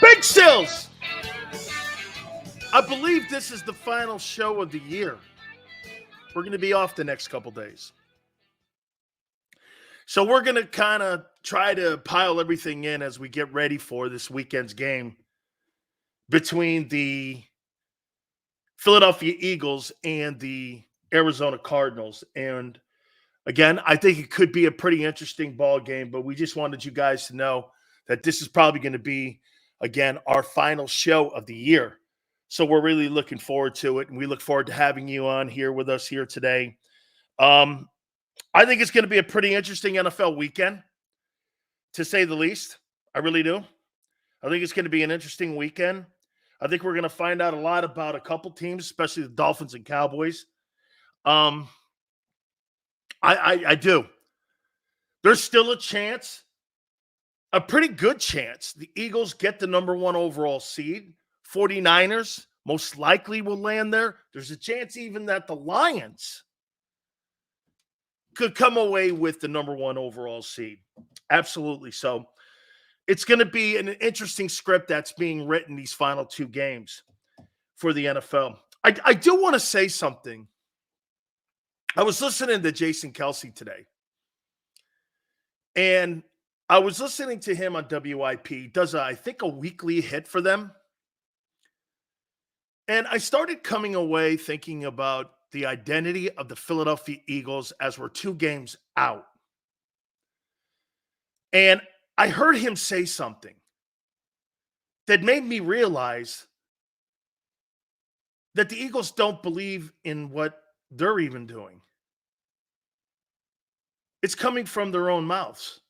Big Sills! I believe this is the final show of the year. We're going to be off the next couple days. So we're going to kind of try to pile everything in as we get ready for this weekend's game between the Philadelphia Eagles and the Arizona Cardinals. And again, I think it could be a pretty interesting ball game, but we just wanted you guys to know that this is probably going to be, again, our final show of the year. So we're really looking forward to it, and we look forward to having you on here with us here today. I think it's going to be a pretty interesting NFL weekend, to say the least. I really do. I think it's going to be an interesting weekend. I think we're going to find out a lot about a couple teams, especially the Dolphins and Cowboys. I do. There's still a chance, a pretty good chance, the Eagles get the number 1 overall seed. 49ers most likely will land there. There's a chance even that the Lions could come away with the number 1 overall seed. Absolutely. So it's going to be an interesting script that's being written these final 2 games for the NFL. I do want to say something. I was listening to Jason Kelce today, and I was listening to him on WIP. He does, I think, a weekly hit for them. And I started coming away thinking about the identity of the Philadelphia Eagles as we're 2 games out. And I heard him say something that made me realize that the Eagles don't believe in what they're even doing. It's coming from their own mouths.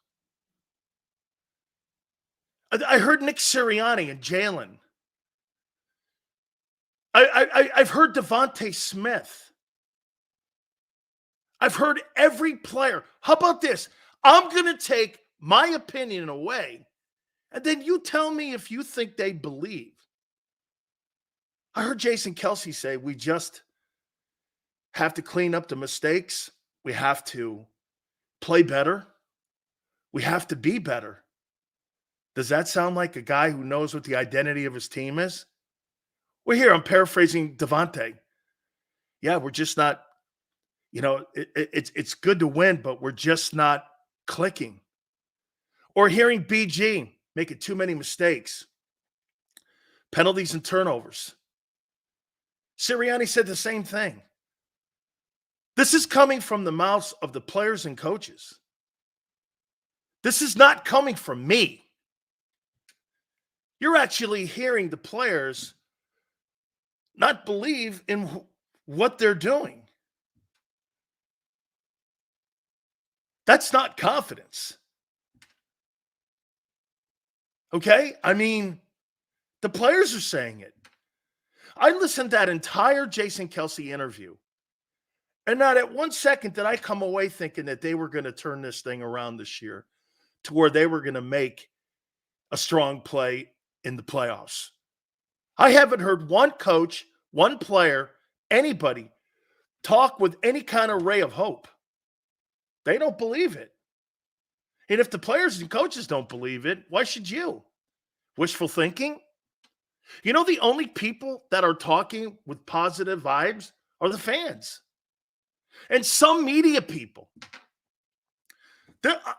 I heard Nick Sirianni and Jalen. I've heard Devontae Smith. I've heard every player. How about this? I'm going to take my opinion away, and then you tell me if you think they believe. I heard Jason Kelce say, we just have to clean up the mistakes. We have to play better. We have to be better. Does that sound like a guy who knows what the identity of his team is? Well, here, I'm paraphrasing Devontae. Yeah, we're just not, it's good to win, but we're just not clicking. Or hearing BG making too many mistakes. Penalties and turnovers. Sirianni said the same thing. This is coming from the mouths of the players and coaches. This is not coming from me. You're actually hearing the players not believe in what they're doing. That's not confidence. Okay? I mean, the players are saying it. I listened to that entire Jason Kelce interview, and not at 1 second did I come away thinking that they were going to turn this thing around this year to where they were going to make a strong play in the playoffs. I haven't heard one coach, one player, anybody talk with any kind of ray of hope. They don't believe it. And if the players and coaches don't believe it, why should you? Wishful thinking? You know, the only people that are talking with positive vibes are the fans and some media people.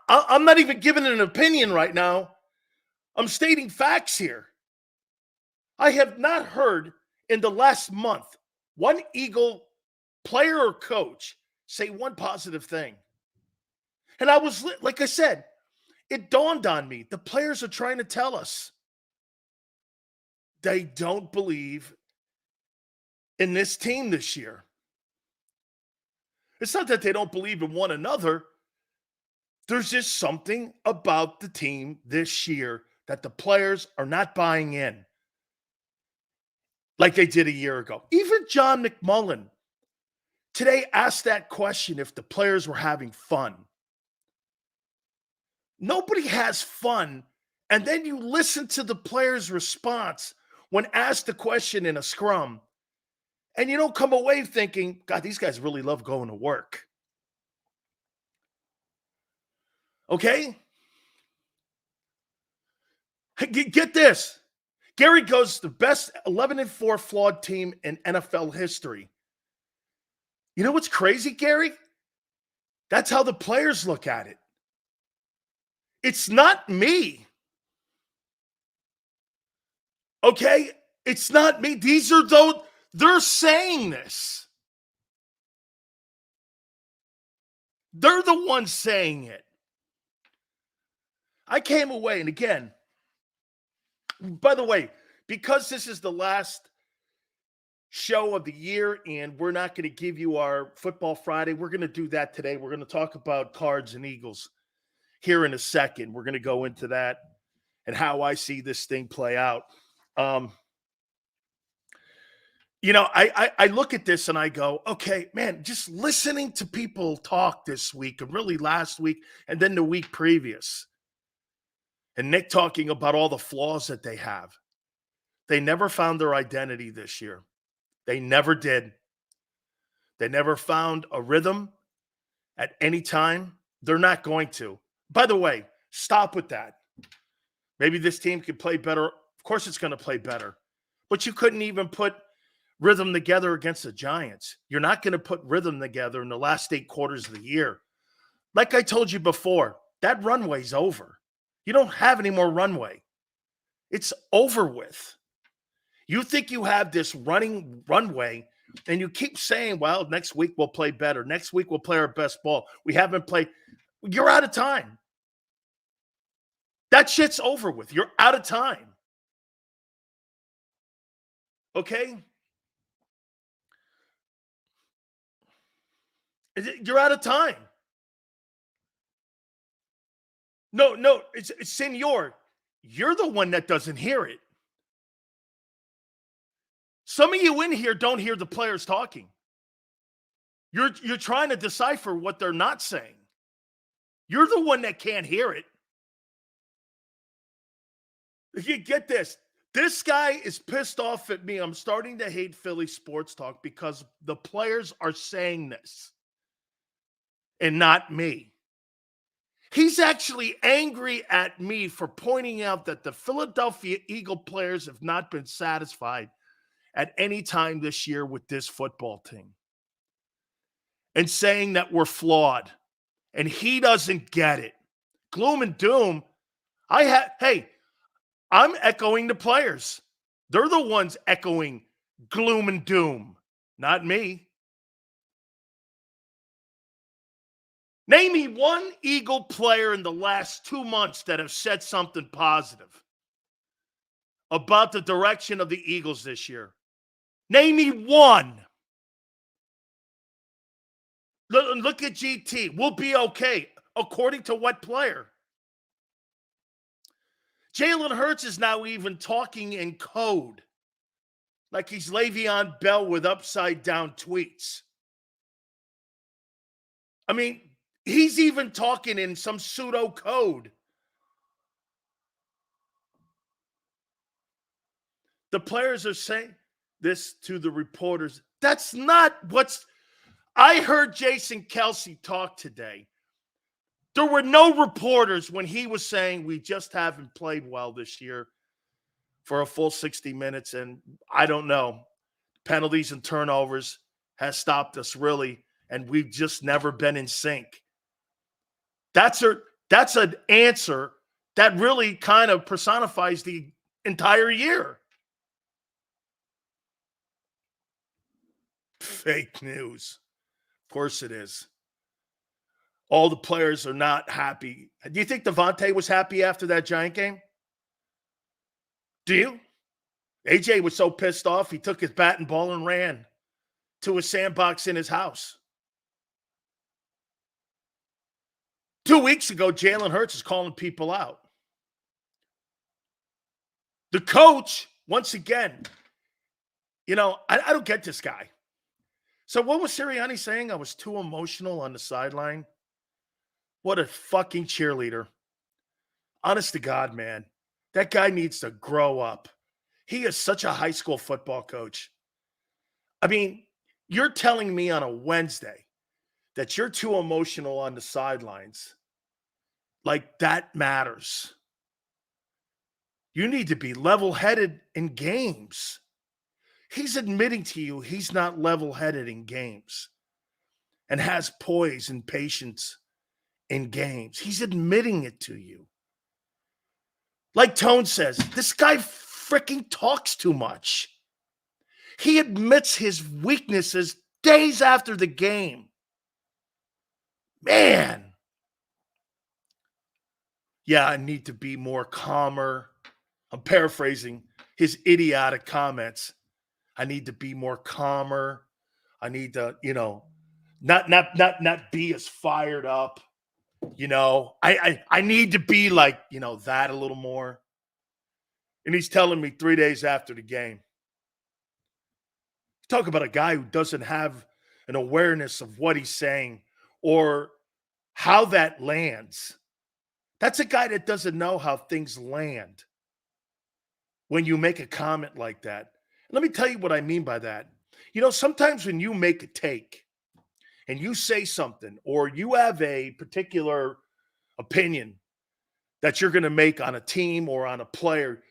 I'm not even giving an opinion right now. I'm stating facts here. I have not heard in the last month one Eagle player or coach say one positive thing. And I was, like I said, it dawned on me. The players are trying to tell us they don't believe in this team this year. It's not that they don't believe in one another. There's just something about the team this year that the players are not buying in like they did a year ago. Even John McMullen today asked that question if the players were having fun. Nobody has fun, and then you listen to the player's response when asked the question in a scrum, and you don't come away thinking, God, these guys really love going to work. Okay? Get this. Gary goes, the best 11-4 flawed team in NFL history. You know what's crazy, Gary? That's how the players look at it. It's not me. Okay? It's not me. These are those, they're saying this. They're the ones saying it. I came away, and again, by the way, because this is the last show of the year and we're not going to give you our Football Friday, we're going to do that today. We're going to talk about Cards and Eagles here in a second. We're going to go into that and how I see this thing play out. You know, I look at this and I go, okay, man, just listening to people talk this week and really last week and then the week previous. And Nick talking about all the flaws that they have. They never found their identity this year. They never did. They never found a rhythm at any time. They're not going to. By the way, stop with that. Maybe this team could play better. Of course it's going to play better. But you couldn't even put rhythm together against the Giants. You're not going to put rhythm together in the last 8 quarters of the year. Like I told you before, that runway's over. You don't have any more runway. It's over with. You think you have this running runway, and you keep saying, well, next week we'll play better. Next week we'll play our best ball. We haven't played. You're out of time. That shit's over with. You're out of time. Okay? You're out of time. No, it's Senor. You're the one that doesn't hear it. Some of you in here don't hear the players talking. You're trying to decipher what they're not saying. You're the one that can't hear it. You get this. This guy is pissed off at me. I'm starting to hate Philly sports talk because the players are saying this and not me. He's actually angry at me for pointing out that the Philadelphia Eagle players have not been satisfied at any time this year with this football team and saying that we're flawed and he doesn't get it. Gloom and doom. I'm echoing the players. They're the ones echoing gloom and doom, not me. Name me one Eagle player in the last 2 months that have said something positive about the direction of the Eagles this year. Name me one. Look at GT. We'll be okay. According to what player? Jalen Hurts is now even talking in code. Like he's Le'Veon Bell with upside down tweets. I mean, he's even talking in some pseudo code. The players are saying this to the reporters. That's not what's... I heard Jason Kelsey talk today. There were no reporters when he was saying we just haven't played well this year for a full 60 minutes. And I don't know. Penalties and turnovers has stopped us really. And we've just never been in sync. That's an answer that really kind of personifies the entire year. Fake news. Of course it is. All the players are not happy. Do you think Devontae was happy after that Giant game? Do you? AJ was so pissed off, he took his bat and ball and ran to a sandbox in his house. 2 weeks ago, Jalen Hurts is calling people out. The coach, once again, I don't get this guy. So what was Sirianni saying? I was too emotional on the sideline. What a fucking cheerleader. Honest to God, man. That guy needs to grow up. He is such a high school football coach. I mean, you're telling me on a Wednesday that you're too emotional on the sidelines. Like that matters. You need to be level-headed in games. He's admitting to you he's not level-headed in games and has poise and patience in games. He's admitting it to you. Like Tone says, this guy freaking talks too much. He admits his weaknesses days after the game. Man. Yeah, I need to be more calmer. I'm paraphrasing his idiotic comments. I need to be more calmer. I need to, not be as fired up. I need to be like, that a little more. And he's telling me 3 days after the game. Talk about a guy who doesn't have an awareness of what he's saying or how that lands. That's a guy that doesn't know how things land when you make a comment like that. Let me tell you what I mean by that. Sometimes when you make a take and you say something or you have a particular opinion that you're going to make on a team or on a player,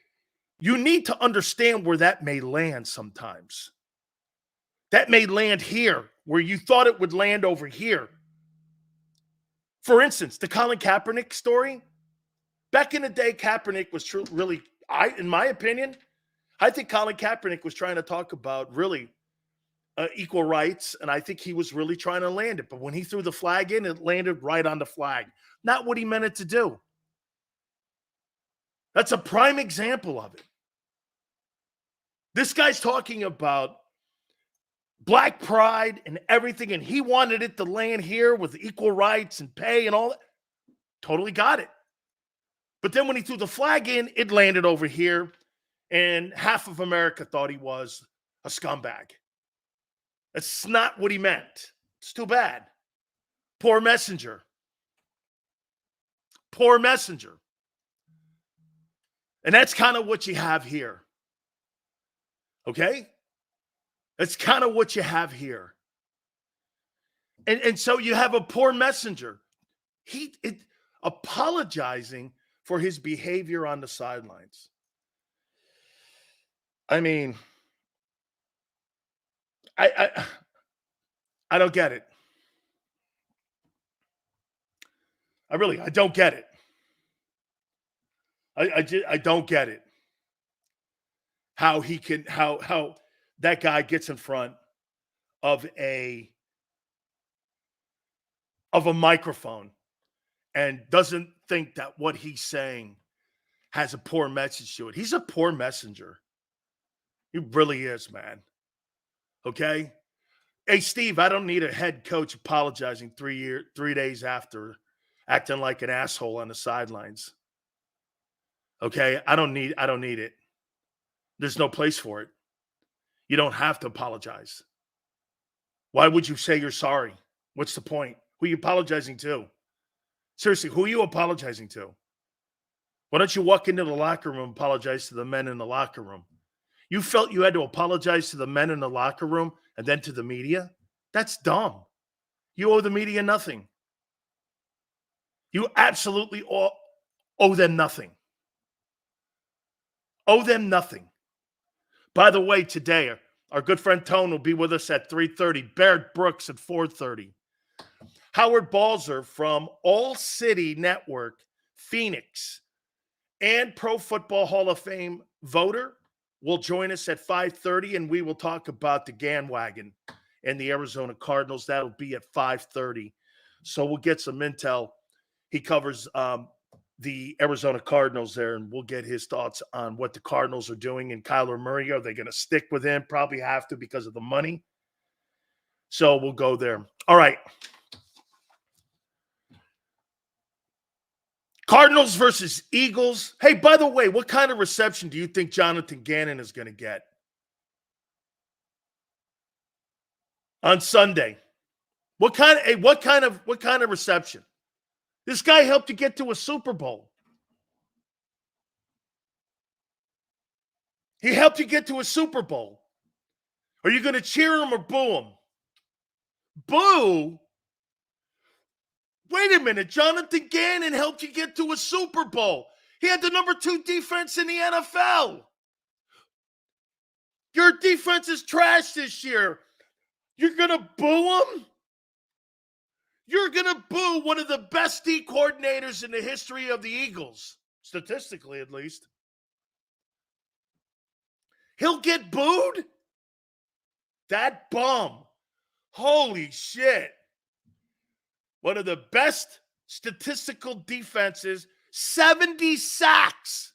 you need to understand where that may land sometimes. That may land here where you thought it would land over here. For instance, the Colin Kaepernick story. Back in the day, Kaepernick was really, in my opinion, I think Colin Kaepernick was trying to talk about really equal rights, and I think he was really trying to land it. But when he threw the flag in, it landed right on the flag. Not what he meant it to do. That's a prime example of it. This guy's talking about Black pride and everything, and he wanted it to land here with equal rights and pay and all that. Totally got it. But then when he threw the flag in, it landed over here, and half of America thought he was a scumbag. That's not what he meant. It's too bad. Poor messenger. Poor messenger. And that's kind of what you have here. Okay? That's kind of what you have here. And so you have a poor messenger. Apologizing for his behavior on the sidelines. I mean, I don't get it. I don't get it. I don't get it. How that guy gets in front of a microphone and doesn't think that what he's saying has a poor message to it. He's a poor messenger. He really is, man. Okay? Hey, Steve, I don't need a head coach apologizing 3 days after acting like an asshole on the sidelines. Okay? I don't need it. There's no place for it. You don't have to apologize. Why would you say you're sorry? What's the point? Who are you apologizing to? Seriously, who are you apologizing to? Why don't you walk into the locker room and apologize to the men in the locker room? You felt you had to apologize to the men in the locker room and then to the media? That's dumb. You owe the media nothing. You absolutely owe them nothing. Owe them nothing. By the way, today, our good friend Tone will be with us at 3:30. Barrett Brooks at 4:30. Howard Balzer from All City Network, Phoenix, and Pro Football Hall of Fame voter will join us at 5:30, and we will talk about the Ganwagon and the Arizona Cardinals. That'll be at 5:30. So we'll get some intel. He covers the Arizona Cardinals there, and we'll get his thoughts on what the Cardinals are doing. And Kyler Murray, are they going to stick with him? Probably have to because of the money. So we'll go there. All right. Cardinals versus Eagles. Hey, by the way, what kind of reception do you think Jonathan Gannon is going to get on Sunday? What kind of reception? This guy helped you get to a Super Bowl. He helped you get to a Super Bowl. Are you going to cheer him or boo him? Boo? Wait a minute. Jonathan Gannon helped you get to a Super Bowl. He had the number 2 defense in the NFL. Your defense is trash this year. You're going to boo him? You're going to boo one of the best D coordinators in the history of the Eagles, statistically at least. He'll get booed? That bum. Holy shit. One of the best statistical defenses, 70 sacks.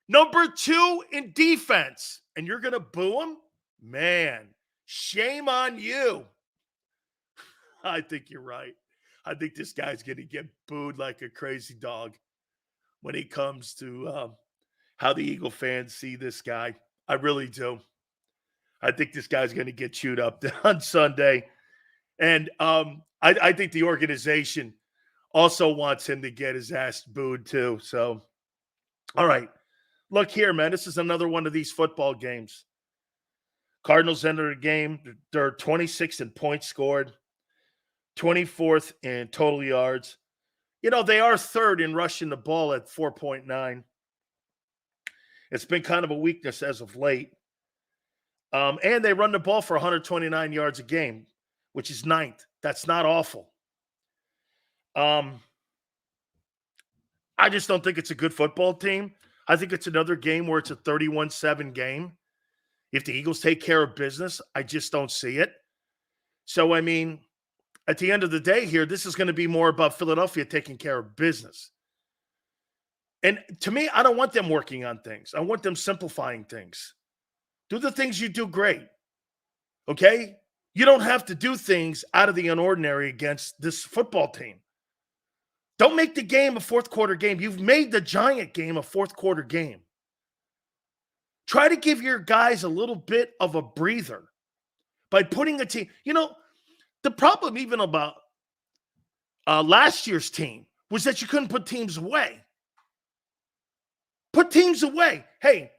Number 2 in defense. And you're going to boo him? Man, shame on you. I think you're right. I think this guy's going to get booed like a crazy dog when it comes to how the Eagle fans see this guy. I really do. I think this guy's going to get chewed up on Sunday. And I think the organization also wants him to get his ass booed too. So, all right. Look here, man. This is another one of these football games. Cardinals enter the game. They're 26th in points scored, 24th in total yards. You know, they are 3rd in rushing the ball at 4.9. It's been kind of a weakness as of late. And they run the ball for 129 yards a game, which is 9th. That's not awful. I just don't think it's a good football team. I think it's another game where it's a 31-7 game. If the Eagles take care of business, I just don't see it. So, I mean, at the end of the day here, this is going to be more about Philadelphia taking care of business. And to me, I don't want them working on things. I want them simplifying things. Do the things you do great. Okay? You don't have to do things out of the ordinary against this football team. Don't make the game a fourth quarter game. You've made the Giant game a fourth quarter game. Try to give your guys a little bit of a breather by putting a team. You know, the problem even about last year's team was that you couldn't put teams away. Put teams away. Hey,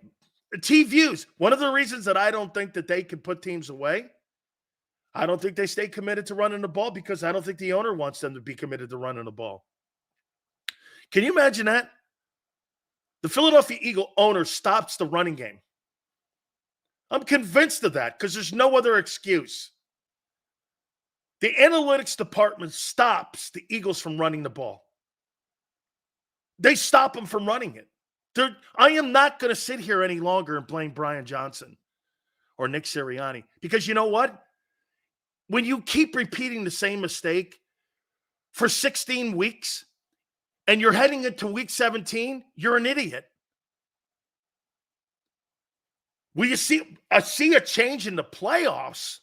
T-Views, one of the reasons that I don't think that they can put teams away, I don't think they stay committed to running the ball because I don't think the owner wants them to be committed to running the ball. Can you imagine that? The Philadelphia Eagle owner stops the running game. I'm convinced of that because there's no other excuse. The analytics department stops the Eagles from running the ball. They stop them from running it. I am not going to sit here any longer and blame Brian Johnson or Nick Sirianni because you know what? When you keep repeating the same mistake for 16 weeks and you're heading into week 17, you're an idiot. Will you see a change in the playoffs?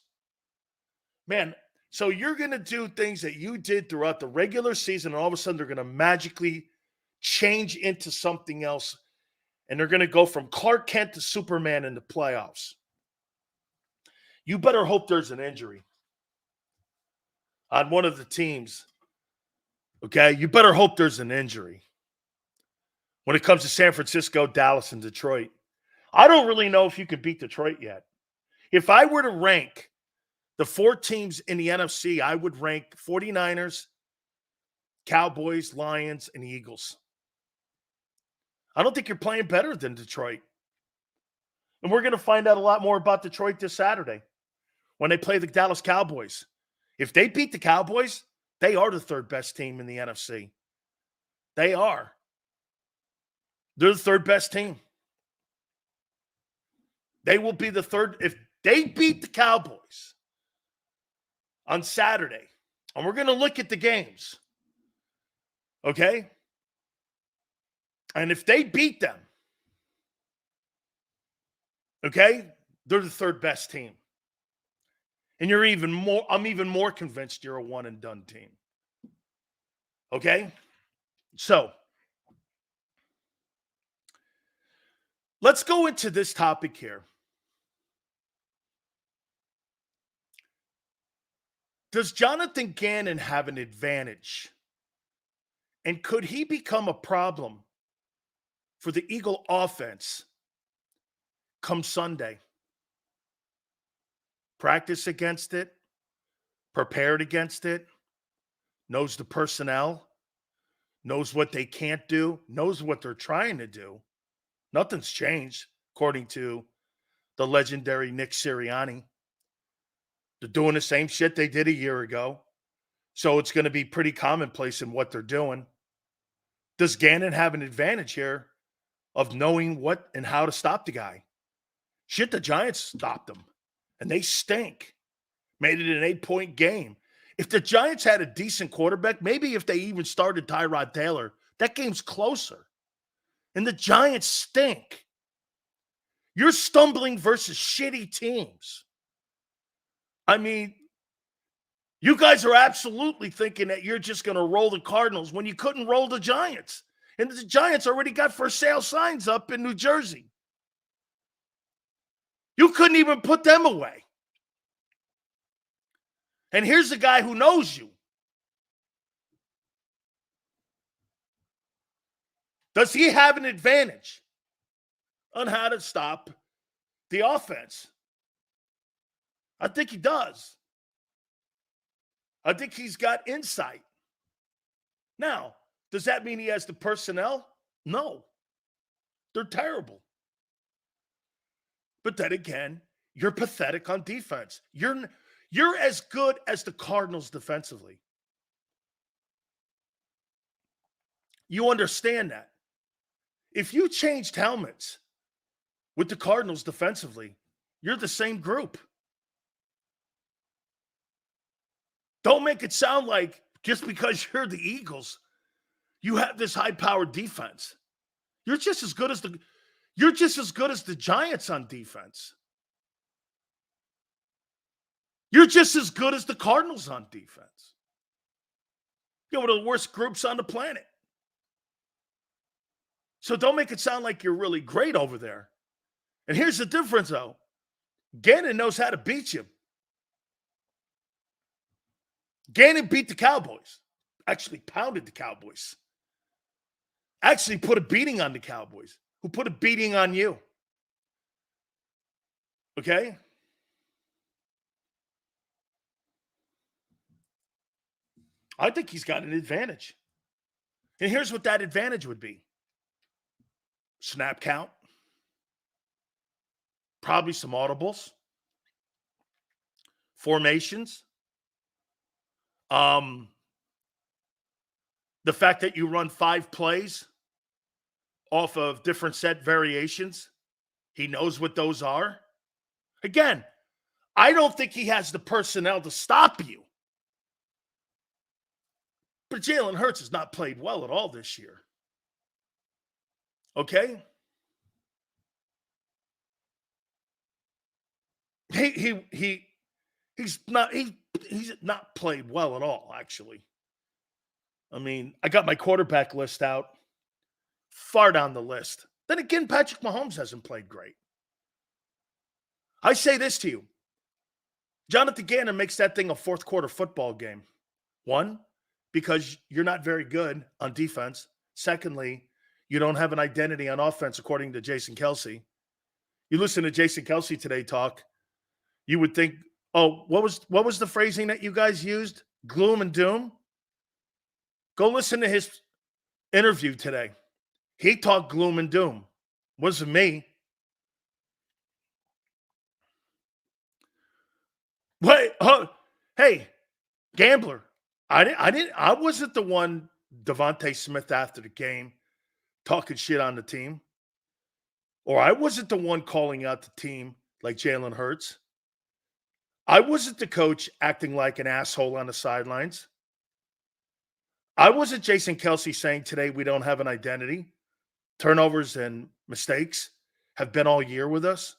Man, so you're going to do things that you did throughout the regular season, and all of a sudden they're going to magically change into something else, and they're going to go from Clark Kent to Superman in the playoffs. You better hope there's an injury on one of the teams. Okay? You better hope there's an injury when it comes to San Francisco, Dallas, and Detroit. I don't really know if you can beat Detroit yet. If I were to rank the 4 teams in the NFC, I would rank 49ers, Cowboys, Lions, and Eagles. I don't think you're playing better than Detroit. And we're going to find out a lot more about Detroit this Saturday when they play the Dallas Cowboys. If they beat the Cowboys, they are the 3rd best team in the NFC. They are. They're the 3rd best team. They will be the 3rd. If they beat the Cowboys on Saturday, and we're going to look at the games, okay? And if they beat them, okay, they're the 3rd best team. And I'm even more convinced you're a one and done team. Okay? So, let's go into this topic here. Does Jonathan Gannon have an advantage? And could he become a problem for the Eagle offense come Sunday? Practice against it, prepared against it, knows the personnel, knows what they can't do, knows what they're trying to do. Nothing's changed, according to the legendary Nick Sirianni. They're doing the same shit they did a year ago. So it's going to be pretty commonplace in what they're doing. Does Gannon have an advantage here of knowing what and how to stop the guy? Shit, the Giants stopped them, and they stink. Made it an 8-point game. If the Giants had a decent quarterback, maybe if they even started Tyrod Taylor, that game's closer. And the Giants stink. You're stumbling versus shitty teams. I mean, you guys are absolutely thinking that you're just going to roll the Cardinals when you couldn't roll the Giants. And the Giants already got for sale signs up in New Jersey. You couldn't even put them away. And here's the guy who knows you. Does he have an advantage on how to stop the offense? I think he does. I think he's got insight. Now, does that mean he has the personnel? No. They're terrible. But then again, you're pathetic on defense. You're as good as the Cardinals defensively. You understand that. If you changed helmets with the Cardinals defensively, you're the same group. Don't make it sound like just because you're the Eagles, you have this high-powered defense. You're just as good as the Giants on defense. You're just as good as the Cardinals on defense. You're one of the worst groups on the planet. So don't make it sound like you're really great over there. And here's the difference, though. Gannon knows how to beat you. Gannon beat the Cowboys. Actually pounded the Cowboys. Actually put a beating on the Cowboys. Who put a beating on you. Okay? I think he's got an advantage. And here's what that advantage would be. Snap count. Probably some audibles. Formations. The fact that you run 5 plays off of different set variations. He knows what those are. Again, I don't think he has the personnel to stop you. But Jalen Hurts has not played well at all this year. Okay? He's not played well at all, actually. I mean, I got my quarterback list out. Far down the list. Then again, Patrick Mahomes hasn't played great. I say this to you. Jonathan Gannon makes that thing a fourth quarter football game. 1, because you're not very good on defense. Secondly, you don't have an identity on offense, according to Jason Kelce. You listen to Jason Kelce today talk, you would think, oh, what was the phrasing that you guys used? Gloom and doom? Go listen to his interview today. He talked gloom and doom. Wasn't me. Wait, hey, gambler. I wasn't the one, Devontae Smith, after the game talking shit on the team. Or I wasn't the one calling out the team like Jalen Hurts. I wasn't the coach acting like an asshole on the sidelines. I wasn't Jason Kelce saying today we don't have an identity. Turnovers and mistakes have been all year with us.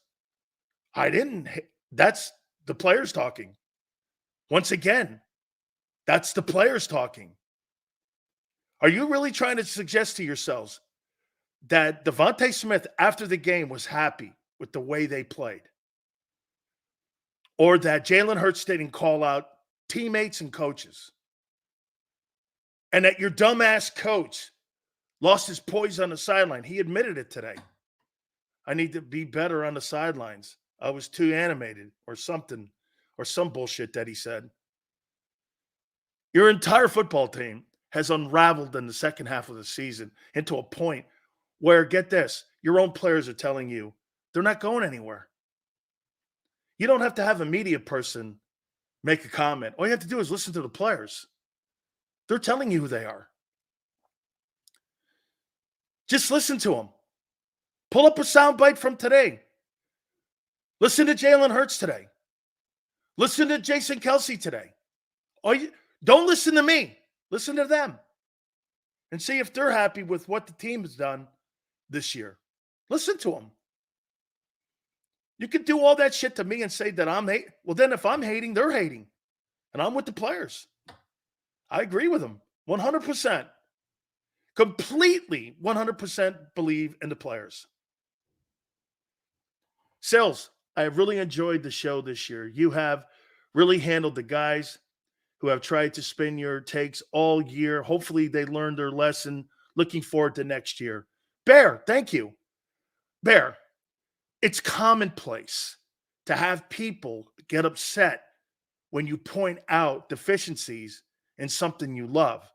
I didn't. That's the players talking. Once again, that's the players talking. Are you really trying to suggest to yourselves that Devontae Smith, after the game, was happy with the way they played? Or that Jalen Hurts didn't call out teammates and coaches? And that your dumbass coach lost his poise on the sideline? He admitted it today. I need to be better on the sidelines. I was too animated or something, or some bullshit that he said. Your entire football team has unraveled in the second half of the season into a point where, get this, your own players are telling you they're not going anywhere. You don't have to have a media person make a comment. All you have to do is listen to the players. They're telling you who they are. Just listen to them. Pull up a soundbite from today. Listen to Jalen Hurts today. Listen to Jason Kelce today. Don't listen to me. Listen to them. And see if they're happy with what the team has done this year. Listen to them. You can do all that shit to me and say that I'm hating. Well, then if I'm hating, they're hating. And I'm with the players. I agree with them 100%. Completely 100% believe in the players. Sills, I have really enjoyed the show this year. You have really handled the guys who have tried to spin your takes all year. Hopefully they learned their lesson. Looking forward to next year. Bear, thank you. Bear, it's commonplace to have people get upset when you point out deficiencies in something you love.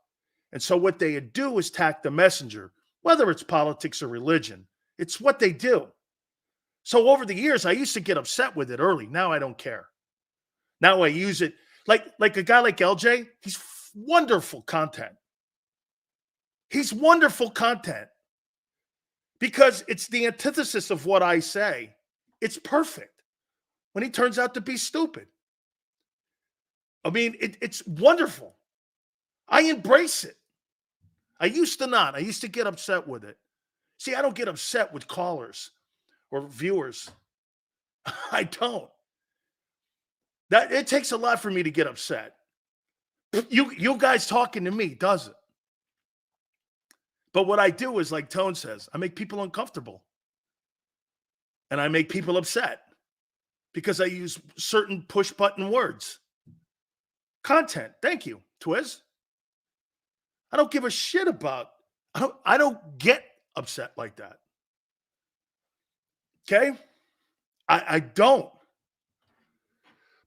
And so what they do is attack the messenger, whether it's politics or religion. It's what they do. So over the years, I used to get upset with it early. Now I don't care. Now I use it like a guy like LJ. He's wonderful content. He's wonderful content because it's the antithesis of what I say. It's perfect when he turns out to be stupid. I mean, it's wonderful. I embrace it. I used to not. I used to get upset with it. See, I don't get upset with callers or viewers. I don't. That it takes a lot for me to get upset. You guys talking to me doesn't. But what I do is, like Tone says, I make people uncomfortable. And I make people upset because I use certain push button words. Content. Thank you, Twiz. I don't give a shit about. I don't get upset like that. Okay? I don't.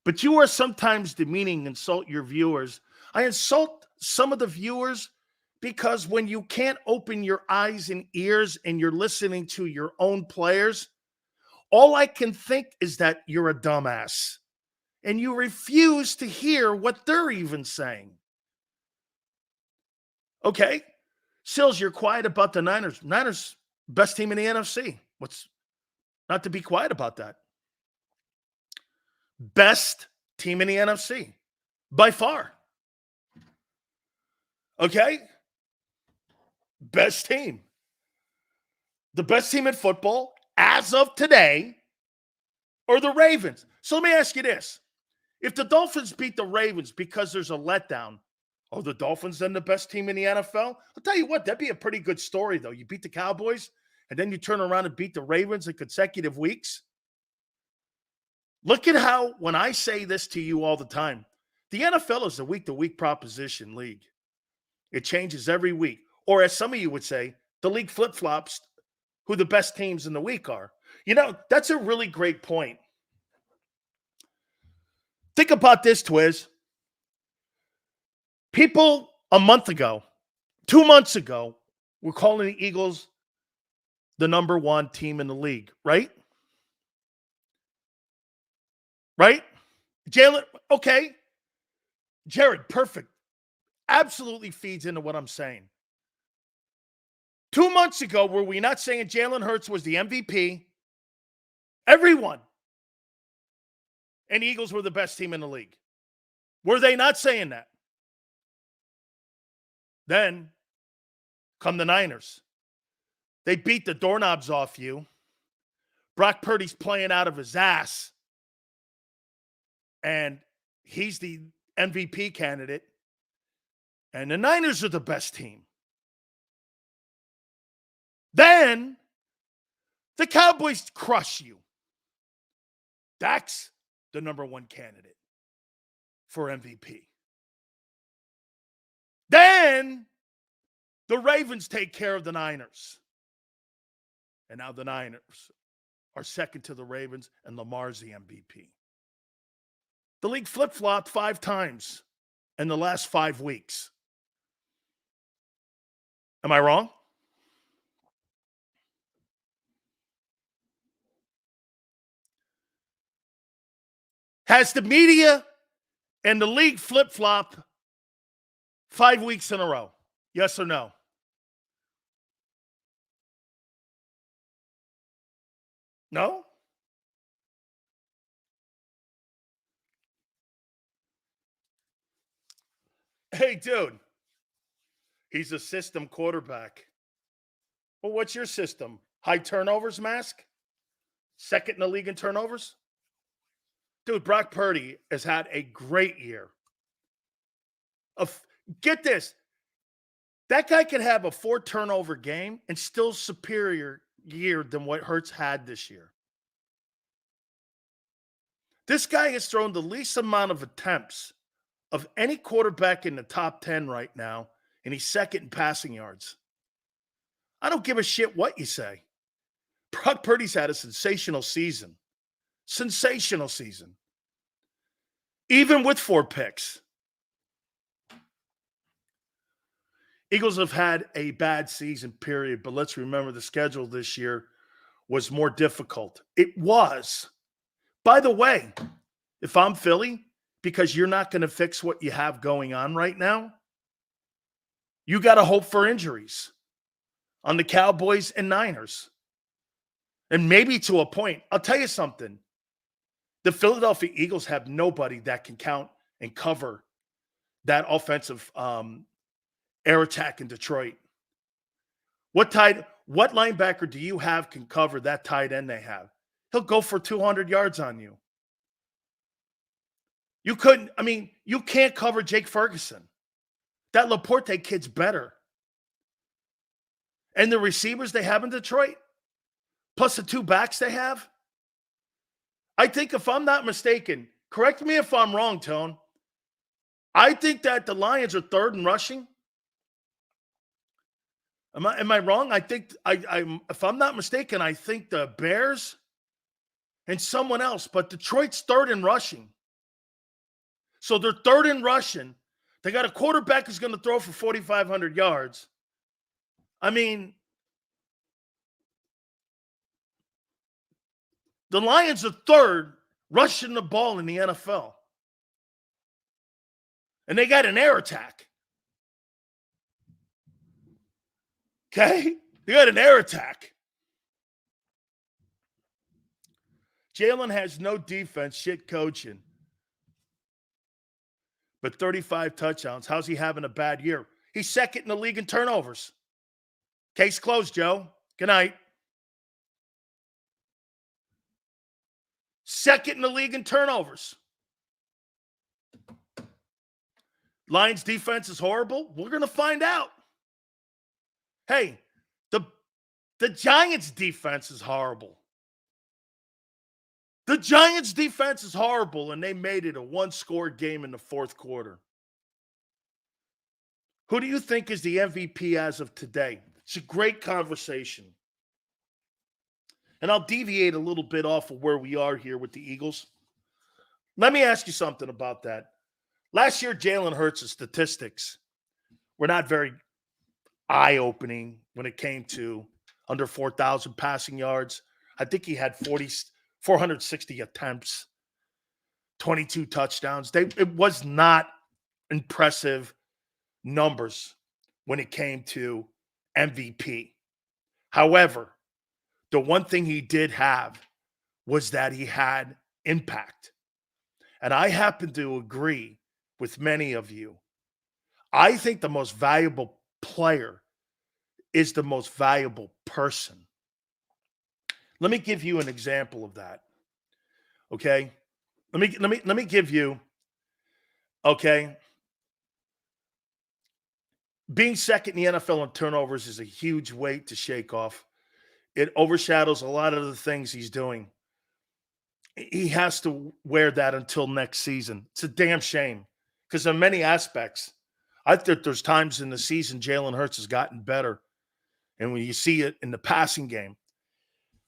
But you are sometimes demeaning, insult your viewers. I insult some of the viewers because when you can't open your eyes and ears and you're listening to your own players, all I can think is that you're a dumbass. And you refuse to hear what they're even saying. Okay? Sills, you're quiet about the Niners. Niners, best team in the NFC. What's not to be quiet about that? Best team in the NFC. By far. Okay? Best team. The best team in football as of today are the Ravens. So let me ask you this. If the Dolphins beat the Ravens because there's a letdown, are the Dolphins then the best team in the NFL? I'll tell you what, that'd be a pretty good story, though. You beat the Cowboys, and then you turn around and beat the Ravens in consecutive weeks. Look at how, when I say this to you all the time, the NFL is a week-to-week proposition league. It changes every week. Or as some of you would say, the league flip-flops who the best teams in the week are. You know, that's a really great point. Think about this, Twiz. People a month ago, 2 months ago, were calling the Eagles the number one team in the league, right? Right? Jalen, okay. Jared, perfect. Absolutely feeds into what I'm saying. 2 months ago, were we not saying Jalen Hurts was the MVP? Everyone. And Eagles were the best team in the league. Were they not saying that? Then come the Niners. They beat the doorknobs off you. Brock Purdy's playing out of his ass. And he's the MVP candidate. And the Niners are the best team. Then the Cowboys crush you. Dak's the number one candidate for MVP. Then the Ravens take care of the Niners. And now the Niners are second to the Ravens, and Lamar's the MVP. The league flip-flopped 5 times in the last 5 weeks. Am I wrong? Has the media and the league flip-flop 5 weeks in a row? Yes or no? No? Hey, dude, he's a system quarterback. Well, what's your system? High turnovers mask? Second in the league in turnovers? Dude, Brock Purdy has had a great year. Get this. That guy could have a 4-turnover game and still superior year than what Hurts had this year. This guy has thrown the least amount of attempts of any quarterback in the top 10 right now, and he's second in passing yards. I don't give a shit what you say. Brock Purdy's had a sensational season. Sensational season. Even with 4 picks. Eagles have had a bad season, period, but let's remember the schedule this year was more difficult. It was. By the way, if I'm Philly, because you're not going to fix what you have going on right now, you got to hope for injuries on the Cowboys and Niners. And maybe to a point, I'll tell you something. The Philadelphia Eagles have nobody that can count and cover that offensive air attack in Detroit. What linebacker do you have can cover that tight end they have? He'll go for 200 yards on you. You can't cover Jake Ferguson. That Laporte kid's better. And the receivers they have in Detroit, plus the 2 backs they have, I think if I'm not mistaken, correct me if I'm wrong, Tone, I think that the Lions are 3rd in rushing. Am I wrong? I think if I'm not mistaken, I think the Bears and someone else, but Detroit's 3rd in rushing. So they're 3rd in rushing. They got a quarterback who's going to throw for 4,500 yards. I mean, the Lions are 3rd rushing the ball in the NFL. And they got an air attack. Okay? They got an air attack. Jalen has no defense, shit coaching. But 35 touchdowns. How's he having a bad year? He's second in the league in turnovers. Case closed, Joe. Good night. Second in the league in turnovers. Lions defense is horrible. We're going to find out. Hey, the Giants defense is horrible. The Giants defense is horrible, and they made it a 1-score game in the 4th quarter. Who do you think is the MVP as of today? It's a great conversation. And I'll deviate a little bit off of where we are here with the Eagles. Let me ask you something about that. Last year, Jalen Hurts' statistics were not very eye-opening when it came to under 4,000 passing yards. I think he had 460 attempts, 22 touchdowns. It was not impressive numbers when it came to MVP. However, the one thing he did have was that he had impact. And I happen to agree with many of you. I think the most valuable player is the most valuable person. Let me give you an example of that. Okay? Let me give you, okay? Being second in the NFL in turnovers is a huge weight to shake off. It overshadows a lot of the things he's doing. He has to wear that until next season. It's a damn shame because in many aspects, I think there's times in the season Jalen Hurts has gotten better. And when you see it in the passing game.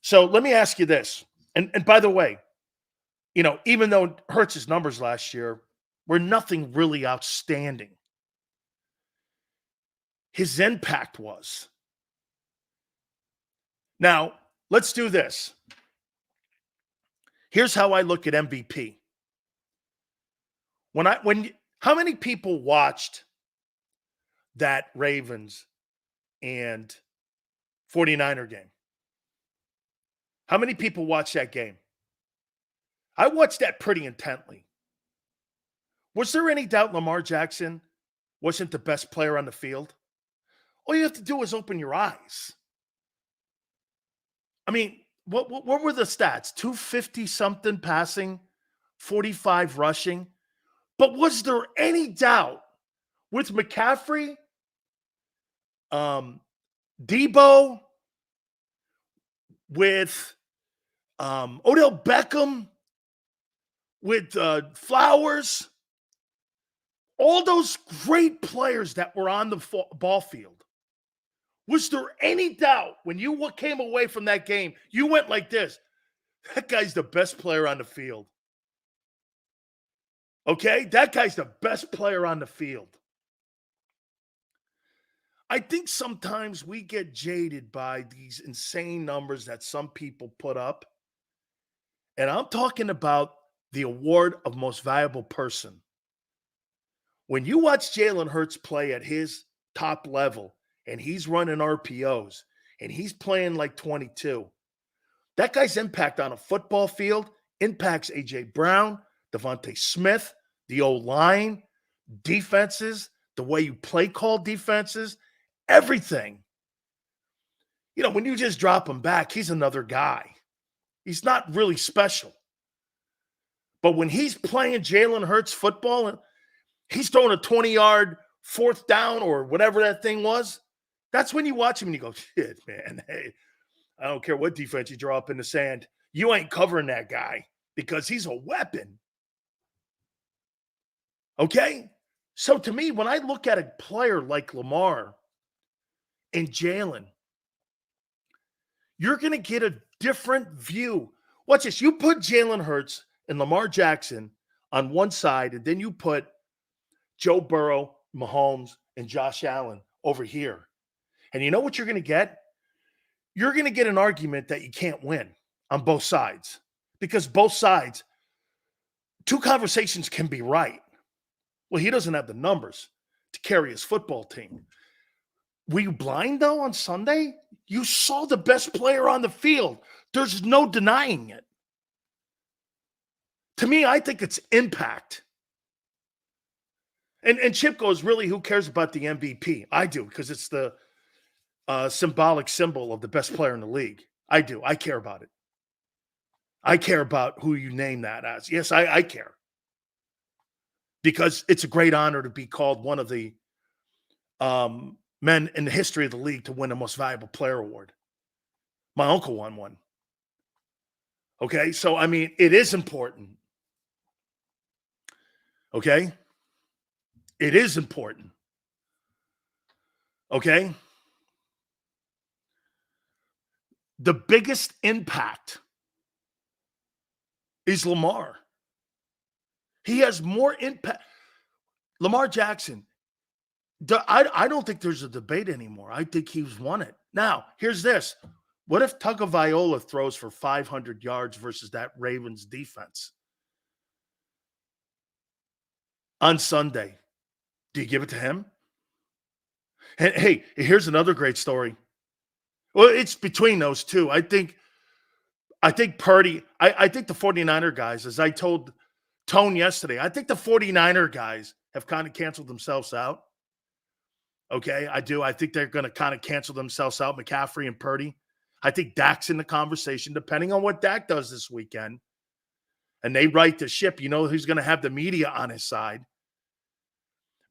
So let me ask you this. And by the way, even though Hurts' numbers last year were nothing really outstanding, his impact was. Now, let's do this. Here's how I look at MVP. How many people watched that Ravens and 49er game? How many people watched that game? I watched that pretty intently. Was there any doubt Lamar Jackson wasn't the best player on the field? All you have to do is open your eyes. I mean, what were the stats? 250-something passing, 45 rushing. But was there any doubt with McCaffrey, Debo, with Odell Beckham, with Flowers, all those great players that were on the ball field? Was there any doubt when you came away from that game, you went like this, that guy's the best player on the field? Okay? That guy's the best player on the field. I think sometimes we get jaded by these insane numbers that some people put up. And I'm talking about the award of most valuable person. When you watch Jalen Hurts play at his top level and he's running RPOs and he's playing like 22, that guy's impact on a football field impacts A.J. Brown, Devontae Smith, the O-line, defenses, the way you play call defenses, everything. You know, when you just drop him back, he's another guy. He's not really special. But when he's playing Jalen Hurts football and he's throwing a 20-yard fourth down or whatever that thing was, that's when you watch him and you go, shit, man, hey, I don't care what defense you draw up in the sand. You ain't covering that guy because he's a weapon. Okay? So to me, when I look at a player like Lamar and Jalen, you're going to get a different view. Watch this. You put Jalen Hurts and Lamar Jackson on one side, and then you put Joe Burrow, Mahomes, and Josh Allen over here. And you know what you're going to get? You're going to get an argument that you can't win on both sides. Because both sides, two conversations can be right. Well, he doesn't have the numbers to carry his football team. Were you blind, though, on Sunday? You saw the best player on the field. There's no denying it. To me, I think it's impact. And Chip goes, really, who cares about the MVP? I do, because it's the symbolic symbol of the best player in the league. I do. I care about it. I care about who you name that as. Yes, I care. Because it's a great honor to be called one of the men in the history of the league to win the most valuable player award. My uncle won one. Okay, so I mean, it is important. Okay? It is important. Okay? The biggest impact is Lamar. He has more impact. Lamar Jackson, I don't think there's a debate anymore. I think he's won it. Now, here's this. What if Tagovailoa throws for 500 yards versus that Ravens defense on Sunday? Do you give it to him? And hey, here's another great story. Well, it's between those two. I think Purdy, I think the 49er guys, as I told Tone yesterday, I think the 49er guys have kind of canceled themselves out. Okay, I do. I think they're going to kind of cancel themselves out, McCaffrey and Purdy. I think Dak's in the conversation, depending on what Dak does this weekend. And they right the ship. You know who's going to have the media on his side.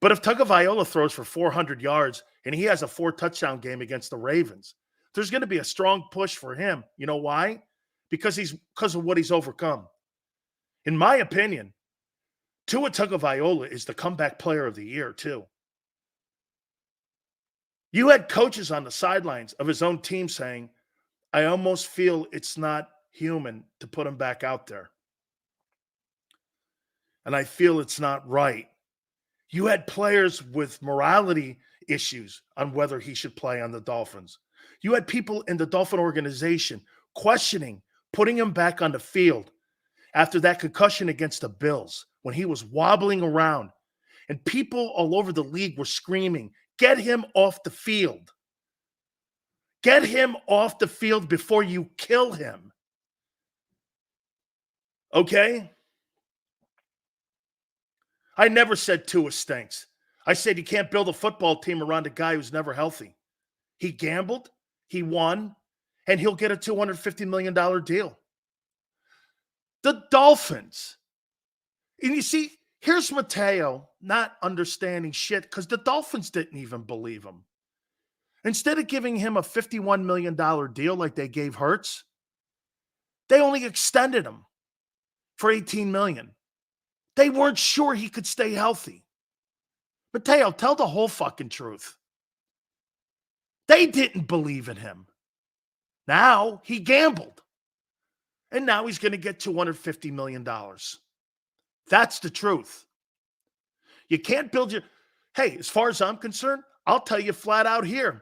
But if Tagovailoa throws for 400 yards and he has a 4-touchdown game against the Ravens, there's going to be a strong push for him. You know why? Because of what he's overcome. In my opinion, Tua Tagovailoa is the comeback player of the year, too. You had coaches on the sidelines of his own team saying, I almost feel it's not human to put him back out there. And I feel it's not right. You had players with morality issues on whether he should play on the Dolphins. You had people in the Dolphin organization questioning putting him back on the field after that concussion against the Bills when he was wobbling around. And people all over the league were screaming, get him off the field. Get him off the field before you kill him. Okay? I never said Tua stinks. I said you can't build a football team around a guy who's never healthy. He gambled, he won, and he'll get a $250 million deal. The Dolphins. And you see, here's Mateo not understanding shit because the Dolphins didn't even believe him. Instead of giving him a $51 million deal like they gave Hurts, they only extended him for $18 million. They weren't sure he could stay healthy. Mateo, tell the whole fucking truth. They didn't believe in him. Now he gambled. And now he's going to get $250 million. That's the truth. You can't build your... Hey, as far as I'm concerned, I'll tell you flat out here.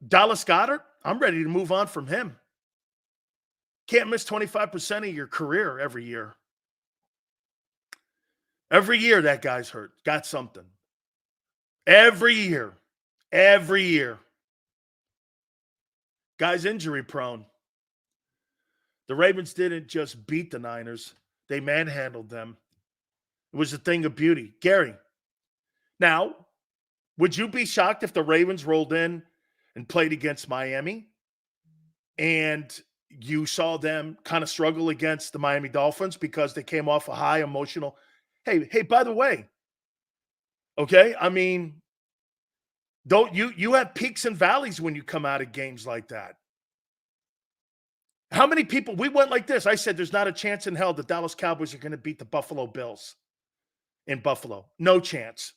Dallas Goedert, I'm ready to move on from him. Can't miss 25% of your career every year. Every year that guy's hurt. Got something. Every year. Every year. Guy's injury prone. The Ravens didn't just beat the Niners. They manhandled them. It was a thing of beauty. Gary, now, would you be shocked if the Ravens rolled in and played against Miami and you saw them kind of struggle against the Miami Dolphins because they came off a high emotional... Hey, by the way, okay, I mean, don't you have peaks and valleys when you come out of games like that. How many people, we went like this. I said there's not a chance in hell the Dallas Cowboys are going to beat the Buffalo Bills in Buffalo. No chance.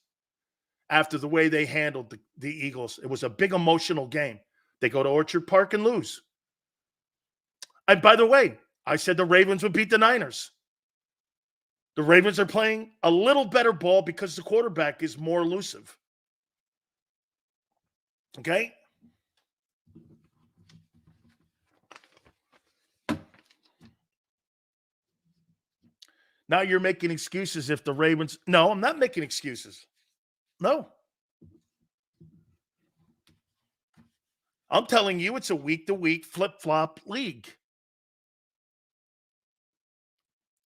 After the way they handled the Eagles. It was a big emotional game. They go to Orchard Park and lose. And by the way, I said the Ravens would beat the Niners. The Ravens are playing a little better ball because the quarterback is more elusive. Okay? Now you're making excuses if the Ravens... No, I'm not making excuses. No. I'm telling you it's a week-to-week flip-flop league.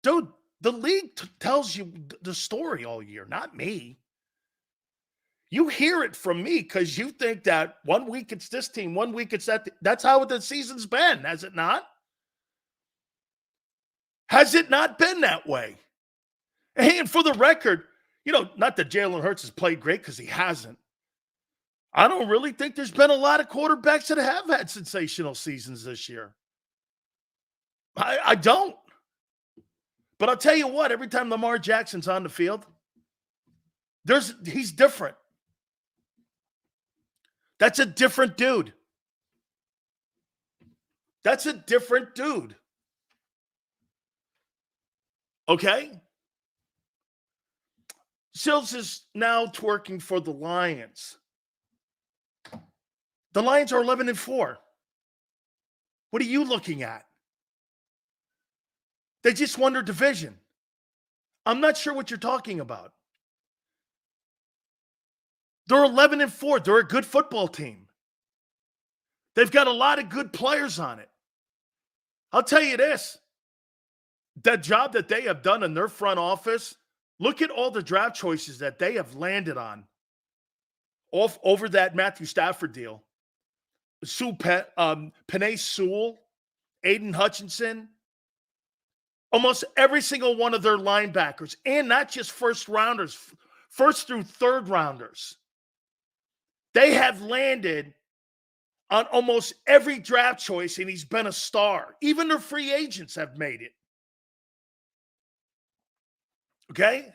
Dude, the league tells you the story all year, not me. You hear it from me because you think that 1 week it's this team, 1 week it's that. That's how the season's been, has it not? Has it not been that way? And for the record, not that Jalen Hurts has played great because he hasn't. I don't really think there's been a lot of quarterbacks that have had sensational seasons this year. I don't. But I'll tell you what, every time Lamar Jackson's on the field, he's different. That's a different dude. That's a different dude. Okay? Sills is now twerking for the Lions. The Lions are 11-4. What are you looking at? They just won their division. I'm not sure what you're talking about. They're 11-4. They're a good football team. They've got a lot of good players on it. I'll tell you this. That job that they have done in their front office, look at all the draft choices that they have landed on over that Matthew Stafford deal. Penei Sewell, Aiden Hutchinson, almost every single one of their linebackers, and not just first rounders, first through third rounders. They have landed on almost every draft choice, and he's been a star. Even their free agents have made it. Okay?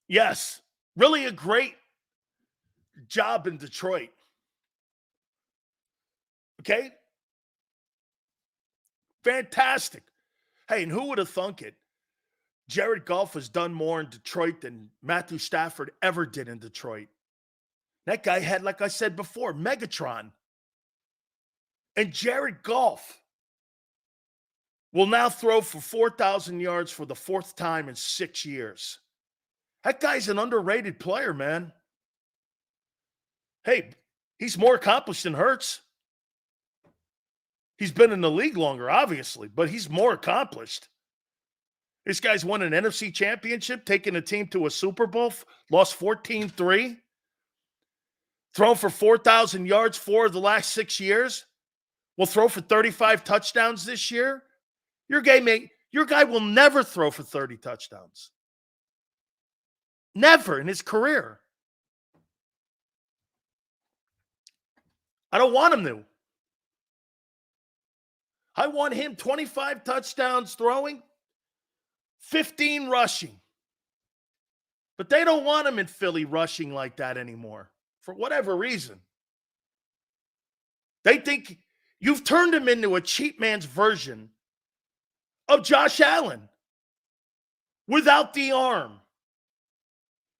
Yes, really a great job in Detroit. Okay? Fantastic. Hey, and who would have thunk it? Jared Goff has done more in Detroit than Matthew Stafford ever did in Detroit. That guy had, like I said before, Megatron. And Jared Goff will now throw for 4,000 yards for the fourth time in 6 years. That guy's an underrated player, man. Hey, he's more accomplished than Hurts. He's been in the league longer, obviously, but he's more accomplished. This guy's won an NFC championship, taken a team to a Super Bowl, lost 14-3, thrown for 4,000 yards 4 of the last 6 years, will throw for 35 touchdowns this year. Your guy will never throw for 30 touchdowns. Never in his career. I don't want him to. I want him 25 touchdowns throwing, 15 rushing. But they don't want him in Philly rushing like that anymore for whatever reason. They think you've turned him into a cheap man's version of Josh Allen without the arm.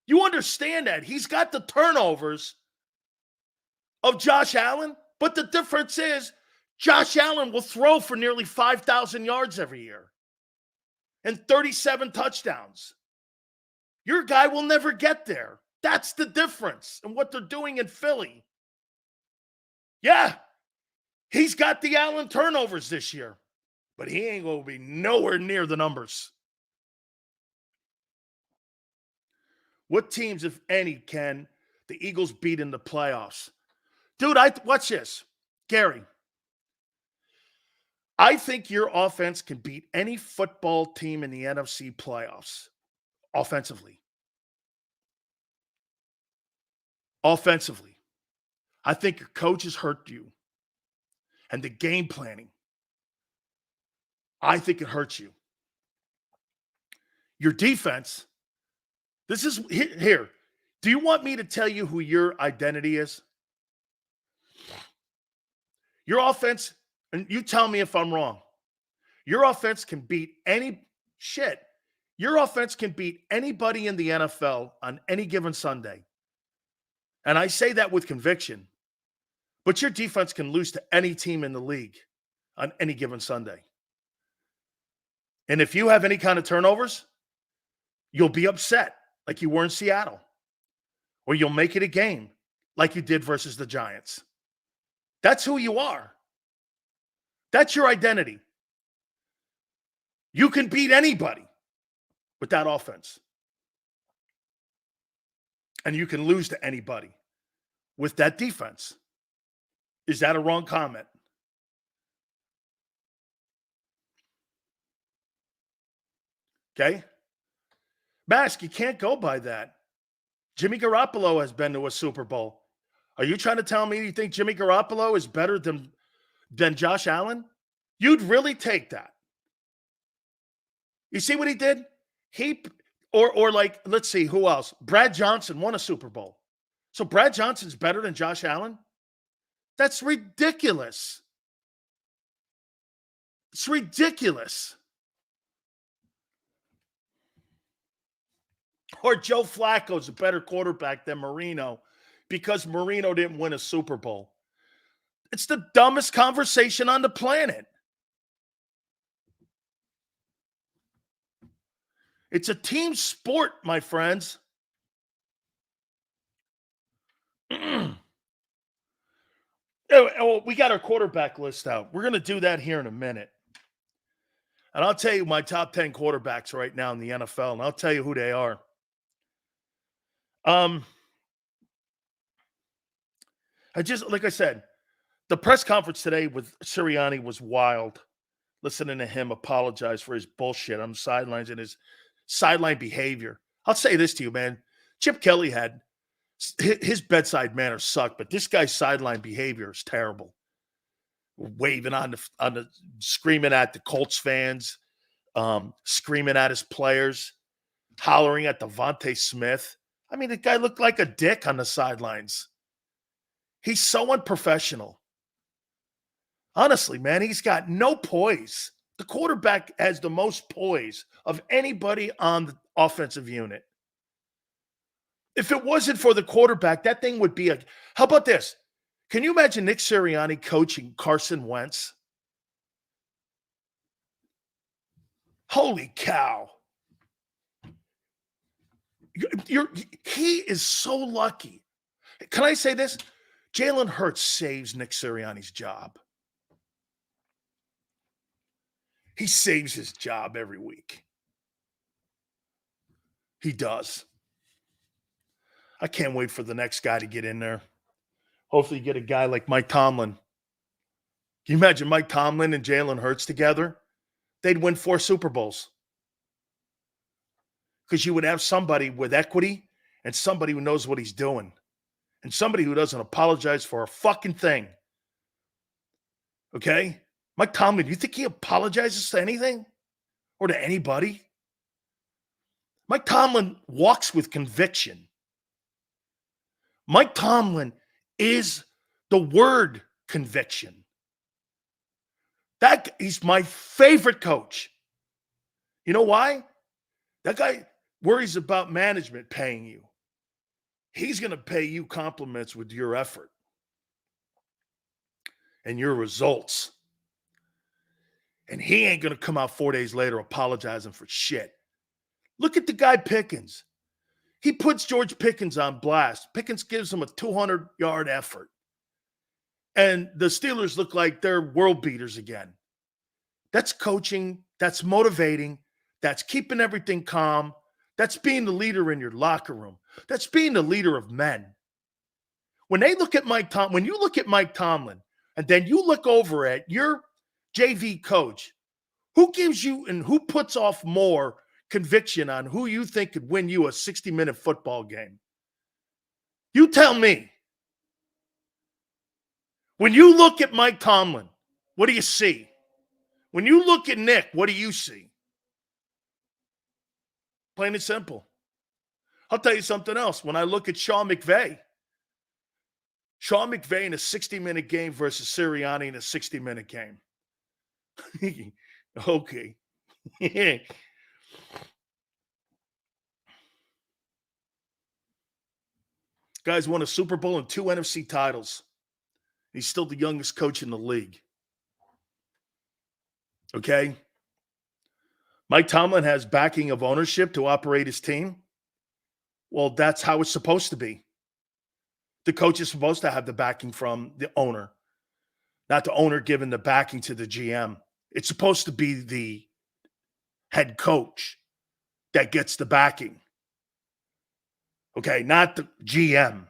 You understand that. He's got the turnovers of Josh Allen, but the difference is Josh Allen will throw for nearly 5,000 yards every year and 37 touchdowns. Your guy will never get there. That's the difference in what they're doing in Philly. Yeah, he's got the Allen turnovers this year, but he ain't going to be nowhere near the numbers. What teams, if any, can the Eagles beat in the playoffs? Dude, watch this. Gary, I think your offense can beat any football team in the NFC playoffs offensively. Offensively. I think your coaches hurt you. And the game planning, I think it hurts you. Your defense, this is here. Do you want me to tell you who your identity is? Your offense, and you tell me if I'm wrong. Your offense can beat Your offense can beat anybody in the NFL on any given Sunday. And I say that with conviction. But your defense can lose to any team in the league on any given Sunday. And if you have any kind of turnovers, you'll be upset like you were in Seattle. Or you'll make it a game like you did versus the Giants. That's who you are. That's your identity. You can beat anybody with that offense. And you can lose to anybody with that defense. Is that a wrong comment? Okay? Mask, you can't go by that. Jimmy Garoppolo has been to a Super Bowl. Are you trying to tell me you think Jimmy Garoppolo is better than Josh Allen? You'd really take that. You see what he did? Let's see, who else? Brad Johnson won a Super Bowl. So Brad Johnson's better than Josh Allen? That's ridiculous. It's ridiculous. Or Joe Flacco's a better quarterback than Marino because Marino didn't win a Super Bowl. It's the dumbest conversation on the planet. It's a team sport, my friends. We got our quarterback list out. We're going to do that here in a minute. And I'll tell you my top 10 quarterbacks right now in the NFL, and I'll tell you who they are. Like I said, the press conference today with Sirianni was wild. Listening to him apologize for his bullshit on the sidelines and his sideline behavior. I'll say this to you, man. Chip Kelly had his bedside manner sucked, but this guy's sideline behavior is terrible. Waving on the screaming at the Colts fans, screaming at his players, hollering at Devontae Smith. I mean, the guy looked like a dick on the sidelines. He's so unprofessional. Honestly, man, he's got no poise. The quarterback has the most poise of anybody on the offensive unit. If it wasn't for the quarterback, that thing would be a. How about this? Can you imagine Nick Sirianni coaching Carson Wentz? Holy cow. He is so lucky. Can I say this? Jalen Hurts saves Nick Sirianni's job. He saves his job every week. He does. I can't wait for the next guy to get in there. Hopefully you get a guy like Mike Tomlin. Can you imagine Mike Tomlin and Jalen Hurts together? They'd win 4 Super Bowls. Because you would have somebody with equity and somebody who knows what he's doing. And somebody who doesn't apologize for a fucking thing. Okay? Mike Tomlin, you think he apologizes to anything? Or to anybody? Mike Tomlin walks with conviction. Mike Tomlin is the word conviction. He's my favorite coach. You know why? That guy worries about management paying you. He's going to pay you compliments with your effort and your results. And he ain't going to come out 4 days later apologizing for shit. Look at the guy Pickens. He puts George Pickens on blast. Pickens gives him a 200-yard effort. And the Steelers look like they're world beaters again. That's coaching. That's motivating. That's keeping everything calm. That's being the leader in your locker room. That's being the leader of men. When you look at Mike Tomlin, and then you look over at your JV coach, who gives you and who puts off more conviction on who you think could win you a 60-minute football game? You tell me. When you look at Mike Tomlin, what do you see? When you look at Nick, what do you see? Plain and simple. I'll tell you something else. When I look at Sean McVay in a 60-minute game versus Sirianni in a 60-minute game. Okay. Guy's won a Super Bowl and 2 NFC titles. He's still the youngest coach in the league. Okay? Mike Tomlin has backing of ownership to operate his team. Well, that's how it's supposed to be. The coach is supposed to have the backing from the owner, not the owner giving the backing to the GM. It's supposed to be the head coach that gets the backing. Okay, not the GM.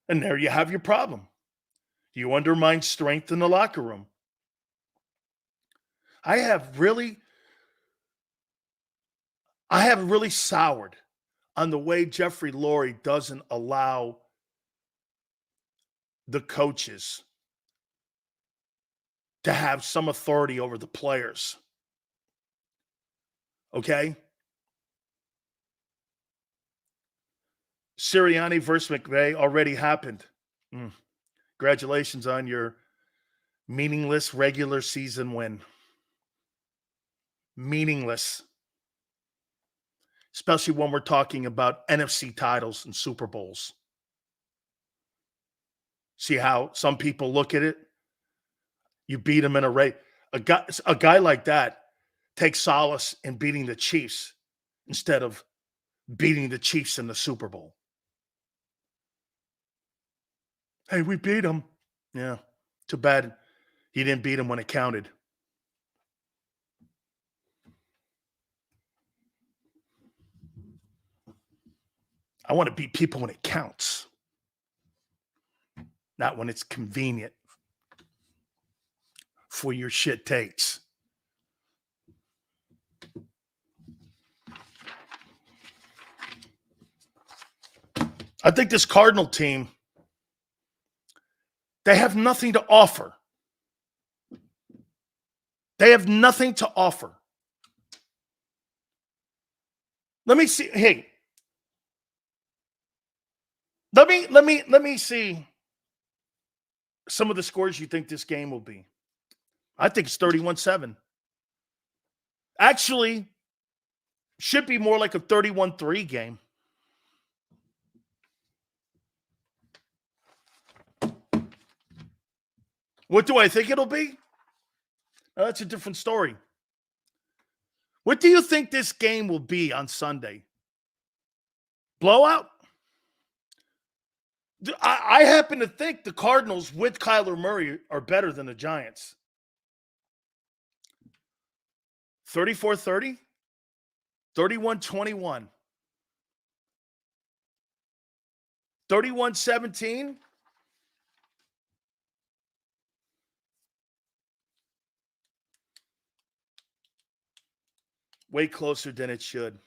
And there you have your problem. You undermine strength in the locker room. I have really soured on the way Jeffrey Lurie doesn't allow the coaches to have some authority over the players. Okay? Sirianni versus McVay already happened. Congratulations on your meaningless regular season win. Meaningless. Especially when we're talking about NFC titles and Super Bowls. See how some people look at it? You beat them in a race. A guy like that takes solace in beating the Chiefs instead of beating the Chiefs in the Super Bowl. Hey, we beat them. Yeah, too bad you didn't beat them when it counted. I want to beat people when it counts, not when it's convenient for your shit takes. I think this Cardinal team, they have nothing to offer. They have nothing to offer. Let me see. Hey, let me see some of the scores you think this game will be. I think it's 31-7. Actually, should be more like a 31-3 game. What do I think it'll be? That's a different story. What do you think this game will be on Sunday? Blowout? I happen to think the Cardinals with Kyler Murray are better than the Giants. 34-30? 31-21? 31-17? Way closer than it should.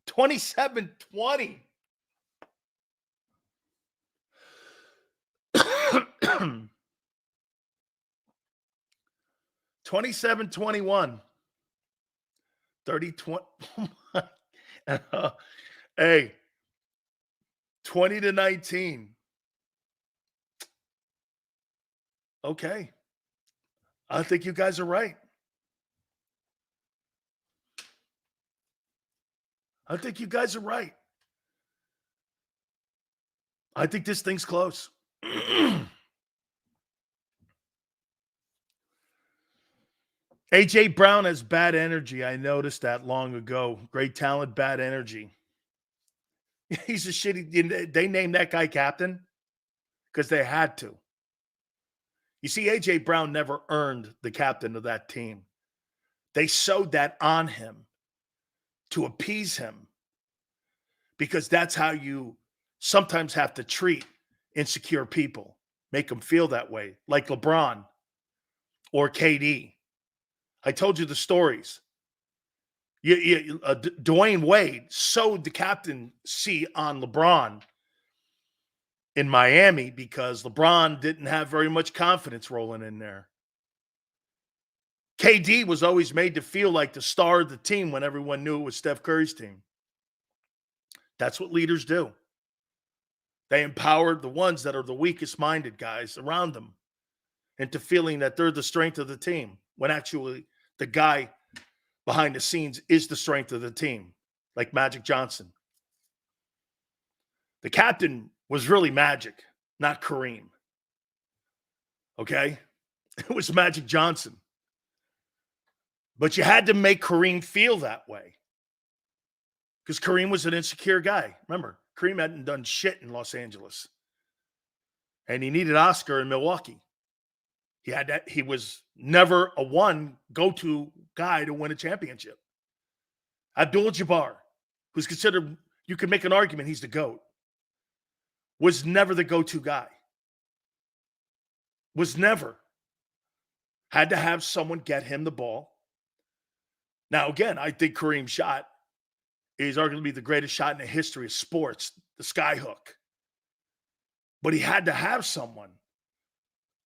27-20. 27-21. 30-20. Hey, 20-19. Okay. I think you guys are right. I think you guys are right. I think this thing's close. A.J. Brown has bad energy. I noticed that long ago. Great talent, bad energy. He's a shitty. They named that guy captain because they had to. You see, A.J. Brown never earned the captain of that team. They sewed that on him to appease him because that's how you sometimes have to treat insecure people, make them feel that way, like LeBron or KD. I told you the stories. Dwayne Wade sewed the captaincy on LeBron in Miami because LeBron didn't have very much confidence rolling in there. KD was always made to feel like the star of the team when everyone knew it was Steph Curry's team. That's what leaders do. They empower the ones that are the weakest minded guys around them into feeling that they're the strength of the team when actually the guy behind the scenes is the strength of the team, like Magic Johnson. The captain was really Magic, not Kareem. Okay? It was Magic Johnson. But you had to make Kareem feel that way because Kareem was an insecure guy. Remember, Kareem hadn't done shit in Los Angeles. And he needed Oscar in Milwaukee. He had that. He was never a one go-to guy to win a championship. Abdul-Jabbar, who's considered, you could make an argument he's the GOAT, was never the go-to guy. Was never. Had to have someone get him the ball. Now, again, I think Kareem's shot is arguably the greatest shot in the history of sports, the skyhook. But he had to have someone.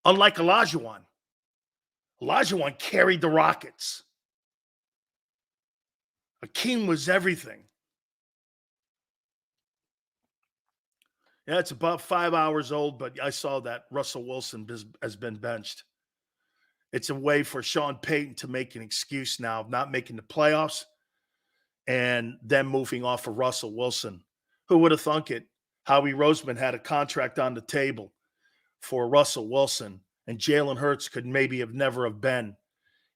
Unlike Olajuwon. Olajuwon carried the Rockets. Akeem was everything. Yeah, it's about 5 hours old, but I saw that Russell Wilson has been benched. It's a way for Sean Payton to make an excuse now of not making the playoffs and then moving off of Russell Wilson. Who would have thunk it? Howie Roseman had a contract on the table for Russell Wilson, and Jalen Hurts could maybe have never have been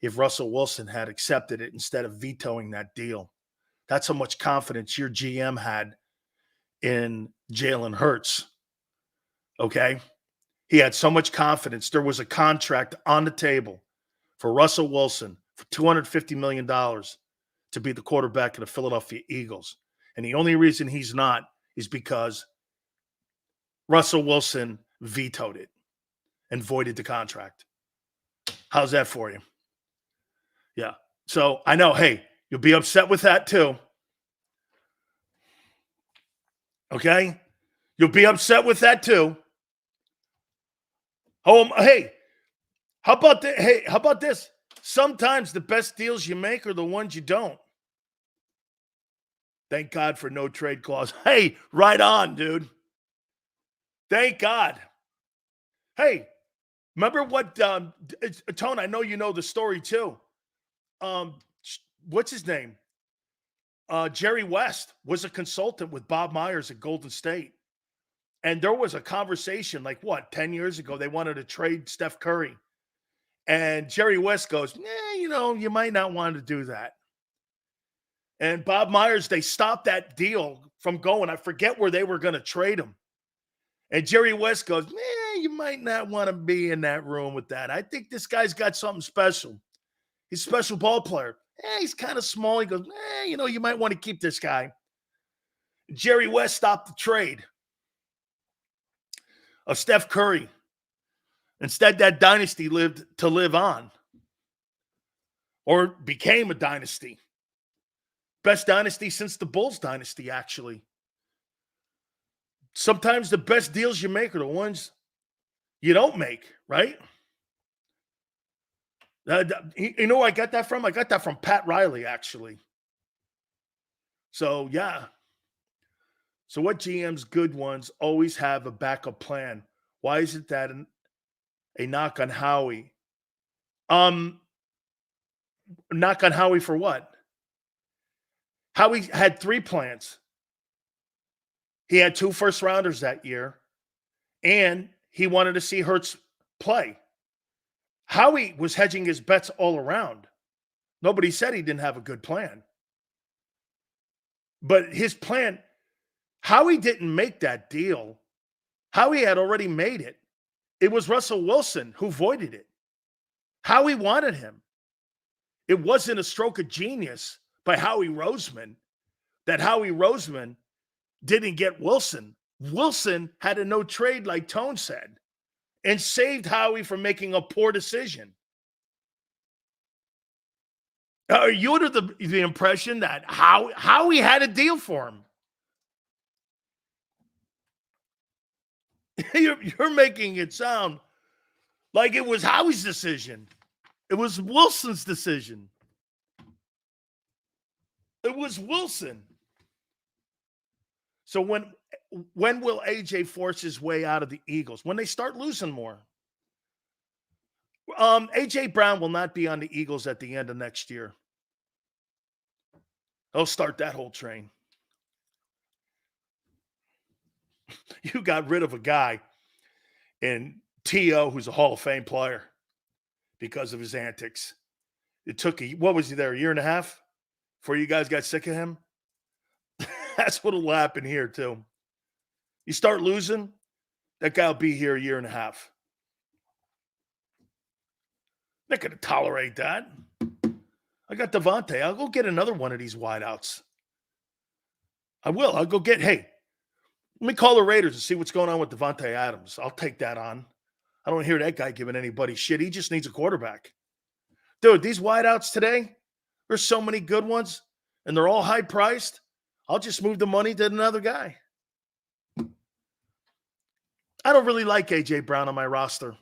if Russell Wilson had accepted it instead of vetoing that deal. That's how much confidence your GM had in Jalen Hurts. Okay? He had so much confidence. There was a contract on the table for Russell Wilson for $250 million to be the quarterback of the Philadelphia Eagles. And the only reason he's not is because Russell Wilson vetoed it and voided the contract. How's that for you? Yeah. So I know, hey, you'll be upset with that too. Okay? You'll be upset with that too. Oh, hey, how about this? Sometimes the best deals you make are the ones you don't. Thank God for no trade clause. Hey, right on, dude. Thank God. Hey, Remember what, Tone, I know you know the story too. Um, what's his name? Jerry West was a consultant with Bob Myers at Golden State. And there was a conversation like, what, 10 years ago, they wanted to trade Steph Curry. And Jerry West goes, you might not want to do that. And Bob Myers, they stopped that deal from going. I forget where they were going to trade him. And Jerry West goes, you might not want to be in that room with that. I think this guy's got something special. He's a special ball player. He's kind of small. He goes, you might want to keep this guy. Jerry West stopped the trade of Steph Curry. Instead, that dynasty lived to live on, or became a dynasty. Best dynasty since the Bulls dynasty, actually. Sometimes the best deals you make are the ones you don't make, right? You know where I got that from? I got that from Pat Riley, actually. So, yeah. So what GM's good ones always have a backup plan? Why is it that a knock on Howie? Knock on Howie for what? Howie had 3 plans. He had 2 first-rounders that year, and he wanted to see Hurts play. Howie was hedging his bets all around. Nobody said he didn't have a good plan. But his plan, Howie didn't make that deal. Howie had already made it. It was Russell Wilson who voided it. Howie wanted him. It wasn't a stroke of genius by Howie Roseman that Howie Roseman didn't get Wilson. Wilson had a no trade, like Tone said, and saved Howie from making a poor decision. Are you under the impression that Howie had a deal for him? You're making it sound like it was Howie's decision. It was Wilson's decision. It was Wilson. So when will AJ force his way out of the Eagles? When they start losing more. AJ Brown will not be on the Eagles at the end of next year. He'll start that whole train. You got rid of a guy in T.O. who's a Hall of Fame player because of his antics. It took what was he there, a year and a half before you guys got sick of him? That's what'll happen here too. You start losing, that guy will be here a year and a half. Not going to tolerate that. I got Devontae. I'll go get another one of these wideouts. I will. I'll go get, hey, let me call the Raiders and see what's going on with Devontae Adams. I'll take that on. I don't hear that guy giving anybody shit. He just needs a quarterback. Dude, these wideouts today, there's so many good ones, and they're all high priced. I'll just move the money to another guy. I don't really like A.J. Brown on my roster.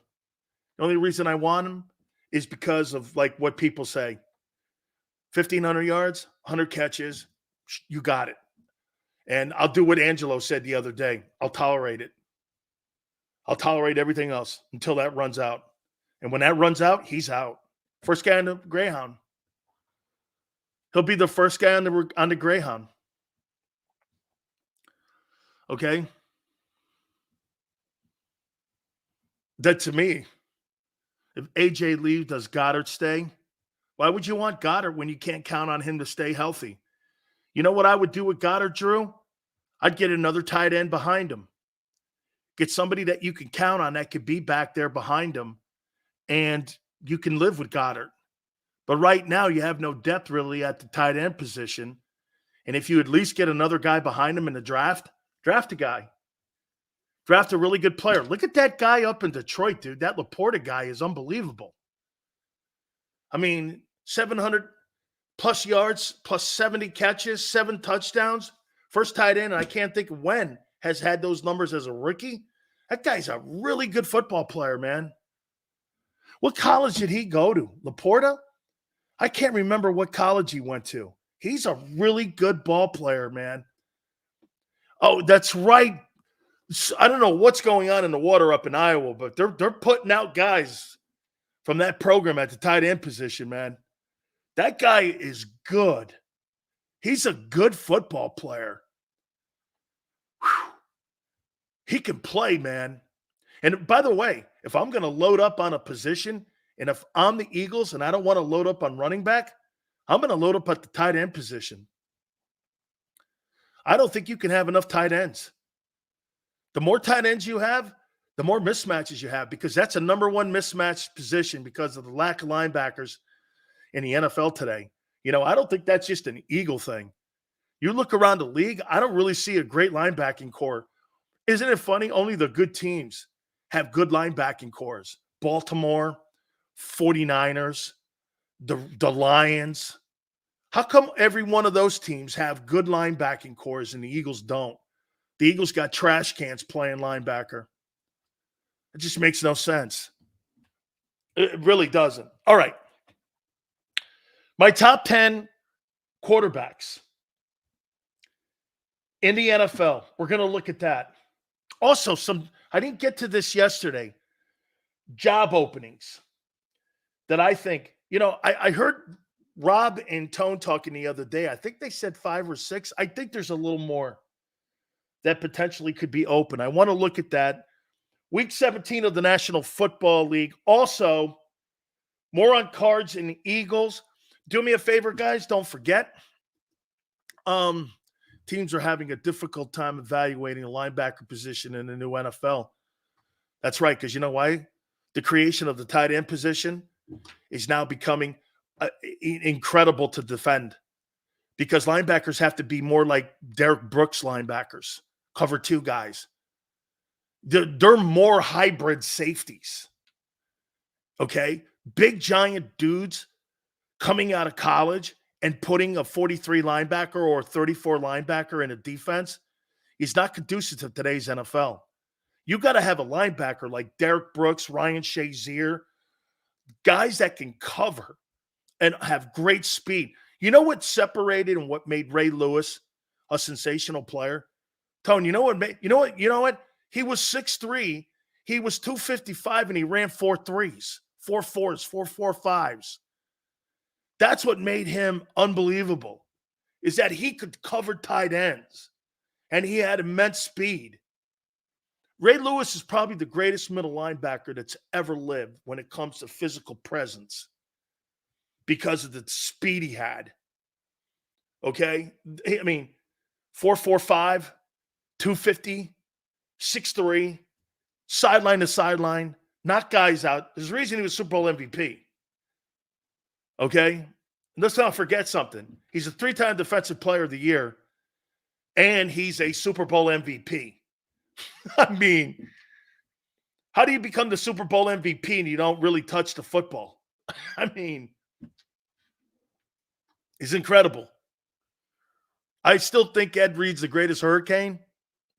The only reason I want him is because of like what people say. 1,500 yards, 100 catches, you got it. And I'll do what Angelo said the other day. I'll tolerate it. I'll tolerate everything else until that runs out. And when that runs out, he's out. First guy on the Greyhound. He'll be the first guy on the Greyhound. Okay? That to me, if AJ leaves, does Goddard stay? Why would you want Goddard when you can't count on him to stay healthy? You know what I would do with Goddard, Drew? I'd get another tight end behind him. Get somebody that you can count on that could be back there behind him, and you can live with Goddard. But right now, you have no depth really at the tight end position. And if you at least get another guy behind him in the draft a guy. Draft a really good player. Look at that guy up in Detroit, dude. That Laporta guy is unbelievable. I mean, 700 plus yards, plus 70 catches, 7 touchdowns. First tight end, and I can't think of when, has had those numbers as a rookie. That guy's a really good football player, man. What college did he go to? Laporta? I can't remember what college he went to. He's a really good ball player, man. Oh, that's right. I don't know what's going on in the water up in Iowa, but they're putting out guys from that program at the tight end position, man. That guy is good. He's a good football player. Whew. He can play, man. And by the way, if I'm going to load up on a position, and if I'm the Eagles and I don't want to load up on running back, I'm going to load up at the tight end position. I don't think you can have enough tight ends. The more tight ends you have, the more mismatches you have, because that's a number one mismatch position because of the lack of linebackers in the NFL today. You know, I don't think that's just an Eagle thing. You look around the league, I don't really see a great linebacking core. Isn't it funny? Only the good teams have good linebacking cores. Baltimore, 49ers, the Lions. How come every one of those teams have good linebacking cores and the Eagles don't? The Eagles got trash cans playing linebacker. It just makes no sense. It really doesn't. All right. My top 10 quarterbacks in the NFL. We're going to look at that. Also, I didn't get to this yesterday. Job openings that I think, I heard Rob and Tone talking the other day. I think they said 5 or 6. I think there's a little more that potentially could be open. I want to look at that. Week 17 of the National Football League. Also, more on Cards and Eagles. Do me a favor, guys. Don't forget. Teams are having a difficult time evaluating a linebacker position in the new NFL. That's right, because you know why? The creation of the tight end position is now becoming incredible to defend, because linebackers have to be more like Barrett Brooks linebackers, cover 2 guys. They're more hybrid safeties. Okay? Big, giant dudes coming out of college and putting a 43 linebacker or a 34 linebacker in a defense is not conducive to today's NFL. You got to have a linebacker like Derek Brooks, Ryan Shazier, guys that can cover and have great speed. You know what separated and what made Ray Lewis a sensational player? Tone, you know what? He was 6'3", he was 255, and he ran 4.3s, 4.4s, 4.45s. That's what made him unbelievable, is that he could cover tight ends, and he had immense speed. Ray Lewis is probably the greatest middle linebacker that's ever lived when it comes to physical presence because of the speed he had. Okay? I mean, 4.45, 250, 6'3", sideline to sideline, knock guys out. There's a reason he was Super Bowl MVP. Okay? And let's not forget something. He's a 3-time Defensive Player of the Year, and he's a Super Bowl MVP. I mean, how do you become the Super Bowl MVP and you don't really touch the football? I mean, he's incredible. I still think Ed Reed's the greatest Hurricane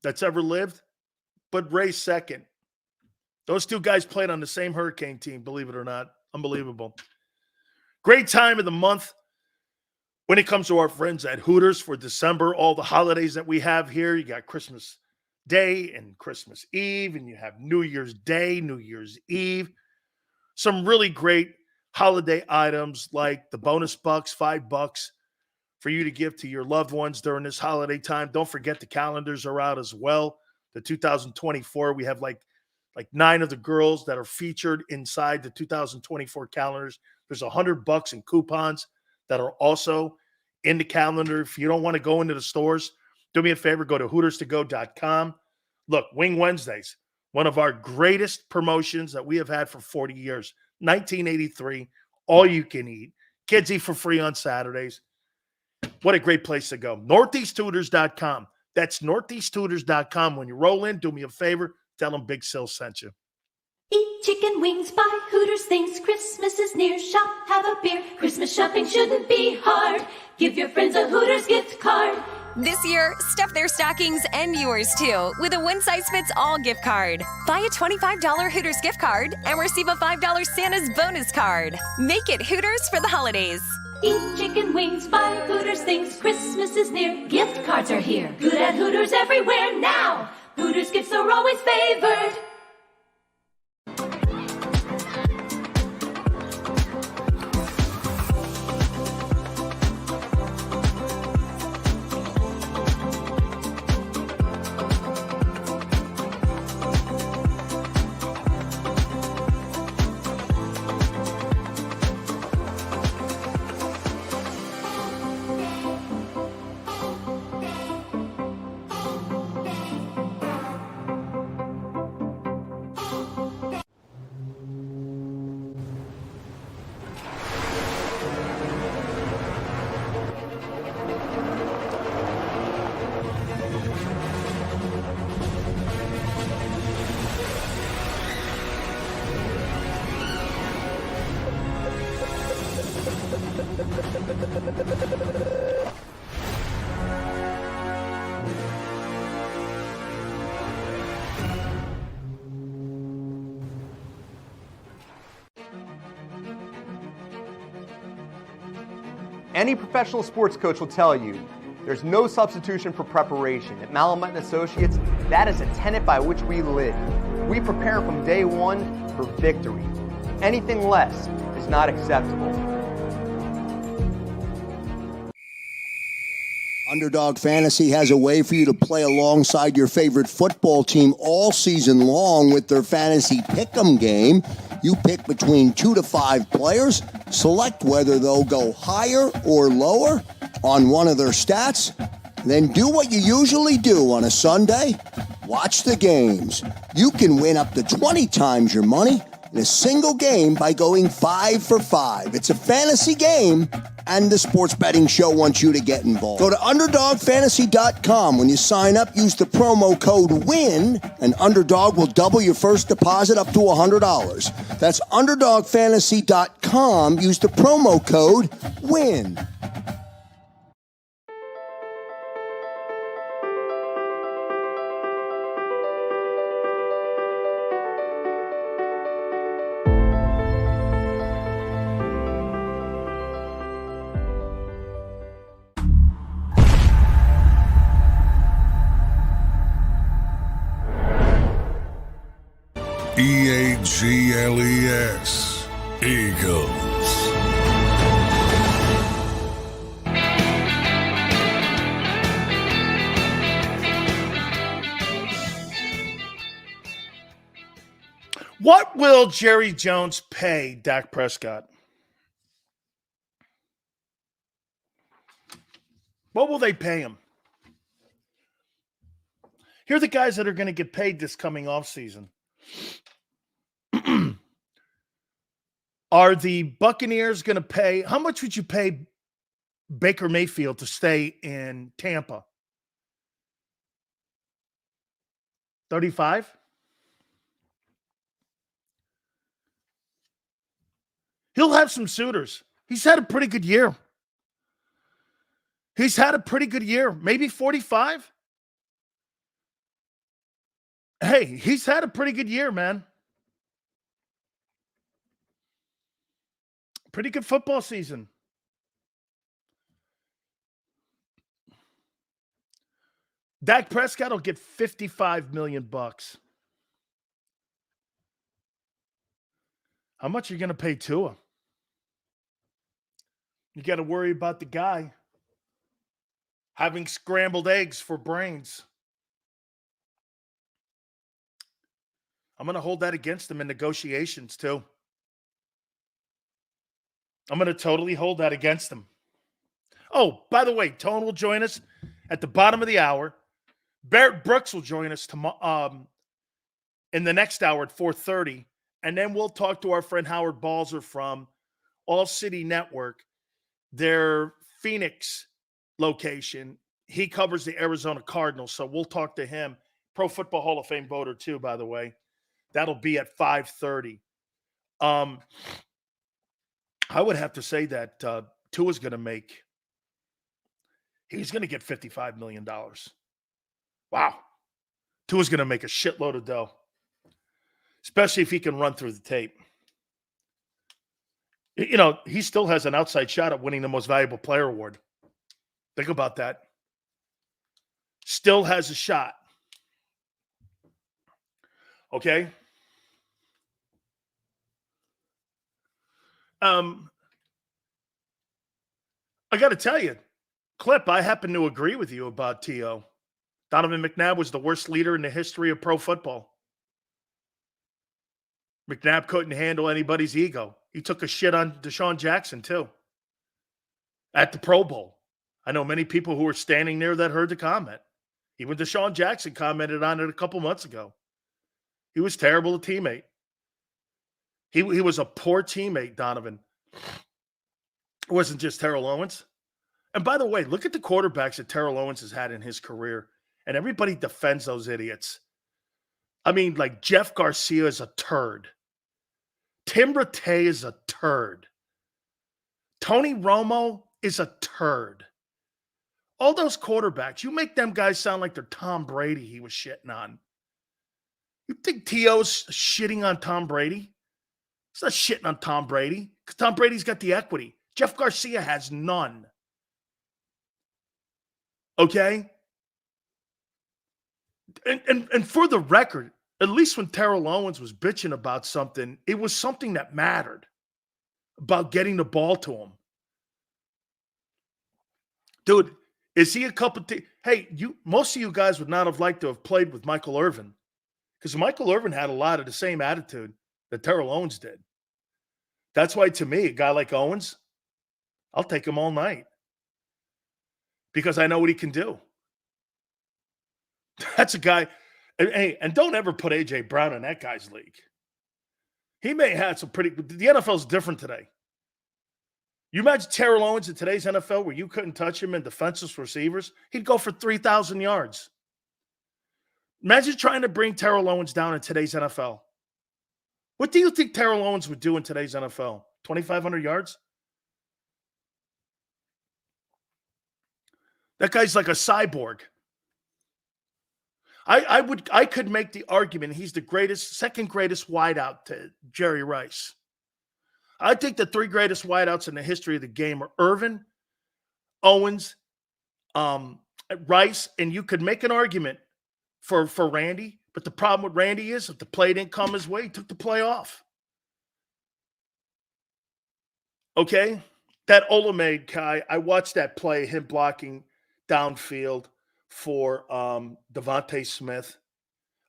that's ever lived, but Ray's second. Those 2 guys played on the same Hurricane team, believe it or not. Unbelievable. Great time of the month when it comes to our friends at Hooters for December. All the holidays that we have here. You got Christmas Day and Christmas Eve, and you have New Year's Day, New Year's Eve. Some really great holiday items like the bonus bucks, $5 for you to give to your loved ones during this holiday time. Don't forget the calendars are out as well. The 2024, we have like 9 of the girls that are featured inside the 2024 calendars. There's $100 in coupons that are also in the calendar. If you don't want to go into the stores, do me a favor, go to HootersToGo.com. Look, Wing Wednesdays, one of our greatest promotions that we have had for 40 years. 1983, all you can eat. Kids eat for free on Saturdays. What a great place to go. NortheastHooters.com. That's NortheastHooters.com. When you roll in, do me a favor, tell them Big Sil sent you. Eat chicken wings, buy Hooters things. Christmas is near, shop, have a beer. Christmas shopping shouldn't be hard. Give your friends a Hooters gift card. This year, stuff their stockings and yours too with a one-size-fits-all gift card. Buy a $25 Hooters gift card and receive a $5 Santa's bonus card. Make it Hooters for the holidays. Eat chicken wings, buy Hooters things. Christmas is near, gift cards are here. Good at Hooters everywhere now. Hooters gifts are always favored. Any professional sports coach will tell you there's no substitution for preparation. At Malamut & Associates, that is a tenet by which we live. We prepare from day one for victory. Anything less is not acceptable. Underdog Fantasy has a way for you to play alongside your favorite football team all season long with their Fantasy Pick'em game. You pick between 2 to 5 players, select whether they'll go higher or lower on one of their stats, then do what you usually do on a Sunday, watch the games. You can win up to 20 times your money in a single game by going 5 for 5. It's a fantasy game, and the Sports Betting Show wants you to get involved. Go to UnderdogFantasy.com. When you sign up, use the promo code WIN, and Underdog will double your first deposit up to $100. That's UnderdogFantasy.com. Use the promo code WIN. EAGLES, Eagles. What will Jerry Jones pay Dak Prescott? What will they pay him? Here are the guys that are going to get paid this coming offseason. Are the Buccaneers going to pay? How much would you pay Baker Mayfield to stay in Tampa? 35? He'll have some suitors. He's had a pretty good year. Maybe 45? Hey, he's had a pretty good year, man. Pretty good football season. Dak Prescott will get $55 million. How much are you going to pay Tua? You got to worry about the guy having scrambled eggs for brains. I'm going to hold that against him in negotiations, too. I'm going to totally hold that against him. Oh, by the way, Tone will join us at the bottom of the hour. Barrett Brooks will join us tomorrow, in the next hour at 4:30. And then we'll talk to our friend Howard Balzer from All City Network, their Phoenix location. He covers the Arizona Cardinals, so we'll talk to him. Pro Football Hall of Fame voter, too, by the way. That'll be at 5:30. I would have to say that Tua's going to make – he's going to get $55 million. Wow. Tua's going to make a shitload of dough, especially if he can run through the tape. You know, he still has an outside shot at winning the Most Valuable Player award. Think about that. Still has a shot. Okay? I got to tell you, Clip, I happen to agree with you about T.O. Donovan McNabb was the worst leader in the history of pro football. McNabb couldn't handle anybody's ego. He took a shit on Deshaun Jackson, too, at the Pro Bowl. I know many people who were standing there that heard the comment. Even Deshaun Jackson commented on it a couple months ago. He was terrible a teammate. He was a poor teammate, Donovan. It wasn't just Terrell Owens. And by the way, look at the quarterbacks that Terrell Owens has had in his career. And everybody defends those idiots. I mean, like Jeff Garcia is a turd. Tim Rattay is a turd. Tony Romo is a turd. All those quarterbacks, you make them guys sound like they're Tom Brady he was shitting on. You think T.O.'s shitting on Tom Brady? He's not shitting on Tom Brady because Tom Brady's got the equity. Jeff Garcia has none. Okay? And for the record, at least when Terrell Owens was bitching about something, it was something that mattered about getting the ball to him. Dude, is he a cup of tea? Hey, most of you guys would not have liked to have played with Michael Irvin because Michael Irvin had a lot of the same attitude that Terrell Owens did. That's why, to me, a guy like Owens, I'll take him all night because I know what he can do. That's a guy. Hey, and don't ever put A.J. Brown in that guy's league. He may have some pretty – the NFL's different today. You imagine Terrell Owens in today's NFL where you couldn't touch him in defenseless receivers? He'd go for 3,000 yards. Imagine trying to bring Terrell Owens down in today's NFL. What do you think Terrell Owens would do in today's NFL? 2,500 yards? That guy's like a cyborg. I could make the argument he's the second greatest wideout to Jerry Rice. I think the three greatest wideouts in the history of the game are Irvin, Owens, Rice, and you could make an argument for Randy. But the problem with Randy is if the play didn't come his way, he took the play off. Okay? That Olamide guy, I watched that play, him blocking downfield for Devontae Smith.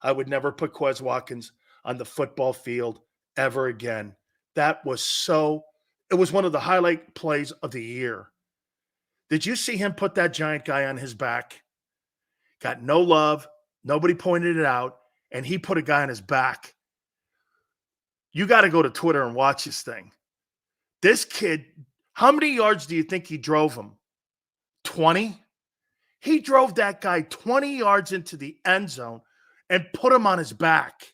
I would never put Quez Watkins on the football field ever again. That was it was one of the highlight plays of the year. Did you see him put that giant guy on his back? Got no love. Nobody pointed it out. And he put a guy on his back. You got to go to Twitter and watch this thing. This kid, how many yards do you think he drove him? 20? He drove that guy 20 yards into the end zone and put him on his back.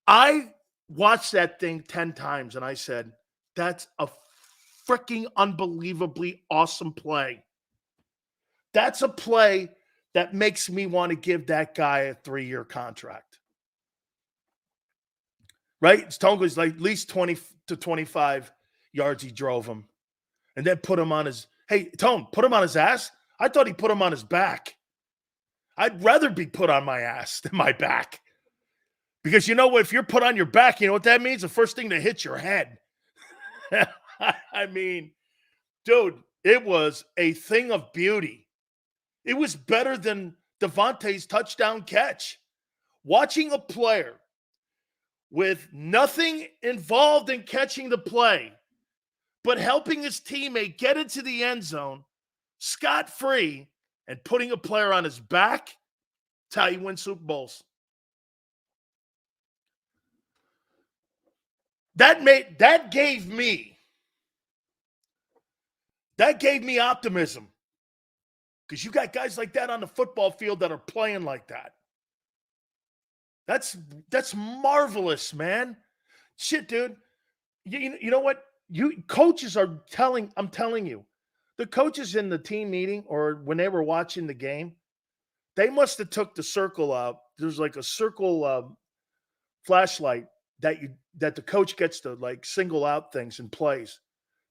I watched that thing 10 times and I said, that's a freaking unbelievably awesome play. That's a play that makes me want to give that guy a 3-year contract. Right? It's telling us like at least 20 to 25 yards he drove him. And then put him on his, hey, Tone, put him on his ass? I thought he put him on his back. I'd rather be put on my ass than my back. Because you know what? If you're put on your back, you know what that means? The first thing to hit your head. I mean, dude, it was a thing of beauty. It was better than Devontae's touchdown catch. Watching a player with nothing involved in catching the play, but helping his teammate get into the end zone scot-free and putting a player on his back, that's how you win Super Bowls. That gave me optimism. Because you got guys like that on the football field that are playing like that. That's marvelous, man. Shit, dude. You know what? Coaches are I'm telling you, the coaches in the team meeting or when they were watching the game, they must have took the circle out. There's like a circle flashlight that the coach gets to like single out things and plays.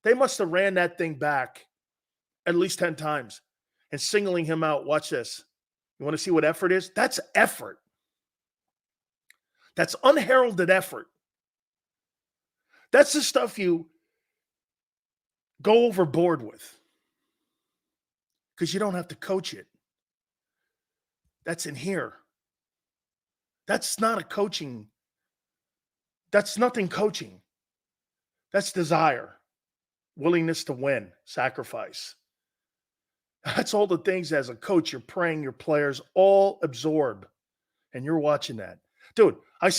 They must have ran that thing back at least 10 times and singling him out. Watch this. You want to see what effort is? That's effort. That's unheralded effort. That's the stuff you go overboard with because you don't have to coach it. That's in here. That's not a coaching. That's nothing coaching. That's desire, willingness to win, sacrifice. That's all the things as a coach you're praying your players all absorb. And you're watching that. Dude, I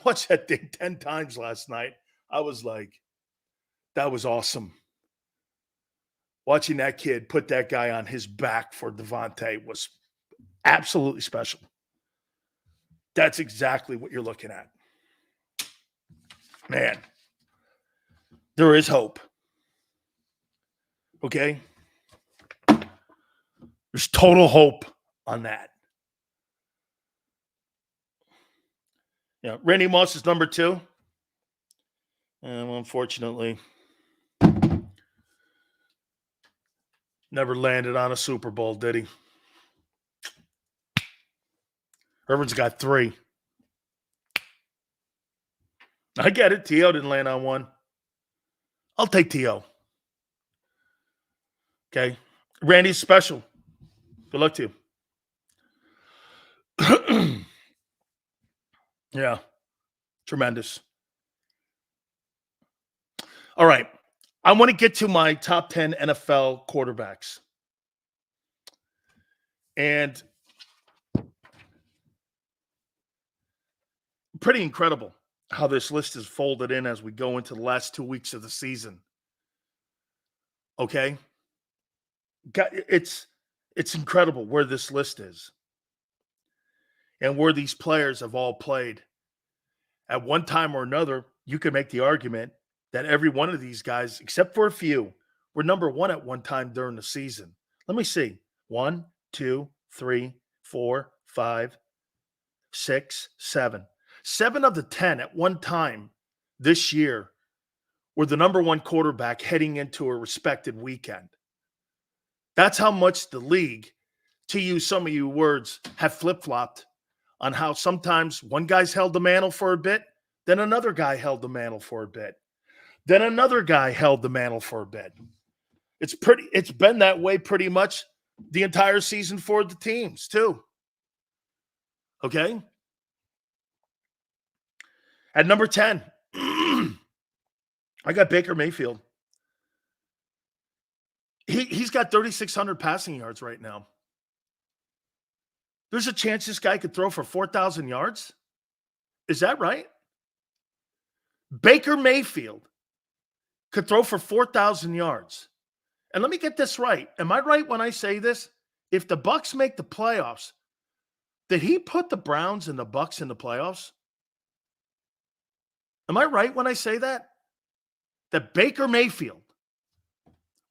watched that thing 10 times last night. I was like, that was awesome. Watching that kid put that guy on his back for Devontae was absolutely special. That's exactly what you're looking at. Man, there is hope. Okay? There's total hope on that. Yeah, Randy Moss is number 2. And unfortunately, never landed on a Super Bowl, did he? Irvin's got 3. I get it. T.O. didn't land on one. I'll take T.O. Okay. Randy's special. Good luck to you. Yeah. Tremendous. All right. I want to get to my top 10 NFL quarterbacks. And pretty incredible how this list is folded in as we go into the last 2 weeks of the season. Okay? It's incredible where this list is and where these players have all played. At one time or another, you could make the argument that every one of these guys, except for a few, were number 1 at one time during the season. Let me see. 1, 2, 3, 4, 5, 6, 7. 7 of the 10 at one time this year were the number 1 quarterback heading into a respected weekend. That's how much the league, to use some of your words, have flip-flopped on how sometimes one guy's held the mantle for a bit, then another guy held the mantle for a bit. Then another guy held the mantle for a bit. It's been that way pretty much the entire season for the teams, too. Okay? At number 10, I got Baker Mayfield. He's got 3,600 passing yards right now. There's a chance this guy could throw for 4,000 yards? Is that right? Baker Mayfield could throw for 4,000 yards. And let me get this right. Am I right when I say this? If the Bucs make the playoffs, did he put the Browns and the Bucs in the playoffs? Am I right when I say that? That Baker Mayfield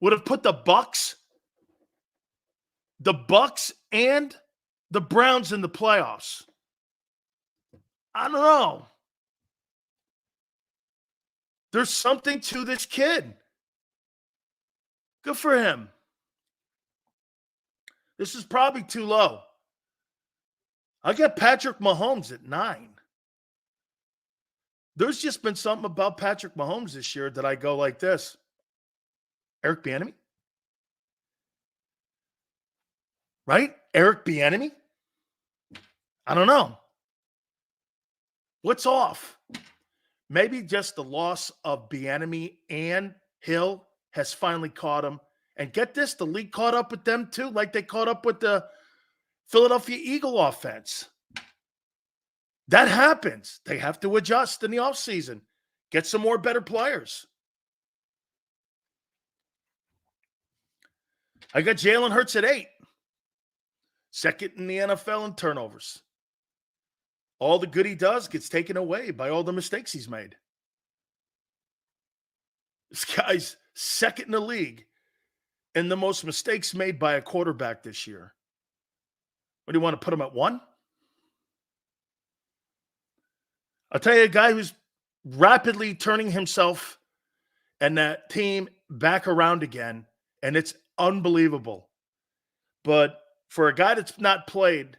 would have put the Bucs and the Browns in the playoffs. I don't know. There's something to this kid. Good for him. This is probably too low. I got Patrick Mahomes at 9. There's just been something about Patrick Mahomes this year that I go like this. Eric Bieniemy? Right? Eric Bieniemy? I don't know. What's off? Maybe just the loss of Bieniemy and Hill has finally caught him. And get this, the league caught up with them too, like they caught up with the Philadelphia Eagle offense. That happens. They have to adjust in the offseason. Get some more better players. I got Jalen Hurts at 8. Second in the NFL in turnovers. All the good he does gets taken away by all the mistakes he's made. This guy's second in the league in the most mistakes made by a quarterback this year. What do you want to put him at 1? I'll tell you a guy who's rapidly turning himself and that team back around again, and it's unbelievable. But for a guy that's not played,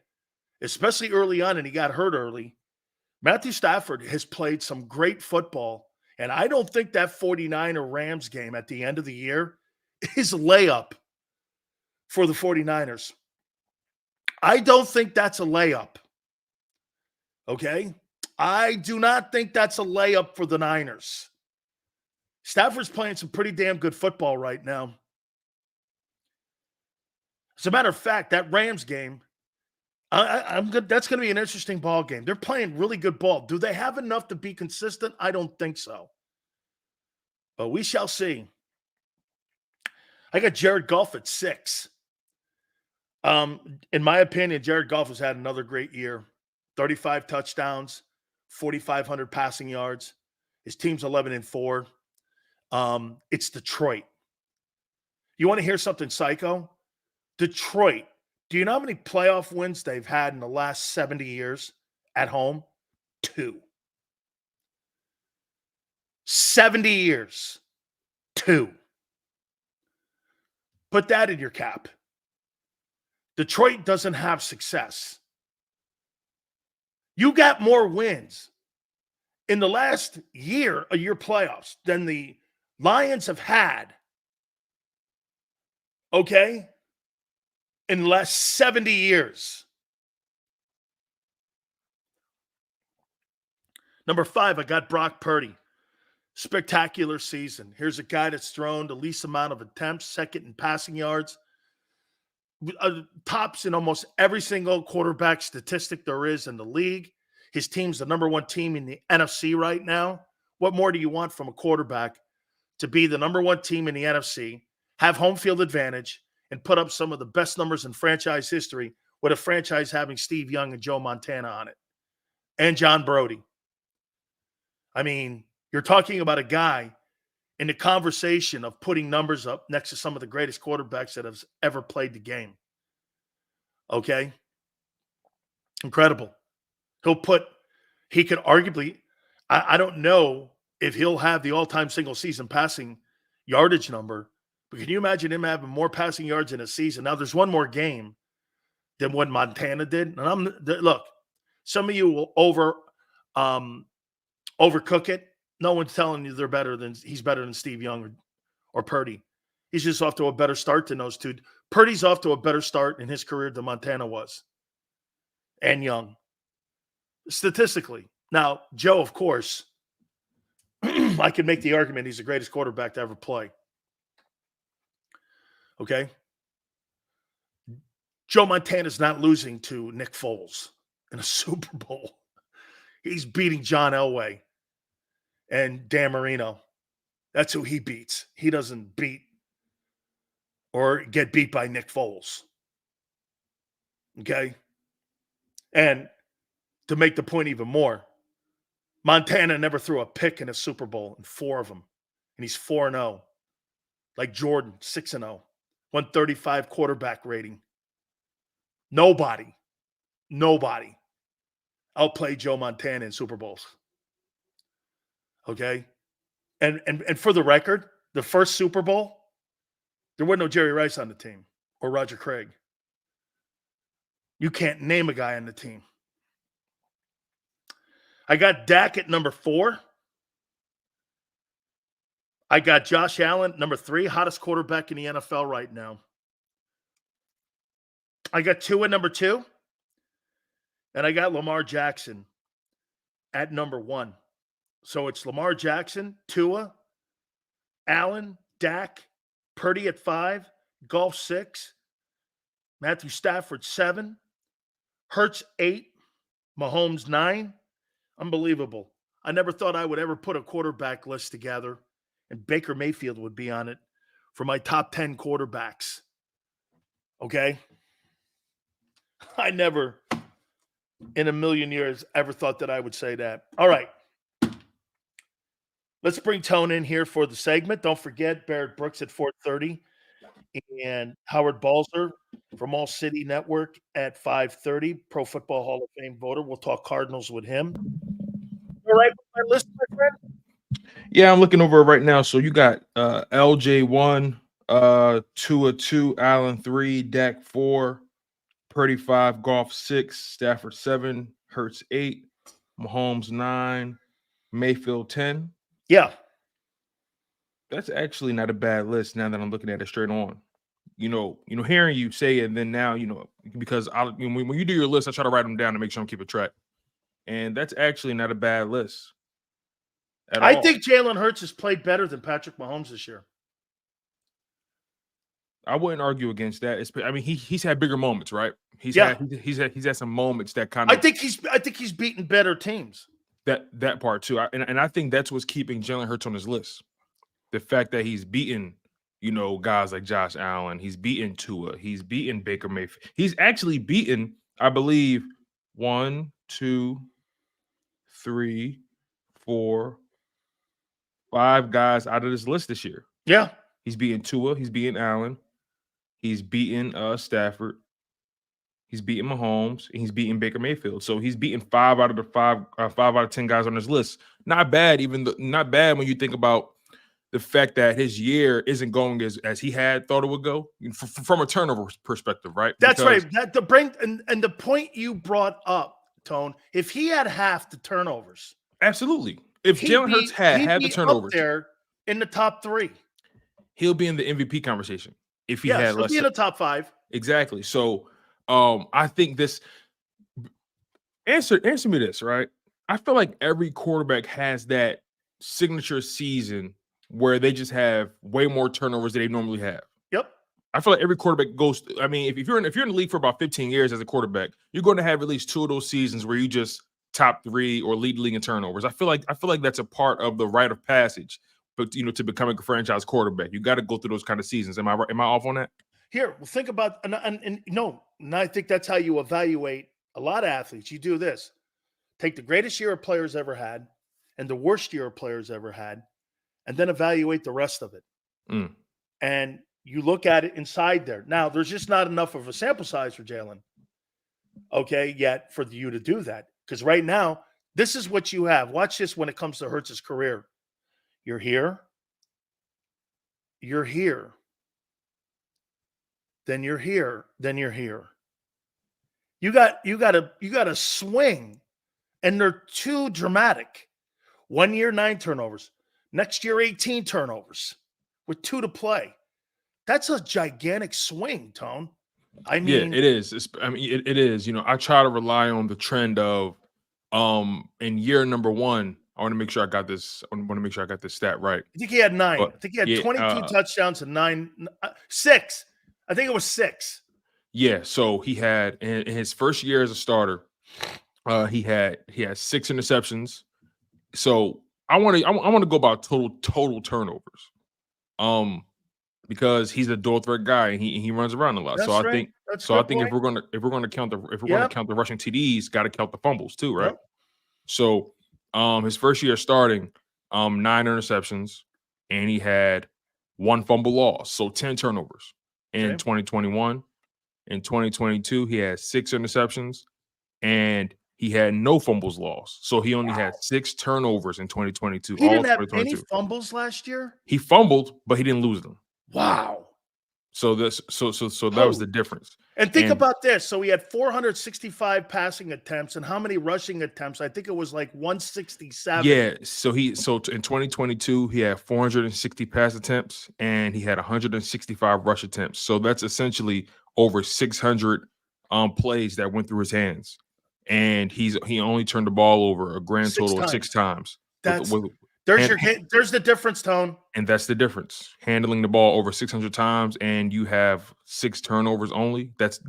especially early on, and he got hurt early, Matthew Stafford has played some great football, and I don't think that 49er Rams game at the end of the year is a layup for the 49ers. I don't think that's a layup. Okay? I do not think that's a layup for the Niners. Stafford's playing some pretty damn good football right now. As a matter of fact, that Rams game, I'm good. That's going to be an interesting ball game. They're playing really good ball. Do they have enough to be consistent? I don't think so. But we shall see. I got Jared Goff at 6. In my opinion, Jared Goff has had another great year. 35 touchdowns, 4,500 passing yards. His team's 11-4. It's Detroit. You want to hear something psycho? Detroit. Do you know how many playoff wins they've had in the last 70 years at home? 2. 70 years. 2. Put that in your cap. Detroit doesn't have success. You got more wins in the last year of your playoffs than the Lions have had, okay, in the last 70 years. Number 5, I got Brock Purdy. Spectacular season. Here's a guy that's thrown the least amount of attempts, second in passing yards. Tops in almost every single quarterback statistic there is in the league. His team's the number 1 team in the NFC right now. What more do you want from a quarterback to be the number 1 team in the NFC, have home field advantage, and put up some of the best numbers in franchise history with a franchise having Steve Young and Joe Montana on it, and John Brody? I mean, you're talking about a guy in the conversation of putting numbers up next to some of the greatest quarterbacks that have ever played the game. Okay? Incredible. He could arguably, I don't know if he'll have the all-time single-season passing yardage number, but can you imagine him having more passing yards in a season? Now, there's one more game than what Montana did. And look, some of you will overcook it. No one's telling you he's better than Steve Young or Purdy. He's just off to a better start than those two. Purdy's off to a better start in his career than Montana was. And Young. Statistically. Now, Joe, of course, I can make the argument he's the greatest quarterback to ever play. Okay? Joe Montana's not losing to Nick Foles in a Super Bowl. He's beating John Elway and Dan Marino. That's who he beats. He doesn't beat or get beat by Nick Foles. Okay? And to make the point even more, Montana never threw a pick in a Super Bowl in 4 of them. And he's 4-0. Like Jordan, 6-0. 135 quarterback rating. Nobody outplayed Joe Montana in Super Bowls. Okay? And for the record, the first Super Bowl, there wasn't no Jerry Rice on the team or Roger Craig. You can't name a guy on the team. I got Dak at number 4. I got Josh Allen, number 3, hottest quarterback in the NFL right now. I got Tua at number 2. And I got Lamar Jackson at number 1. So it's Lamar Jackson, Tua, Allen, Dak, Purdy at 5, Goff 6, Matthew Stafford 7, Hurts 8, Mahomes 9. Unbelievable. I never thought I would ever put a quarterback list together and Baker Mayfield would be on it for my top 10 quarterbacks. Okay? I never in a million years ever thought that I would say that. All right. Let's bring Tone in here for the segment. Don't forget Barrett Brooks at 4:30 and Howard Balzer from All City Network at 5:30, Pro Football Hall of Fame voter. We'll talk Cardinals with him. All right, my list, my friend. Yeah, I'm looking over it right now. So you got LJ 1, Tua 2, Allen 3, Dak 4, Purdy 5, Goff 6, Stafford 7, Hurts 8, Mahomes 9, Mayfield 10. Yeah. That's actually not a bad list now that I'm looking at it straight on. Hearing you say it, and then now, because when you do your list, I try to write them down to make sure I'm keeping track. And that's actually not a bad list at all. I think Jalen Hurts has played better than Patrick Mahomes this year. I wouldn't argue against that. He's had bigger moments, right? He's had some moments that kind of. I think he's beaten better teams. That part too, and I think that's what's keeping Jalen Hurts on his list. The fact that he's beaten, guys like Josh Allen, he's beaten Tua, he's beaten Baker Mayfield. He's actually beaten, I believe, 1, 2, 3, 4, 5 guys out of this list this year. Yeah. He's beaten Tua, he's beaten Allen, he's beaten Stafford, he's beaten Mahomes, and he's beaten Baker Mayfield. So he's beaten 5 out of 10 guys on this list. Not bad, not bad when you think about the fact that his year isn't going as he had thought it would go from a turnover perspective, right? That's right. And the point you brought up, Tone, if he had half the turnovers, absolutely. If Jalen Hurts had half the turnovers, up there in the top 3, he'll be in the MVP conversation. If he had less, he'll be in the top 5. Exactly. So, I think this. Answer me this, right? I feel like every quarterback has that signature season where they just have way more turnovers than they normally have. Yep. I feel like every quarterback goes. If you're in the league for about 15 years as a quarterback, you're going to have at least 2 of those seasons where you just top 3 or lead the league in turnovers. I feel like that's a part of the rite of passage, but to becoming a franchise quarterback, you got to go through those kind of seasons. Am I off on that? Here, well, think about and I think that's how you evaluate a lot of athletes. You do this: take the greatest year a player's ever had and the worst year a player's ever had, and then evaluate the rest of it. And you look at it inside there. Now, there's just not enough of a sample size for Jalen, yet for you to do that. Because right now, this is what you have. Watch this when it comes to Hurts' career. You're here. You're here. Then you're here. Then you're here. You got a swing, and they're too dramatic. 1 year, 9 turnovers. Next year, 18 turnovers with 2 to play. That's a gigantic swing, Tone. Yeah, it is. It is. I try to rely on the trend of in year number 1. I want to make sure I got this. I want to make sure I got this stat right. I think he had 9. I think he had 22 touchdowns and 6. I think it was 6. Yeah. So he had in his first year as a starter, he had 6 interceptions. So I want to go about total turnovers, because he's a dual threat guy and he runs around a lot. That's so I right. think if we're gonna count the rushing TDs, got to count the fumbles too, right? Yep. So his first year starting, 9 interceptions, and he had 1 fumble loss, so 10 turnovers in 2021. In 2022, he had 6 interceptions, and he had no fumbles lost. So he only had 6 turnovers in 2022. He didn't have any fumbles last year? He fumbled, but he didn't lose them. Wow. So that was the difference. And think about this. So he had 465 passing attempts, and how many rushing attempts? I think it was like 167. Yeah. So in 2022, he had 460 pass attempts, and he had 165 rush attempts. So that's essentially over 600 plays that went through his hands. And he only turned the ball over a grand total of 6 times. There's the difference, Tone. And that's the difference. Handling the ball over 600 times, and you have 6 turnovers only. That's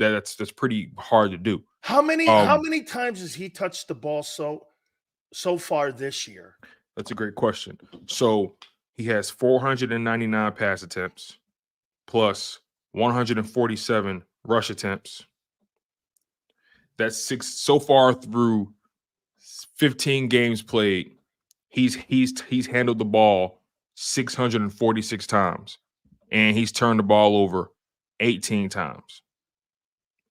pretty hard to do. How many times has he touched the ball so far this year? That's a great question. So he has 499 pass attempts plus 147 rush attempts. That's 6 so far through 15 games played. He's handled the ball 646 times, and he's turned the ball over 18 times.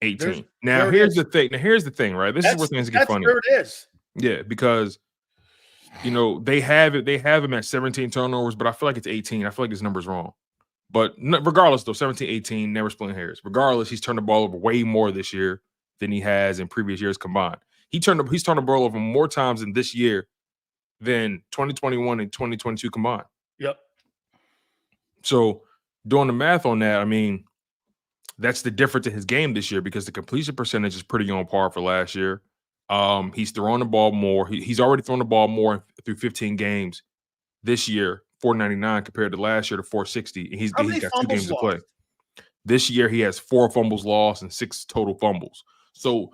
18. Here's the thing, right? This is where things get funny. There it is. Yeah, because they have him at 17 turnovers, but I feel like it's 18. I feel like this number's wrong. But regardless, though, 17, 18, never splitting hairs. Regardless, he's turned the ball over way more this year than he has in previous years combined. he's turned the ball over more times in this year than 2021 and 2022 combined. Yep. So doing the math on that, I mean, that's the difference in his game this year because the completion percentage is pretty on par for last year. He's throwing the ball more. He's already thrown the ball more through 15 games this year, 499 compared to last year to 460. And he's got 2 games to play. This year, he has 4 fumbles lost and 6 total fumbles. So,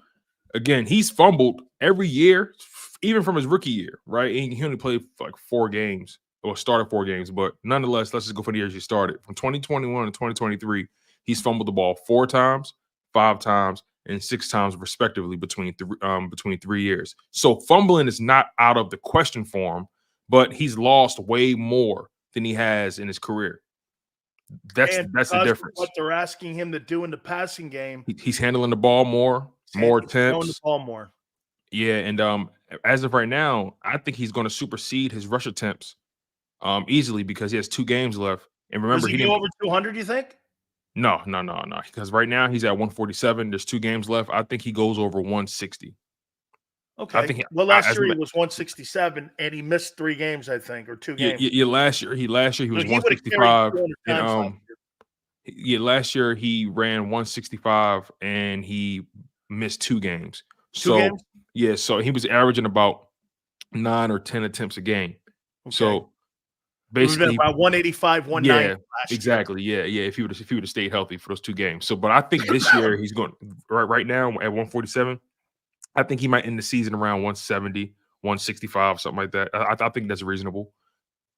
again, he's fumbled every year, even from his rookie year, right? And he only played like 4 games or started 4 games. But nonetheless, let's just go for the years he started. From 2021 to 2023, he's fumbled the ball 4 times, 5 times, and 6 times respectively between 3 years. So fumbling is not out of the question for him, but he's lost way more than he has in his career. That's the difference. What they're asking him to do in the passing game, he's handling the ball more attempts, throwing the ball more. Yeah, and as of right now, I think he's going to supersede his rush attempts easily because he has 2 games left. And remember, he didn't over 200. You think? No. Because right now he's at 147. There's 2 games left. I think he goes over 160. Okay. Last year he was 167, and he missed 3 games, I think, or 2 games. Yeah. Last year he was 165. And, last year he ran 165, and he missed 2 games. So he was averaging about 9 or 10 attempts a game. Okay. So basically about 185, 190. Yeah, exactly. Yeah. If he would have stayed healthy for those 2 games. So, but I think this year he's going right now at 147. I think he might end the season around 170, 165, something like that. I think that's reasonable.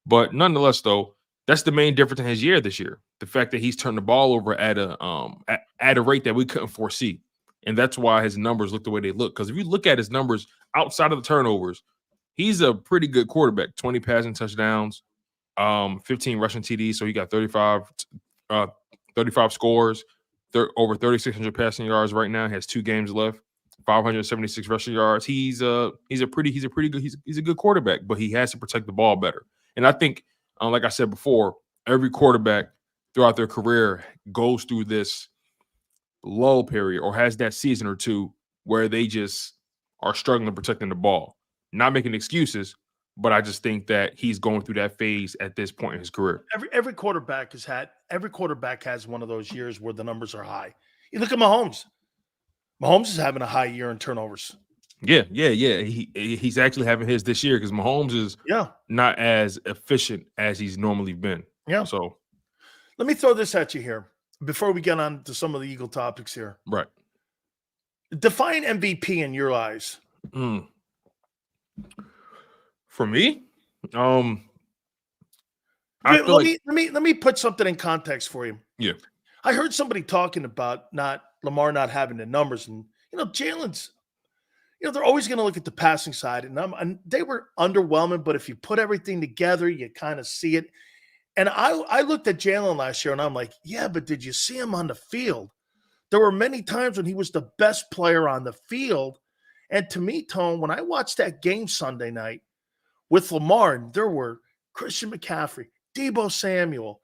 But nonetheless, though, that's the main difference in his year this year. The fact that he's turned the ball over at a rate that we couldn't foresee. And that's why his numbers look the way they look. Because if you look at his numbers outside of the turnovers, he's a pretty good quarterback. 20 passing touchdowns, 15 rushing TDs. So he got 35 scores, over 3,600 passing yards right now. He has 2 games left, 576 rushing yards. He's a good quarterback, but he has to protect the ball better. And I think, like I said before, every quarterback throughout their career goes through this lull period or has that season or 2 where they just are struggling protecting the ball. Not making excuses, but I just think that he's going through that phase at this point in his career. Every quarterback has one of those years where the numbers are high. You look at Mahomes. Mahomes is having a high year in turnovers. Yeah. He's actually having his this year because Mahomes is not as efficient as he's normally been. Yeah. So let me throw this at you here before we get on to some of the Eagle topics here. Right. Define MVP in your eyes. For me, let me put something in context for you. Yeah. I heard somebody talking about Lamar not having the numbers, and Jalen's. They're always going to look at the passing side, and they were underwhelming. But if you put everything together, you kind of see it. And I looked at Jalen last year, and I'm like, yeah, but did you see him on the field? There were many times when he was the best player on the field. And to me, Tone, when I watched that game Sunday night with Lamar, there were Christian McCaffrey, Deebo Samuel,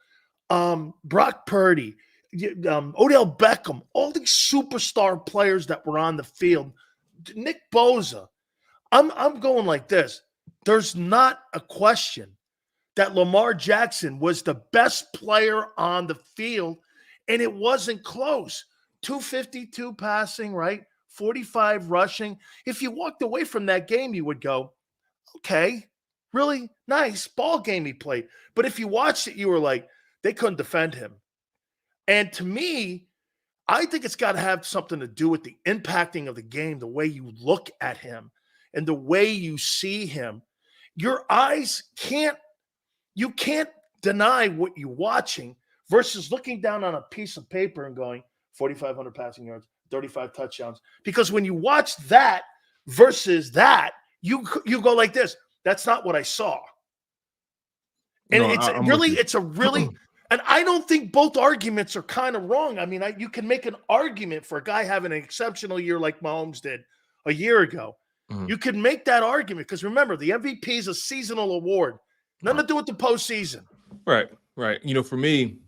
Brock Purdy, Odell Beckham, all these superstar players that were on the field, Nick Bosa. I'm going like this. There's not a question that Lamar Jackson was the best player on the field, and it wasn't close. 252 passing, right? 45 rushing. If you walked away from that game, you would go, okay, really nice ball game he played. But if you watched it, you were like, they couldn't defend him. And to me, I think it's got to have something to do with the impacting of the game, the way you look at him and the way you see him. Your eyes you can't deny what you're watching versus looking down on a piece of paper and going 4,500 passing yards, 35 touchdowns. Because when you watch that versus that, you go like this. That's not what I saw. And and I don't think both arguments are kind of wrong. I mean, you can make an argument for a guy having an exceptional year like Mahomes did a year ago. Mm-hmm. You can make that argument because remember, the MVP is a seasonal award. Nothing to do with the postseason. Right. For me,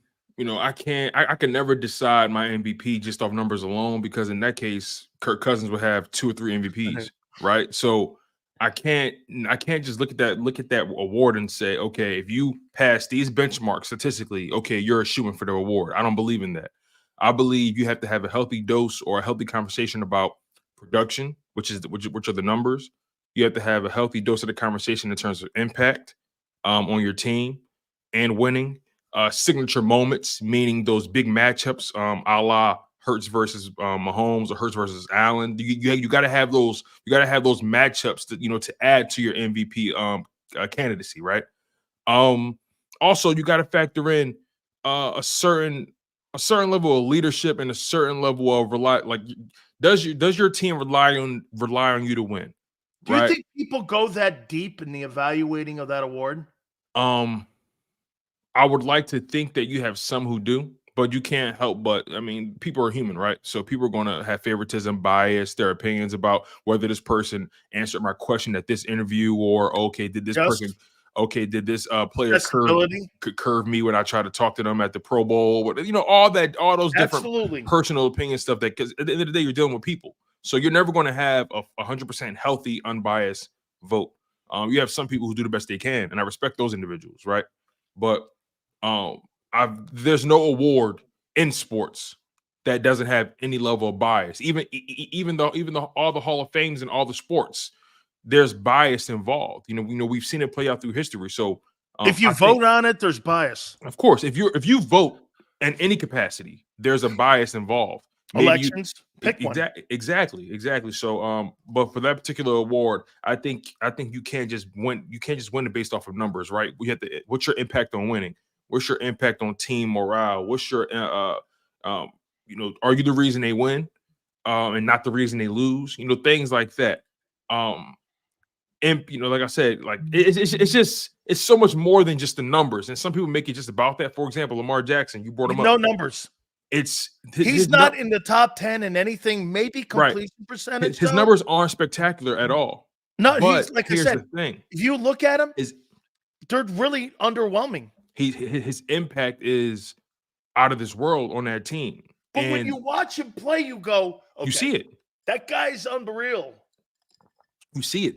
I can never decide my MVP just off numbers alone because in that case, Kirk Cousins would have 2 or 3 MVPs. right? So I can't just look at that award and say, okay, if you pass these benchmarks statistically, okay, you're a shoo-in for the award. I don't believe in that. I believe you have to have a healthy dose or a healthy conversation about production, which are the numbers. You have to have a healthy dose of the conversation in terms of impact on your team and winning. Signature moments, meaning those big matchups, a la Hurts versus Mahomes or Hurts versus Allen. You got to have those. You got to have those matchups to add to your MVP candidacy, right? Also, you got to factor in a certain level of leadership and a certain level of does your team rely on you to win? Do you think people go that deep in the evaluating of that award? I would like to think that you have some who do, but you can't help but, I mean, people are human, right? So people are going to have favoritism, bias, their opinions about whether this person answered my question at this interview or, okay, did this player curve me when I tried to talk to them at the Pro Bowl? All those different personal opinion stuff because at the end of the day, you're dealing with people. So you're never going to have a 100% healthy, unbiased vote. You have some people who do the best they can, and I respect those individuals, right? But there's no award in sports that doesn't have any level of bias. Even though all the Hall of Fames and all the sports, there's bias involved. We've seen it play out through history. So if you vote on it, there's bias. Of course, if you vote in any capacity, there's a bias involved. Elections, pick one. Exactly. So, but for that particular award, I think you can't just win. You can't just win it based off of numbers, right? We have to. What's your impact on winning? What's your impact on team morale? What's your, are you the reason they win, and not the reason they lose? Things like that. And like I said, like it's so much more than just the numbers. And some people make it just about that. For example, Lamar Jackson, you brought him up. No numbers. He's not in the top 10 in anything, maybe completion percentage. His numbers aren't spectacular at all. No, he's like I said, the thing. If you look at him, they're really underwhelming. His impact is out of this world on that team. But when you watch him play, you go, okay, you see it. That guy's unreal. You see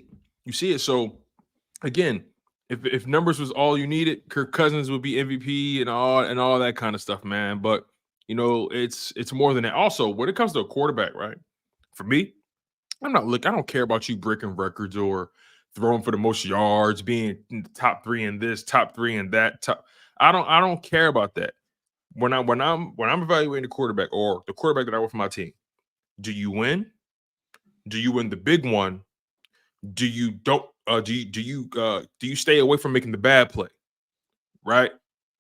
it. So again, if numbers was all you needed, Kirk Cousins would be MVP and all that kind of stuff, man. But it's more than that. Also, when it comes to a quarterback, right? For me, I don't care about you breaking records or throwing for the most yards, being in the top 3 in this, top 3 in that. I don't care about that. When I'm evaluating the quarterback or the quarterback that I want for my team, do you win? Do you win the big one? Do you stay away from making the bad play? Right?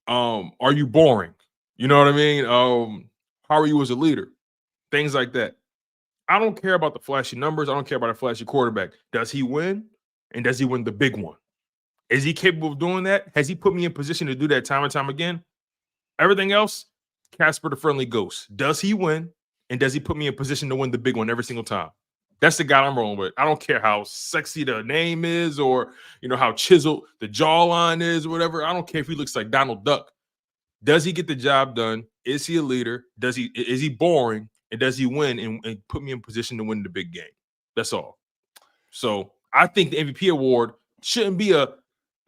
Are you boring? You know what I mean? How are you as a leader? Things like that. I don't care about the flashy numbers. I don't care about a flashy quarterback. Does he win? And does he win the big one? Is he capable of doing that? Has he put me in position to do that time and time again? Everything else, Casper the Friendly Ghost. Does he win? And does he put me in position to win the big one every single time? That's the guy I'm rolling with. I don't care how sexy the name is or, how chiseled the jawline is or whatever. I don't care if he looks like Donald Duck. Does he get the job done? Is he a leader? Is he boring? And does he win and put me in position to win the big game? That's all. So I think the MVP award shouldn't be a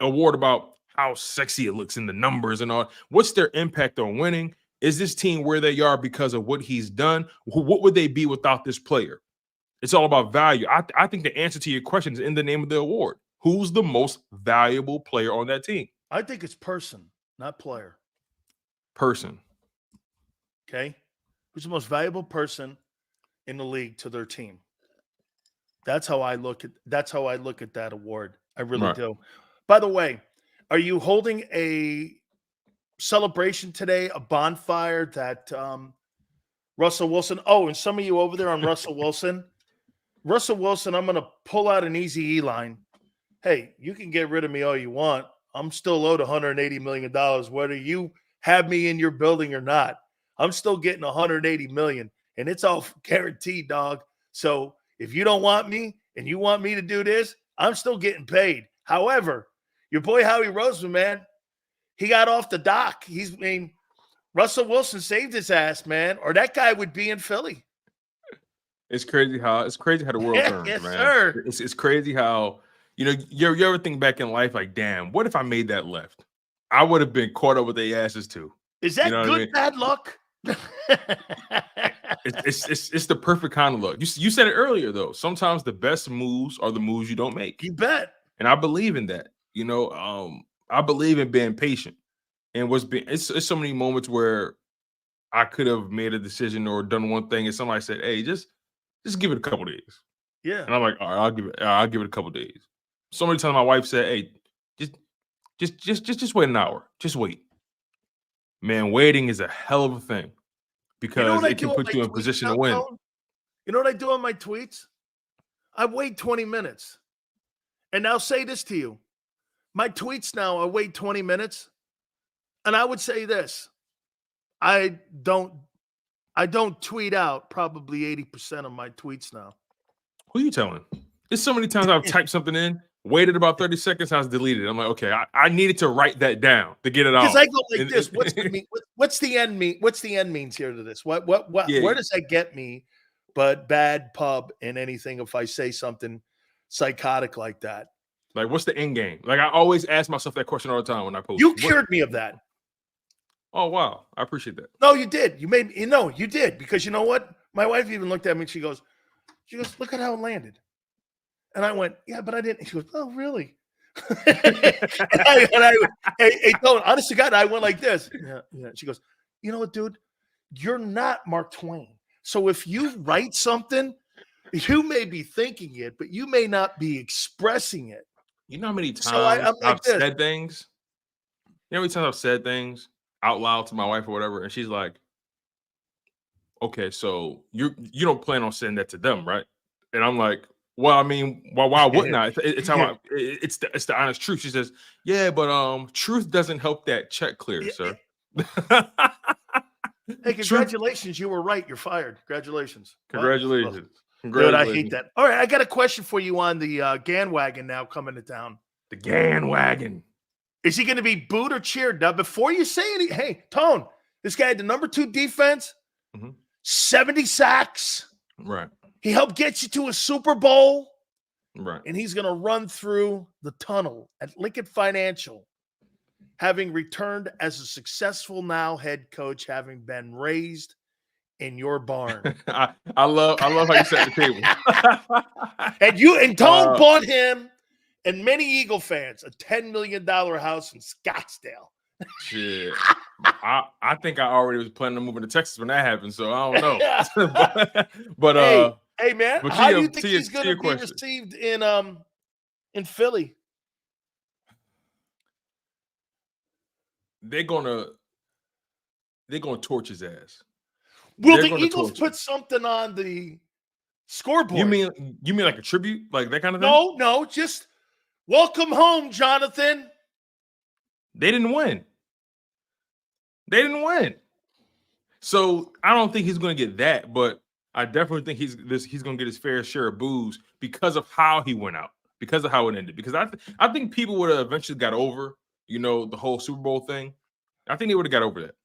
award about how sexy it looks in the numbers and all. What's their impact on winning? Is this team where they are because of what he's done? What would they be without this player? It's all about value. I think the answer to your question is in the name of the award. Who's the most valuable player on that team? I think it's person, not player. Person. Okay. Who's the most valuable person in the league to their team? That's how I look at that award. I really do. By the way, are you holding a celebration today, a bonfire that Russell Wilson? Oh, and some of you over there on Russell Wilson. Russell Wilson, I'm going to pull out an easy E line. Hey, you can get rid of me all you want. I'm still owed $180 million, whether you have me in your building or not. I'm still getting $180 million, and it's all guaranteed, dog. So if you don't want me and you want me to do this, I'm still getting paid. However, your boy Howie Roseman, man, he got off the dock. Russell Wilson saved his ass, man, or that guy would be in Philly. It's crazy how the world turns, Yes, man. sir. It's crazy how you ever think back in life like, damn, what if I made that left? I would have been caught up with their asses too. Is that You know what I good mean? bad luck? It's the perfect kind of luck. You said it earlier though. Sometimes the best moves are the moves you don't make. You bet. And I believe in that. I believe in being patient. And it's so many moments where I could have made a decision or done one thing, and somebody said, "Hey, just give it a couple days." Yeah. And I'm like, "All right, I'll give it a couple days." So many times my wife said, "Hey, just wait an hour. Just wait." Man, waiting is a hell of a thing because what I it do can on put my you in a tweets position now, to win. Tone? You know what I do on my tweets? I wait 20 minutes. And I'll say this to you. My tweets now, I wait 20 minutes. And I would say this. I don't tweet out probably 80% of my tweets now. Who are you telling? There's so many times I've typed something in, waited about 30 seconds, I was deleted. I'm like, okay, I needed to write that down to get it out. Because I go like this. What's the end mean? What's the end means here to this? What Yeah. Where does that get me? But bad pub and anything if I say something psychotic like that. Like, what's the end game? Like, I always ask myself that question all the time when I post. You cured me of that. Oh, wow. I appreciate that. No, you did. You did. Because you know what? My wife even looked at me and she goes, look at how it landed. And I went, yeah, but I didn't. She goes, oh, really? Honest to God, I went like this. Yeah. She goes, you know what, dude? You're not Mark Twain. So if you write something, you may be thinking it, but you may not be expressing it. You know how many times I'm like I've said things? You know how many times I've said things out loud to my wife or whatever, and she's like, okay, so you don't plan on sending that to them, right? And I'm like, well, I mean, why wouldn't I? It's how it's the honest truth. She says, yeah, but truth doesn't help that check clear, sir. Hey, congratulations. You were right. You're fired. Congratulations. Congratulations. Dude, I hate that. All right, I got a question for you on the GAN wagon now coming to town. The GAN wagon. Is he going to be booed or cheered? Now, before you say anything, hey, Tone, this guy had the number 2 defense, 70 sacks. Right. He helped get you to a Super Bowl. Right. And he's going to run through the tunnel at Lincoln Financial, having returned as a successful now head coach, having been raised in your barn. I love how you set the table. and Tone bought him and many Eagle fans a $10 million house in Scottsdale. Shit. I think I already was planning on moving to Texas when that happened, so I don't know. but hey man, how do you think he's going to be received in Philly? They're gonna torch his ass. Will the Eagles put something on the scoreboard? You mean like a tribute, like that kind of thing? No, just welcome home, Jonathan. They didn't win. So I don't think he's going to get that, but I definitely think he's going to get his fair share of boos because of how he went out, because of how it ended. Because I think people would have eventually got over, the whole Super Bowl thing. I think they would have got over that.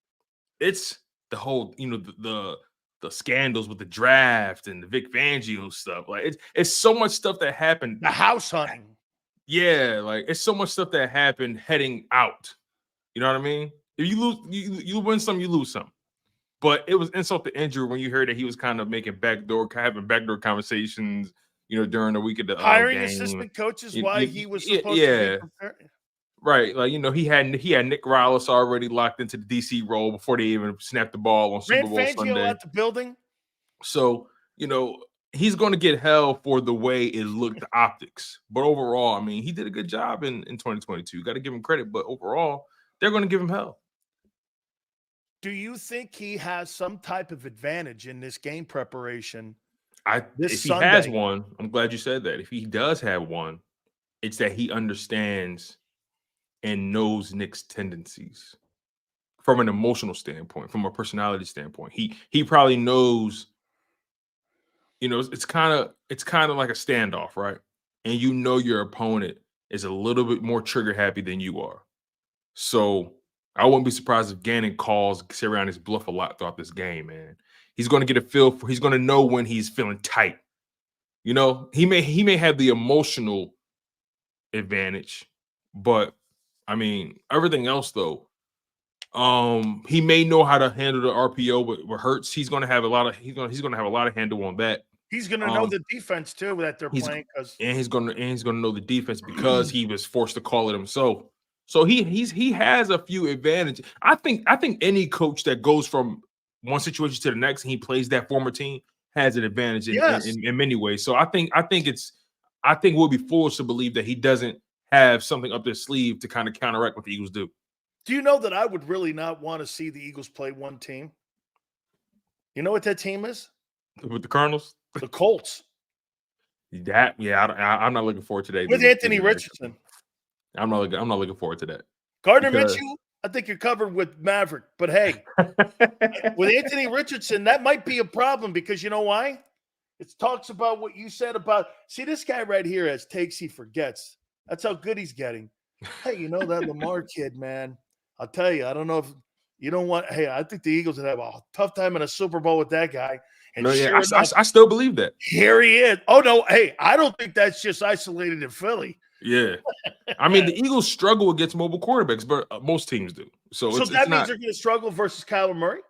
It's the whole, the scandals with the draft and the Vic Fangio stuff. Like it's so much stuff that happened. The house hunting. Yeah, like it's so much stuff that happened heading out. You know what I mean? If you lose, you win some, you lose some. But it was insult to injury when you heard that he was kind of having backdoor conversations, during the week of the hiring game. Assistant coaches while he was supposed to be prepared. Right, like he had Nick Rallis already locked into the DC role before they even snapped the ball on Super Bowl Fangio Sunday. at the building. So he's going to get hell for the way it looked, the optics. But overall, I mean, he did a good job in 2022. Got to give him credit. But overall, they're going to give him hell. Do you think he has some type of advantage in this game preparation? If he has one, I'm glad you said that. If he does have one, it's that he understands and knows Nick's tendencies from an emotional standpoint, from a personality standpoint. He probably knows, it's kind of like a standoff, right? And your opponent is a little bit more trigger happy than you are. So I wouldn't be surprised if Gannon calls Sirianni's bluff a lot throughout this game, man. He's going to get a feel for. He's going to know when he's feeling tight. You know, he may have the emotional advantage, but I mean everything else though. He may know how to handle the RPO with Hurts. He's going to have a lot of he's going to have a lot of handle on that. He's going to know the defense too that they're playing he's going to know the defense because he was forced to call it himself. So he has a few advantages. I think any coach that goes from one situation to the next and he plays that former team has an advantage in many ways. So I think we'll be foolish to believe that he doesn't have something up their sleeve to kind of counteract what the Eagles do. Do you know that I would really not want to see the Eagles play one team? You know what that team is? With the Cardinals? The Colts. I'm not looking forward to that. With Anthony Richardson. I'm not looking forward to that. Gardner Minshew, I think you're covered with Maverick. But hey, with Anthony Richardson, that might be a problem because you know why? It talks about what you said about, see, this guy right here has takes he forgets. That's how good he's getting. Hey, you know that Lamar kid, man. I'll tell you, I don't know if you don't want, hey, I think the Eagles would have a tough time in a Super Bowl with that guy. And I still believe that. Here he is. Oh, no, hey, I don't think that's just isolated in Philly. Yeah. I mean, the Eagles struggle against mobile quarterbacks, but most teams do. So that means they're going to struggle versus Kyler Murray?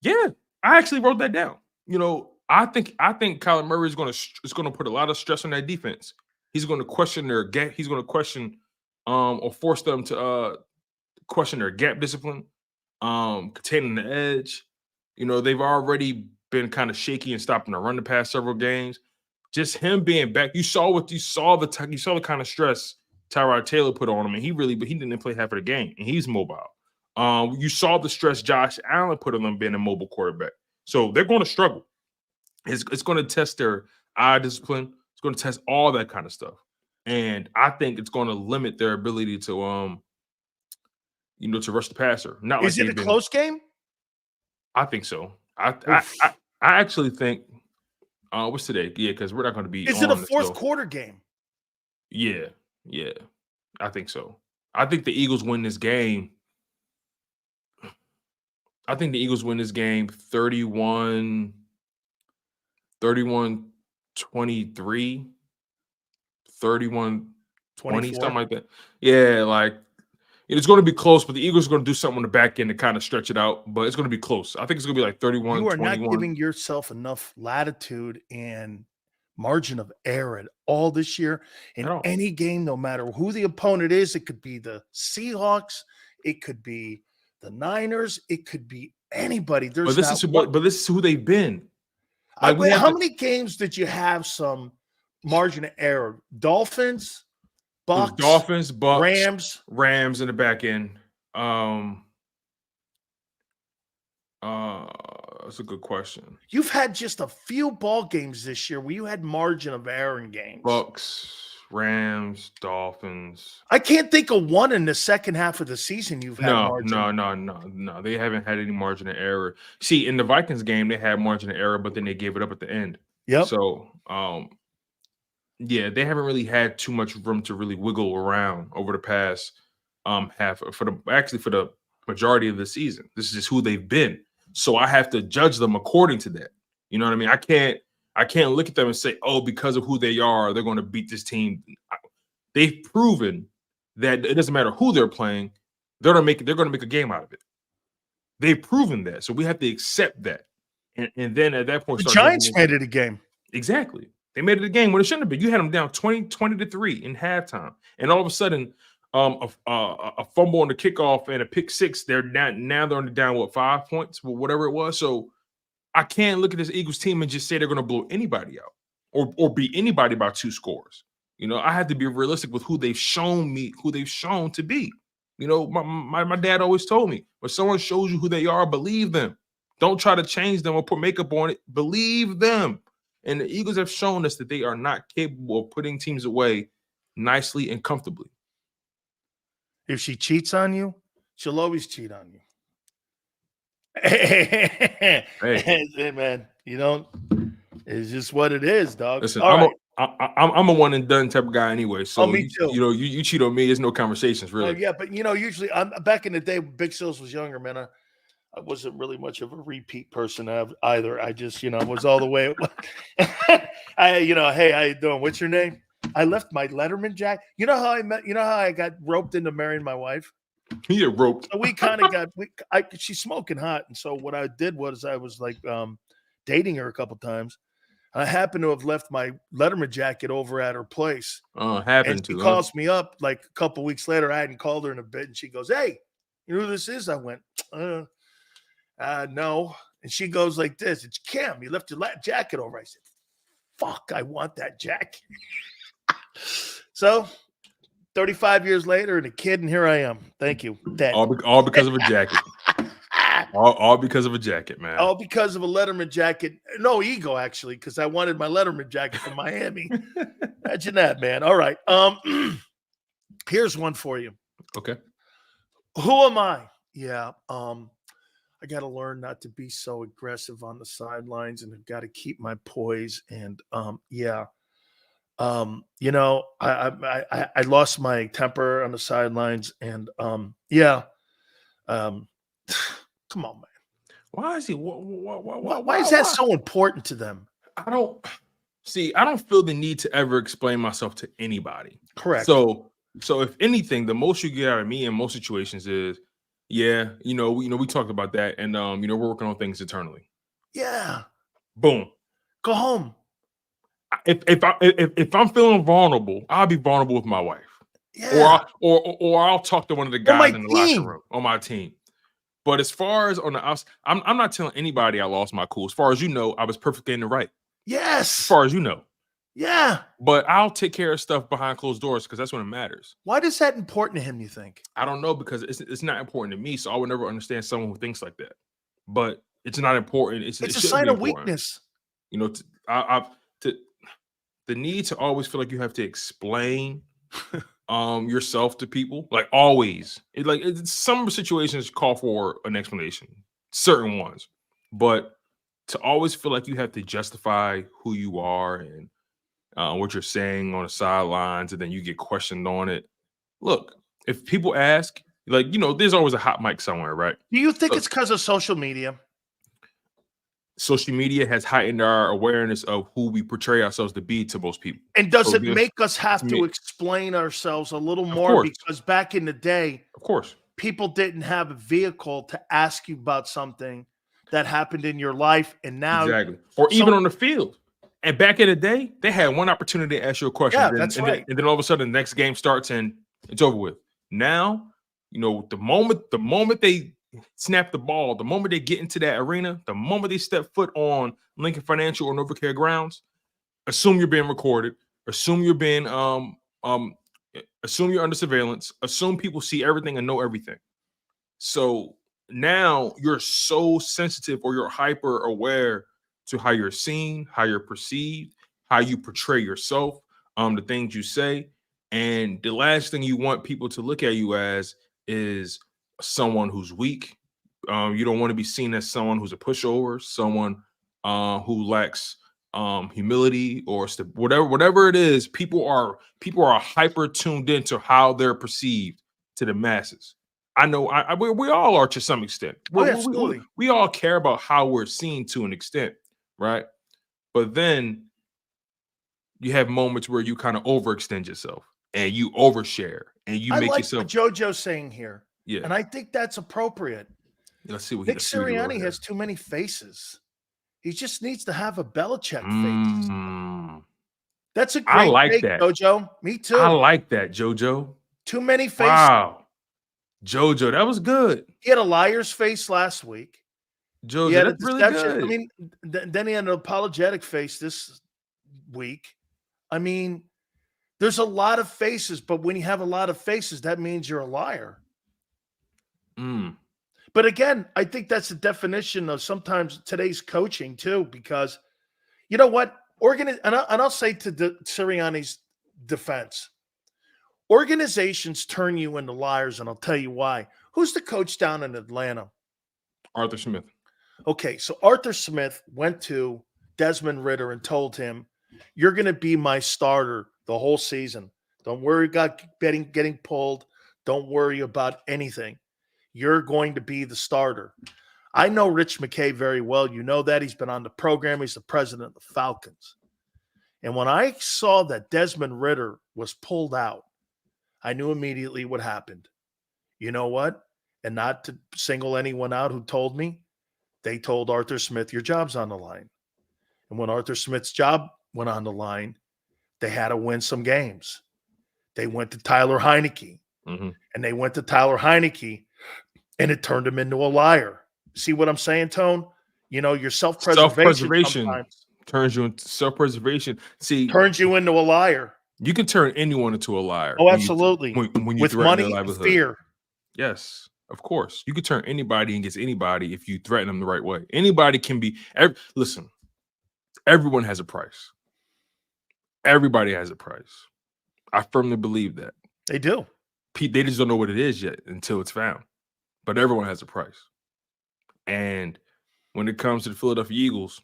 Yeah. I actually wrote that down. You know, I think Kyler Murray is going to put a lot of stress on that defense. He's going to question their gap. He's going to question or force them to question their gap discipline, containing the edge. You know, they've already been kind of shaky and stopping the run the past several games. Just him being back, you saw the kind of stress Tyrod Taylor put on him, and he didn't play half of the game, and he's mobile. You saw the stress Josh Allen put on them being a mobile quarterback. So they're going to struggle. It's going to test their eye discipline. It's going to test all that kind of stuff. And I think it's going to limit their ability to to rush the passer. Is it a close game? I think so. I actually think what's today? Yeah, because we're not going to be. Is it a fourth quarter game? Yeah. I think so. I think the Eagles win this game. I think the Eagles win this game 31-23, 31-20, something like that. Yeah, like it's going to be close, but the Eagles are going to do something on the back end to kind of stretch it out, but it's going to be close. I think it's going to be like 31-21. You are not giving yourself enough latitude and margin of error at all this year in any game, no matter who the opponent is. It could be the Seahawks. It could be the Niners. It could be anybody. But this is who they've been. Like how many games did you have some margin of error? Dolphins, Bucks, Rams in the back end. That's a good question. You've had just a few ball games this year where you had margin of error in games. Bucks, Rams, Dolphins. I can't think of one in the second half of the season you've had margin. No. They haven't had any margin of error. See, in the Vikings game, they had margin of error, but then they gave it up at the end. Yep. So, they haven't really had too much room to really wiggle around over the past for the majority of the season. This is just who they've been. So I have to judge them according to that. You know what I mean? I can't look at them and say, oh, because of who they are, they're going to beat this team. They've proven that it doesn't matter who they're playing, they're going to make a game out of it. They've proven that. So we have to accept that. And then at that point, the Giants made it a game. Exactly. They made it a game when it shouldn't have been. You had them down 20-3 in halftime. And all of a sudden, a fumble on the kickoff and a pick six, they're only down 5 points, whatever it was. So I can't look at this Eagles team and just say they're going to blow anybody out or beat anybody by 2 scores. You know, I have to be realistic with who they've shown to be. You know, my dad always told me, when someone shows you who they are, believe them. Don't try to change them or put makeup on it. Believe them. And the Eagles have shown us that they are not capable of putting teams away nicely and comfortably. If she cheats on you, she'll always cheat on you. Hey, man, it's just what it is, dog. Listen, I'm a one and done type of guy anyway. So me too. You cheat on me, there's no conversations really. Yeah, but usually I'm back in the day when Big Sills was younger, man. I wasn't really much of a repeat person either. I just, was all the way. Hey, how you doing? What's your name? I left my Letterman jacket. You know how I got roped into marrying my wife? You get roped. So we kind of she's smoking hot. And so what I did was I was like dating her a couple times. I happened to have left my Letterman jacket over at her place. And she calls me up like a couple weeks later. I hadn't called her in a bit. And she goes, "Hey, you know who this is?" I went, no. And she goes like this. "It's Kim. You left your jacket over." I said, "Fuck, I want that jacket." So 35 years later and a kid, and here I am. Thank you. Dad. All because of a jacket. all because of a jacket, man. All because of a Letterman jacket. No ego, actually, because I wanted my Letterman jacket from Miami. Imagine that, man. All right. Here's one for you. Okay. Who am I? Yeah. I got to learn not to be so aggressive on the sidelines, and I've got to keep my poise. And I lost my temper on the sidelines, and come on, man. Why is he? Why is that so important to them? I don't feel the need to ever explain myself to anybody. Correct. So if anything, the most you get out of me in most situations is, we talked about that, and we're working on things internally. Yeah. Boom. Go home. If I'm feeling vulnerable, I'll be vulnerable with my wife. Yeah. Or I'll talk to one of the guys in the team. locker room on my team. But as far as on the outside, I'm not telling anybody I lost my cool. As far as you know, I was perfectly in the right. Yes. As far as you know. Yeah. But I'll take care of stuff behind closed doors because that's when it matters. Why is that important to him, you think? I don't know, because it's not important to me. So I would never understand someone who thinks like that. But it's not important. It's a sign of weakness. The need to always feel like you have to explain yourself to people, like always. Some situations call for an explanation, certain ones, but to always feel like you have to justify who you are and what you're saying on the sidelines, and then you get questioned on it. Look, if people ask, there's always a hot mic somewhere, right? Do you think it's because of social media? Social media has heightened our awareness of who we portray ourselves to be to most people. And does it make us have to explain ourselves a little more? Because back in the day, of course, people didn't have a vehicle to ask you about something that happened in your life. And now, exactly. Or even on the field. And back in the day, they had one opportunity to ask you a question. Yeah, that's right. And then all of a sudden, the next game starts and it's over with. Now, the moment they snap the ball, the moment they get into that arena, the moment they step foot on Lincoln Financial or NovaCare grounds, assume you're being recorded, assume you're being assume you're under surveillance, assume people see everything and know everything. So now you're so sensitive, or you're hyper aware to how you're seen, how you're perceived, how you portray yourself, the things you say. And the last thing you want people to look at you as is someone who's weak. You don't want to be seen as someone who's a pushover, someone who lacks humility or whatever it is. People are hyper tuned into how they're perceived to the masses. I know we all are to some extent. We all care about how we're seen to an extent, right? But then you have moments where you kind of overextend yourself and you overshare and you make yourself. What JoJo's saying here. Yeah. And I think that's appropriate. Let's see what Nick Sirianni has too many faces. He just needs to have a Belichick face. That's a great I like take, that. JoJo. Me too. I like that, JoJo. Too many faces. Wow. JoJo, that was good. He had a liar's face last week. JoJo, he had that's really good. I mean, then he had an apologetic face this week. I mean, there's a lot of faces, but when you have a lot of faces, that means you're a liar. But again, I think that's the definition of sometimes today's coaching too, because you know what? And I'll say to Sirianni's defense, organizations turn you into liars, and I'll tell you why. Who's the coach down in Atlanta? Arthur Smith. Okay, so Arthur Smith went to Desmond Ridder and told him, "You're going to be my starter the whole season. Don't worry about getting pulled. Don't worry about anything. You're going to be the starter." I know Rich McKay very well. You know that. He's been on the program. He's the president of the Falcons. And when I saw that Desmond Ridder was pulled out, I knew immediately what happened. You know what? And not to single anyone out who told me, they told Arthur Smith, your job's on the line. And when Arthur Smith's job went on the line, they had to win some games. They went to Tyler Heineke. And they went to Tyler Heineke, and it turned him into a liar. See what I'm saying, Tone? You know, your self-preservation turns you into self-preservation. See, turns you into a liar. You can turn anyone into a liar. Oh, absolutely. When you with money and fear. Yes, of course. You can turn anybody against anybody if you threaten them the right way. Anybody can be. Listen, everyone has a price. Everybody has a price. I firmly believe that. They do. They just don't know what it is yet until it's found. But everyone has a price. And when it comes to the Philadelphia Eagles,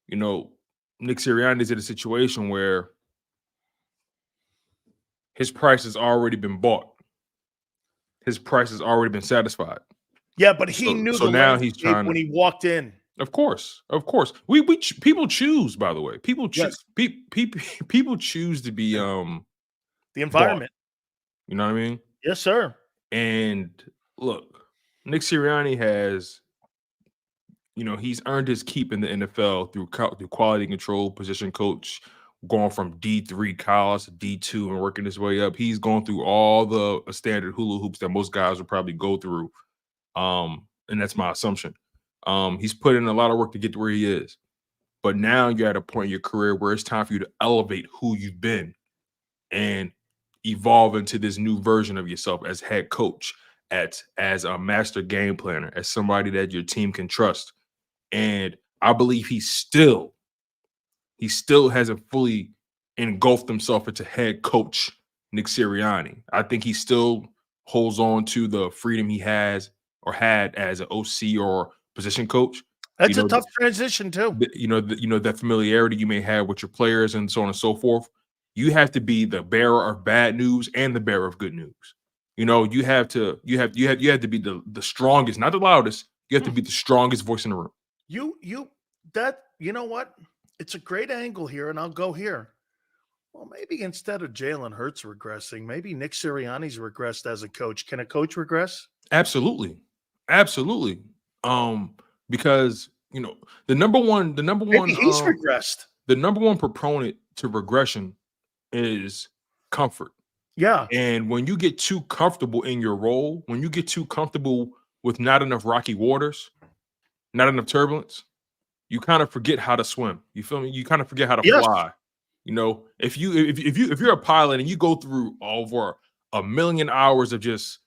you know, Nick Sirianni is in a situation where his price has already been bought. His price has already been satisfied. Yeah, but he knew so now he's trying when he walked in. Of course. People choose, by the way. People choose. Yes. People choose to be the environment. Bought. You know what I mean? Yes, sir. And look, Nick Sirianni has, you know, he's earned his keep in the NFL through quality control, position coach, going from D3 college to D2 and working his way up. He's gone through all the standard hula hoops that most guys would probably go through. And that's my assumption. He's put in a lot of work to get to where he is. But now you're at a point in your career where it's time for you to elevate who you've been and evolve into this new version of yourself as head coach, as a master game planner, as somebody that your team can trust. And I believe he still hasn't fully engulfed himself into head coach Nick Sirianni. I think he still holds on to the freedom he has or had as an OC or position coach. That's a tough transition too. That familiarity you may have with your players and so on and so forth. You have to be the bearer of bad news and the bearer of good news. You know, you have to be the strongest, not the loudest. You have to be the strongest voice in the room. You know what? It's a great angle here, and I'll go here. Well, maybe instead of Jalen Hurts regressing, maybe Nick Sirianni's regressed as a coach. Can a coach regress? Absolutely. Because you know the number one he's regressed. The number one proponent to regression is comfort. Yeah. And when you get too comfortable in your role, when you get too comfortable with not enough rocky waters, not enough turbulence, you kind of forget how to swim. You feel me? You kind of forget how to fly. You know, if you're a pilot and you go through over 1 million hours of just,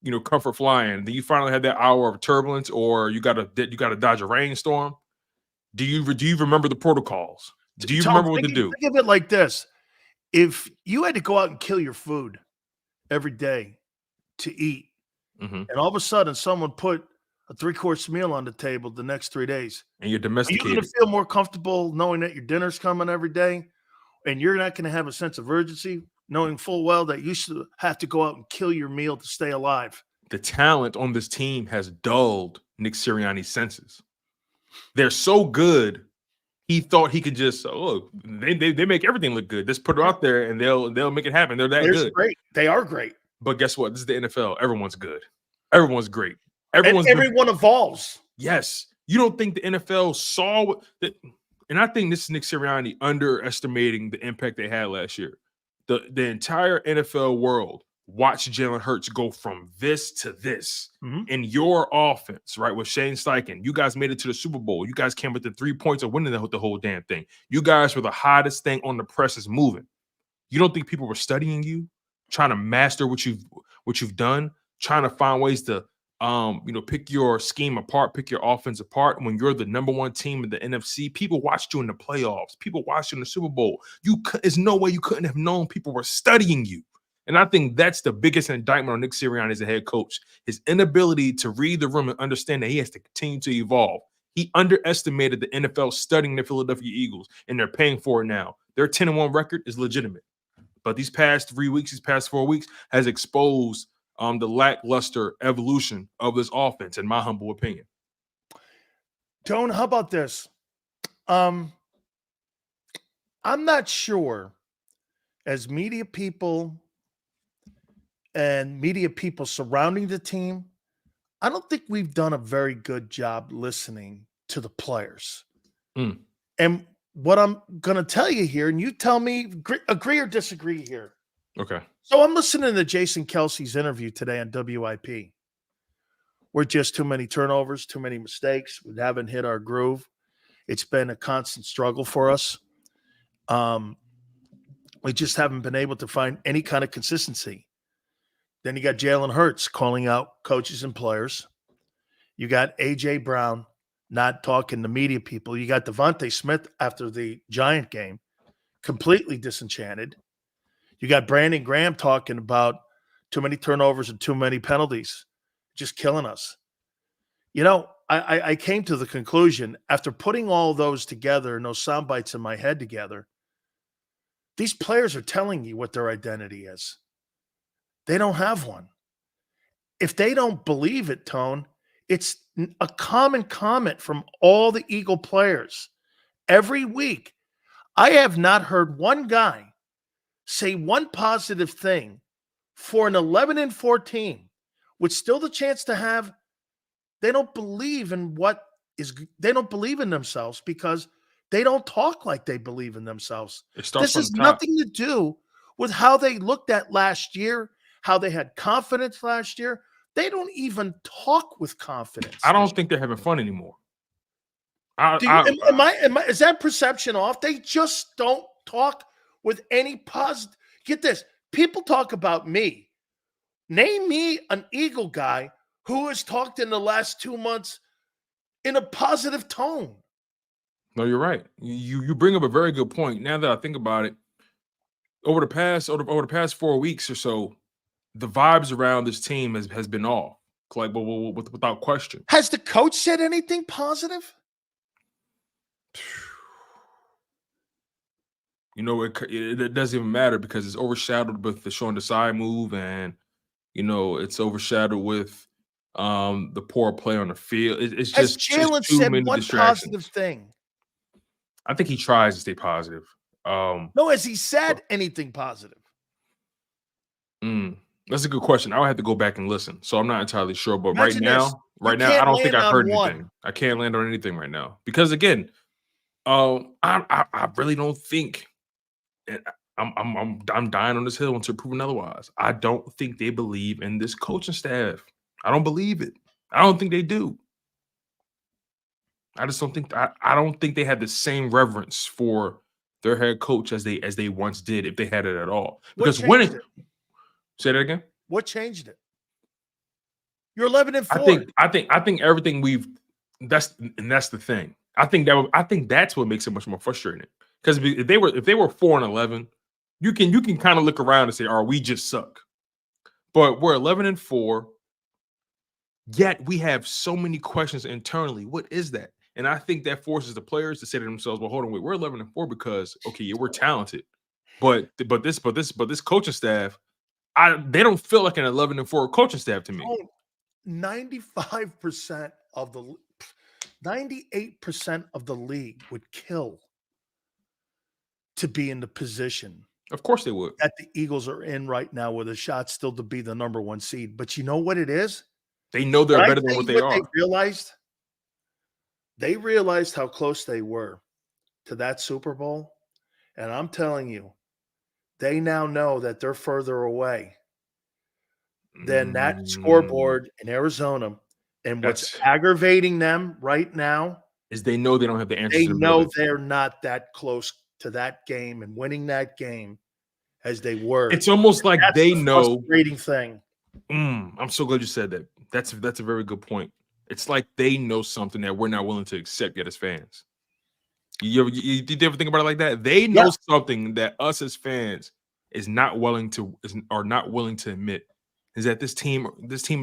you know, comfort flying, then you finally have that hour of turbulence, or you gotta dodge a rainstorm. Do you remember the protocols? Do you remember what to do? Think of it like this. If you had to go out and kill your food every day to eat, and all of a sudden someone put a 3-course meal on the table the next 3 days, and you're domesticated, are you going to feel more comfortable knowing that your dinner's coming every day, and you're not going to have a sense of urgency, knowing full well that you should have to go out and kill your meal to stay alive? The talent on this team has dulled Nick Sirianni's senses. They're so good. He thought he could just, they make everything look good. Just put it out there and they'll make it happen. They're good. Great. They are great. But guess what? This is the NFL. Everyone's good. Everyone's great. Everyone evolves. Yes. You don't think the NFL saw what and I think this is Nick Sirianni underestimating the impact they had last year. The entire NFL world watched Jalen Hurts go from this to this in your offense, right? With Shane Steichen. You guys made it to the Super Bowl. You guys came with the 3 points of winning the whole damn thing. You guys were the hottest thing on the presses moving. You don't think people were studying you, trying to master what you've done, trying to find ways to pick your scheme apart, pick your offense apart. When you're the number one team in the NFC, people watched you in the playoffs. People watched you in the Super Bowl. There's no way you couldn't have known people were studying you. And I think that's the biggest indictment on Nick Sirianni as a head coach, his inability to read the room and understand that he has to continue to evolve. He underestimated the NFL studying the Philadelphia Eagles, and they're paying for it now. Their 10-1 record is legitimate. But these past 4 weeks has exposed the lackluster evolution of this offense, in my humble opinion. Tone, how about this? I'm not sure, as media people and media people surrounding the team, I don't think we've done a very good job listening to the players. Mm. And what I'm going to tell you here, and you tell me, agree or disagree here. Okay. So I'm listening to Jason Kelsey's interview today on WIP. We're just too many turnovers, too many mistakes. We haven't hit our groove. It's been a constant struggle for us. We just haven't been able to find any kind of consistency. Then you got Jalen Hurts calling out coaches and players. You got A.J. Brown not talking to media people. You got Devontae Smith after the Giant game, completely disenchanted. You got Brandon Graham talking about too many turnovers and too many penalties, just killing us. You know, I came to the conclusion after putting all those together and those sound bites in my head together, these players are telling you what their identity is. They don't have one. If they don't believe it, Tone, it's a common comment from all the Eagle players every week. I have not heard one guy say one positive thing for an 11-4 team with still the chance to have. They don't believe in they don't believe in themselves because they don't talk like they believe in themselves. This has nothing to do with how they looked at last year, how they had confidence last year. They don't even talk with confidence. I don't think they're having fun anymore. Is that perception off? They just don't talk with any positive. Get this. People talk about me. Name me an Eagle guy who has talked in the last 2 months in a positive tone. No, you're right. You bring up a very good point. Now that I think about it, over the past 4 weeks or so, the vibes around this team has been off, like without question. Has the coach said anything positive? You know, it doesn't even matter because it's overshadowed with the Sean Desai move, and you know it's overshadowed with the poor play on the field. It's just Jalen too said many one distractions. positive thing. I think he tries to stay positive. No, has he said anything positive? That's a good question. I'll have to go back and listen. So I'm not entirely sure. But Imagine right this. now, I don't think I've heard one. anything. I can't land on anything right now. Because again, I really don't think I'm dying on this hill until proven otherwise. I don't think they believe in this coaching staff. I don't believe it. I don't think they do. I just don't think I don't think they have the same reverence for their head coach as they once did, if they had it at all. Because say that again. What changed it? You're 11-4. I think everything that's the thing. I think that's what makes it much more frustrating. Because if they were 4-11, you can kind of look around and say, "Oh, we just suck." But we're 11-4. Yet we have so many questions internally. What is that? And I think that forces the players to say to themselves, "Well, hold on, wait, we're 11-4 because okay, yeah, we're talented, but this coaching staff, they don't feel like an 11-4 coaching staff to me." 98% of the league would kill to be in the position. Of course they would. That the Eagles are in right now with a shot still to be the number 1 seed. But you know what it is? They know they're better than what they are. They realized how close they were to that Super Bowl. And I'm telling you, they now know that they're further away than that scoreboard in Arizona. And what's aggravating them right now is they know they don't have the answers. They know they're not that close to that game and winning that game as they were. It's almost like they know. Frustrating thing. I'm so glad you said that. That's a very good point. It's like they know something that we're not willing to accept yet as fans. You ever think about it like that? They know something that us as fans are not willing to admit, is that this team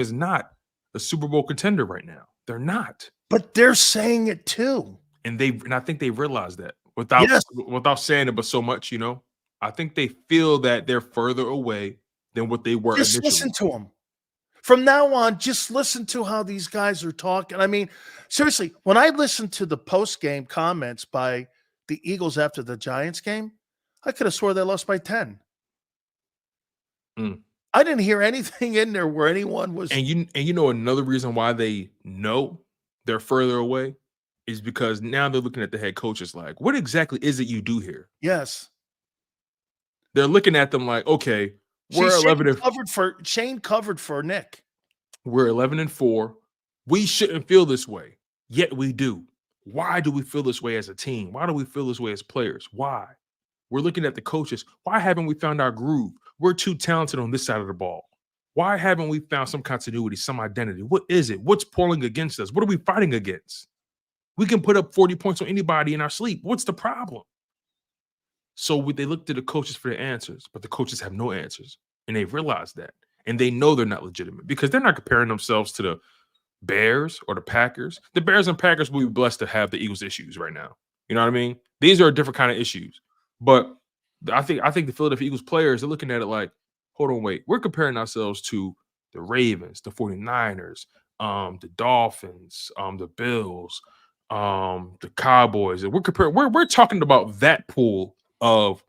is not a Super Bowl contender right now. They're not. But they're saying it too. And I think they realize that without saying it, but so much, you know. I think they feel that they're further away than what they were Just initially. listen to them. From now on, just listen to how these guys are talking. I mean, seriously, when I listened to the post-game comments by the Eagles after the Giants game, I could have swore they lost by 10. I didn't hear anything in there where anyone was. And you know another reason why they know they're further away is because now they're looking at the head coaches like, what exactly is it you do here? Yes. They're looking at them like, okay, we're 11 Shane covered for Nick. We're 11-4. We shouldn't feel this way, yet we do. Why do we feel this way as a team? Why do we feel this way as players? Why? We're looking at the coaches. Why haven't we found our groove? We're too talented on this side of the ball. Why haven't we found some continuity, some identity? What is it? What's pulling against us? What are we fighting against? We can put up 40 points on anybody in our sleep. What's the problem? So they look to the coaches for the answers, but the coaches have no answers. And they realize that. And they know they're not legitimate because they're not comparing themselves to the Bears or the Packers. The Bears and Packers will be blessed to have the Eagles issues right now. You know what I mean? These are a different kind of issues. But I think the Philadelphia Eagles players are looking at it like, hold on, wait. We're comparing ourselves to the Ravens, the 49ers, the Dolphins, the Bills, the Cowboys. And we're talking about that pool of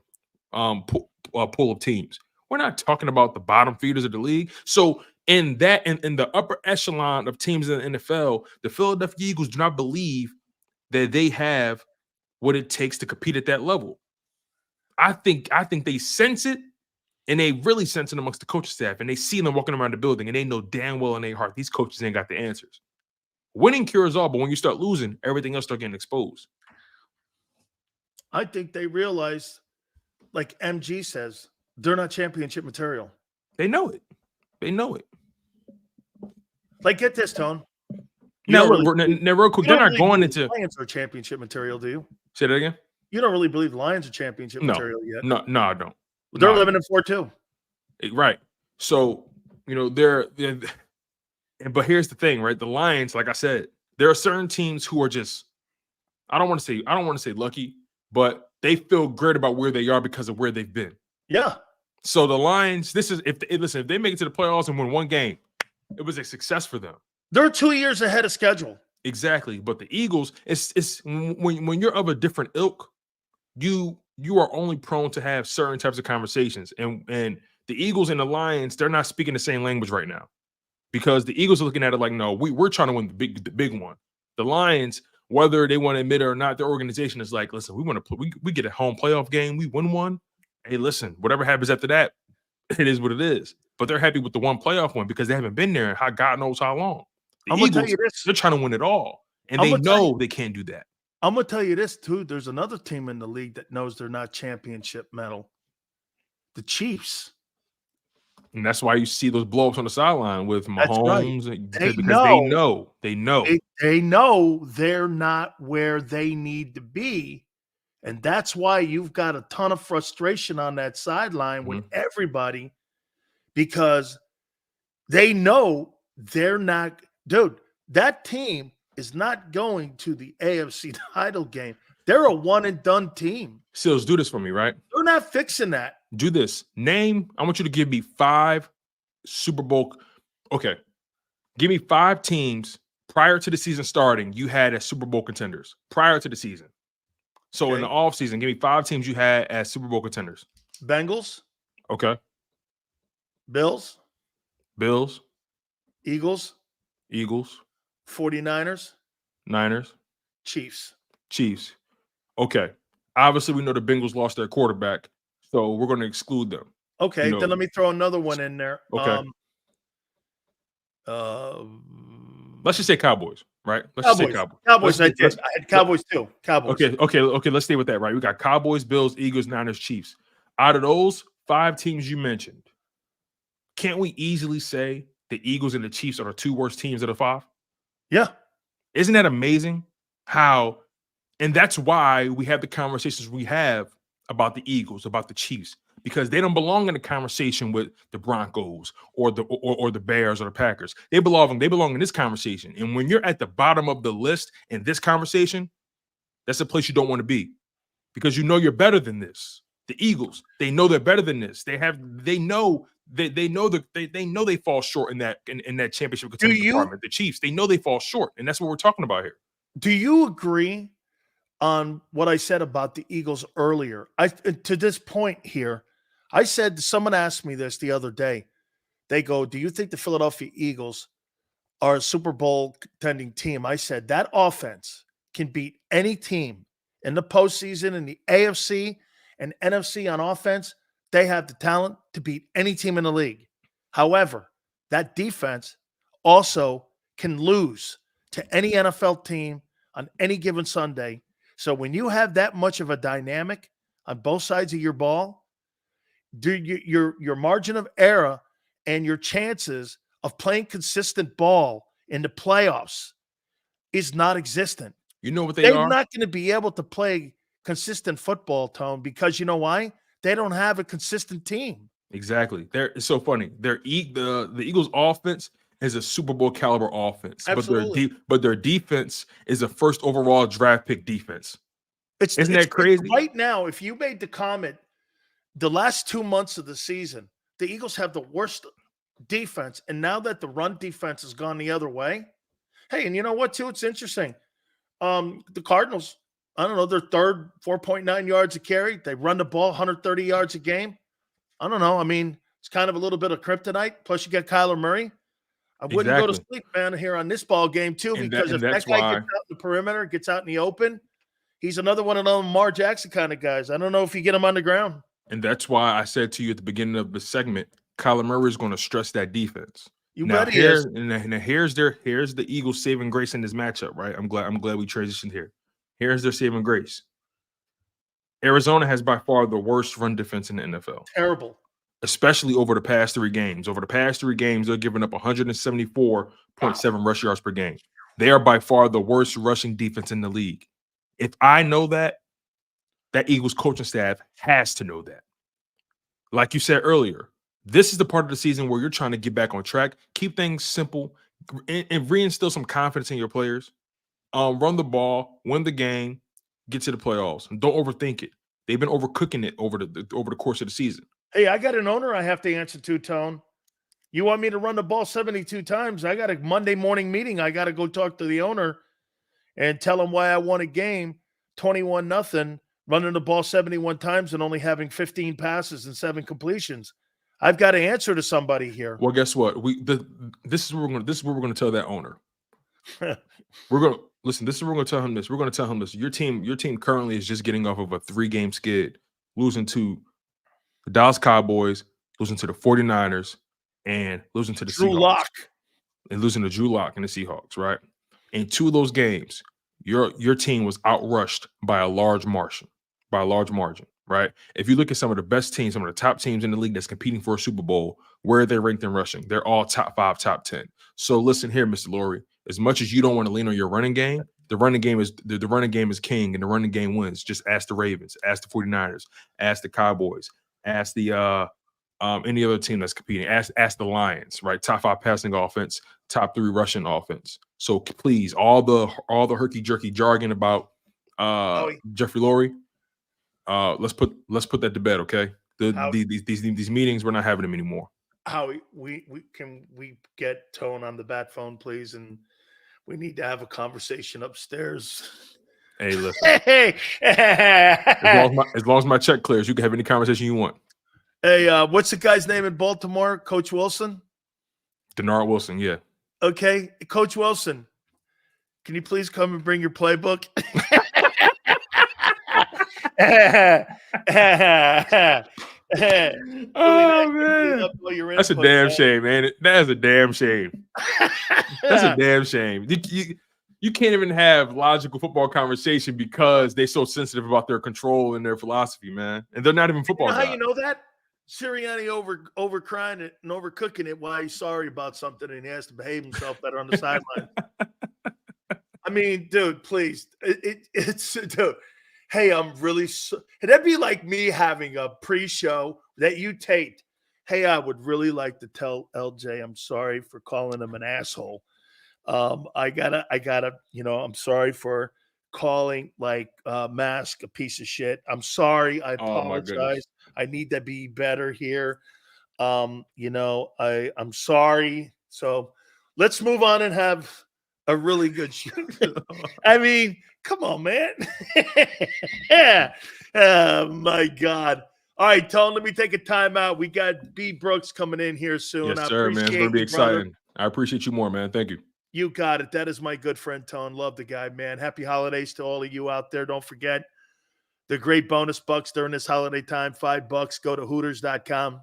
teams. We're not talking about the bottom feeders of the league. So in the upper echelon of teams in the NFL, the Philadelphia Eagles do not believe that they have what it takes to compete at that level. I think they sense it, and they really sense it amongst the coaching staff, and they see them walking around the building, and they know damn well in their heart these coaches ain't got the answers. Winning cures all, but when you start losing, everything else start getting exposed. I think they realize, like MG says, they're not championship material. They know it. They know it. Like, get this, Tone. Now, real quick, they're not going into Lions are championship material, do you? Say that again. You don't really believe the Lions are championship material yet? No, I don't. They're 11-4 too. Right. So, they're but here's the thing, right? The Lions, like I said, there are certain teams who are just, I don't want to say lucky, but they feel great about where they are because of where they've been. Yeah. So the Lions, if they make it to the playoffs and win one game, it was a success for them. They're 2 years ahead of schedule. Exactly. But the Eagles, it's when you're of a different ilk, you are only prone to have certain types of conversations. And the Eagles and the Lions, they're not speaking the same language right now. Because the Eagles are looking at it like, no, we're trying to win the big one. The Lions, whether they want to admit it or not, their organization is like, listen, we get a home playoff game, we win one. Hey, listen, whatever happens after that, it is what it is. But they're happy with the one playoff one because they haven't been there in God knows how long. The Eagles, tell you this. They're trying to win it all. And they know they can't do that. I'm going to tell you this, too. There's another team in the league that knows they're not championship metal. The Chiefs. And that's why you see those blow-ups on the sideline with Mahomes. Right. Because they know. They know they're not where they need to be. And that's why you've got a ton of frustration on that sideline with everybody, because they know they're not. Dude, that team is not going to the AFC title game. They're a one-and-done team. Seals, do this for me, right? They're not fixing that. Do this. I want you to give me 5 Super Bowl. Okay. Give me 5 teams prior to the season starting you had as Super Bowl contenders prior to the season. So in the offseason, give me 5 teams you had as Super Bowl contenders. Bengals. Okay. Bills. Eagles. 49ers. Niners. Chiefs. Okay. Obviously, we know the Bengals lost their quarterback, so we're going to exclude them. Okay, then let me throw another one in there. Okay. Let's just say Cowboys, right? Let's just say Cowboys. Cowboys, I had Cowboys too. Cowboys. Okay. Let's stay with that, right? We got Cowboys, Bills, Eagles, Niners, Chiefs. Out of those 5 teams you mentioned, can't we easily say the Eagles and the Chiefs are the 2 worst teams of the 5? Yeah. Isn't that amazing? How, and that's why we have the conversations we have about the Eagles, about the Chiefs, because they don't belong in the conversation with the Broncos or the Bears or the Packers. They belong in this conversation. And when you're at the bottom of the list in this conversation, that's a place you don't want to be, because you know you're better than this. The Eagles, they know they're better than this. They know they fall short in that championship contender department. The Chiefs, they know they fall short, and that's what we're talking about here. Do you agree on what I said about the Eagles earlier? To this point here, I said, someone asked me this the other day. They go, do you think the Philadelphia Eagles are a Super Bowl contending team? I said that offense can beat any team in the postseason, in the AFC and NFC on offense. They have the talent to beat any team in the league. However, that defense also can lose to any NFL team on any given Sunday. So when you have that much of a dynamic on both sides of your ball, your margin of error and your chances of playing consistent ball in the playoffs is not existent. You know what They're are? not going to be able to play consistent football, Tone, because you know why? They don't have a consistent team. Exactly. It's so funny. The Eagles' offense is a Super Bowl caliber offense, Absolutely. but their defense is a first overall draft pick defense. Isn't that crazy? Right now, if you made the comment, the last 2 months of the season, the Eagles have the worst defense, and now that the run defense has gone the other way, hey, and you know what, too? It's interesting. The Cardinals, I don't know, they're third, 4.9 yards a carry. They run the ball 130 yards a game. I don't know. I mean, it's kind of a little bit of kryptonite. Plus, you get Kyler Murray. I wouldn't go to sleep, man, here on this ball game, too, because if that guy gets out in the perimeter, gets out in the open, he's another one of those Lamar Jackson kind of guys. I don't know if you get him on the ground. And that's why I said to you at the beginning of the segment, Kyler Murray is going to stress that defense. You bet he is. And here's the Eagles' saving grace in this matchup, right? I'm glad we transitioned here. Here's their saving grace. Arizona has by far the worst run defense in the NFL. Terrible. Especially over the past 3 games. Over the past 3 games, they're giving up 174.7 rush yards per game. They are by far the worst rushing defense in the league. If I know that Eagles coaching staff has to know that. Like you said earlier, this is the part of the season where you're trying to get back on track, keep things simple, and reinstill some confidence in your players. Run the ball, win the game, get to the playoffs. And don't overthink it. They've been overcooking it over the course of the season. Hey, I got an owner I have to answer to, Tone. You want me to run the ball 72 times? I got a Monday morning meeting. I got to go talk to the owner and tell him why I won a game 21-0, running the ball 71 times and only having 15 passes and 7 completions. I've got to answer to somebody here. Well, guess what? This is what we're going to tell that owner. We're going to listen. This is what we're going to tell him. This. We're going to tell him this. Your team currently is just getting off of a 3-game skid, losing to the Dallas Cowboys, losing to the 49ers, and losing to the Drew Seahawks. Lock. And losing to Drew Lock and the Seahawks, right? In 2 of those games, your team was outrushed by a large margin, right? If you look at some of the best teams, some of the top teams in the league that's competing for a Super Bowl, where are they ranked in rushing? They're all top 5, top 10. So listen here, Mr. Lurie, as much as you don't want to lean on your running game, the running game is king, and the running game wins. Just ask the Ravens, ask the 49ers, ask the Cowboys, ask the any other team that's competing, ask the Lions, right? Top 5 passing offense, top 3 rushing offense. So please, all the herky jerky jargon about Jeffrey Lurie, let's put that to bed, okay? These meetings, we're not having them anymore. Howie, we get Tone on the bat phone, please, and we need to have a conversation upstairs. Hey, listen. As long as my check clears, you can have any conversation you want. Hey, what's the guy's name in Baltimore? Coach Wilson? Denard Wilson, yeah. Okay, Coach Wilson, can you please come and bring your playbook? Oh, man. That's a damn shame, man. That is a damn shame. That's a damn shame. You can't even have logical football conversation because they're so sensitive about their control and their philosophy, man. And they're not even football guys. How you know that? Sirianni over crying it and overcooking it while he's sorry about something and he has to behave himself better on the sideline. I mean, dude, please. It's dude. Hey, I'm really that'd be like me having a pre-show that you taped. Hey, I would really like to tell LJ I'm sorry for calling him an asshole. I gotta, I'm sorry for calling like Mask a piece of shit. I'm sorry. I Oh my goodness. apologize. I need to be better here. I'm sorry. So let's move on and have a really good show. I mean, come on, man. Yeah. Oh my God. All right, Tone, let me take a timeout. We got B. Brooks coming in here soon. Yes, sir, man. It's going to be exciting. I appreciate you more, man. Thank you. You got it. That is my good friend, Tone. Love the guy, man. Happy holidays to all of you out there. Don't forget the great bonus bucks during this holiday time. $5. Go to Hooters.com.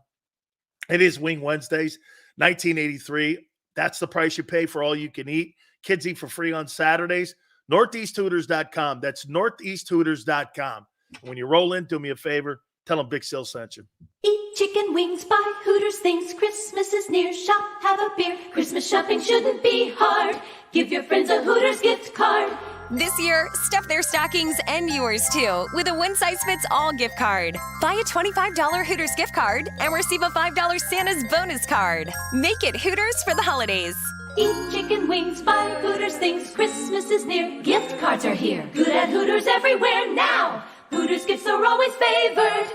It is Wing Wednesdays, $19.83. That's the price you pay for all you can eat. Kids eat for free on Saturdays. NortheastHooters.com. That's NortheastHooters.com. When you roll in, do me a favor. Tell them Big Sil sent you. Eat chicken wings, buy Hooters things. Christmas is near. Shop, have a beer. Christmas shopping shouldn't be hard. Give your friends a Hooters gift card. This year, stuff their stockings and yours too with a one-size-fits-all gift card. Buy a $25 Hooters gift card and receive a $5 Santa's bonus card. Make it Hooters for the holidays. Eat chicken wings, buy Hooters things. Christmas is near. Gift cards are here. Good at Hooters everywhere now. Hooters gifts are always favored.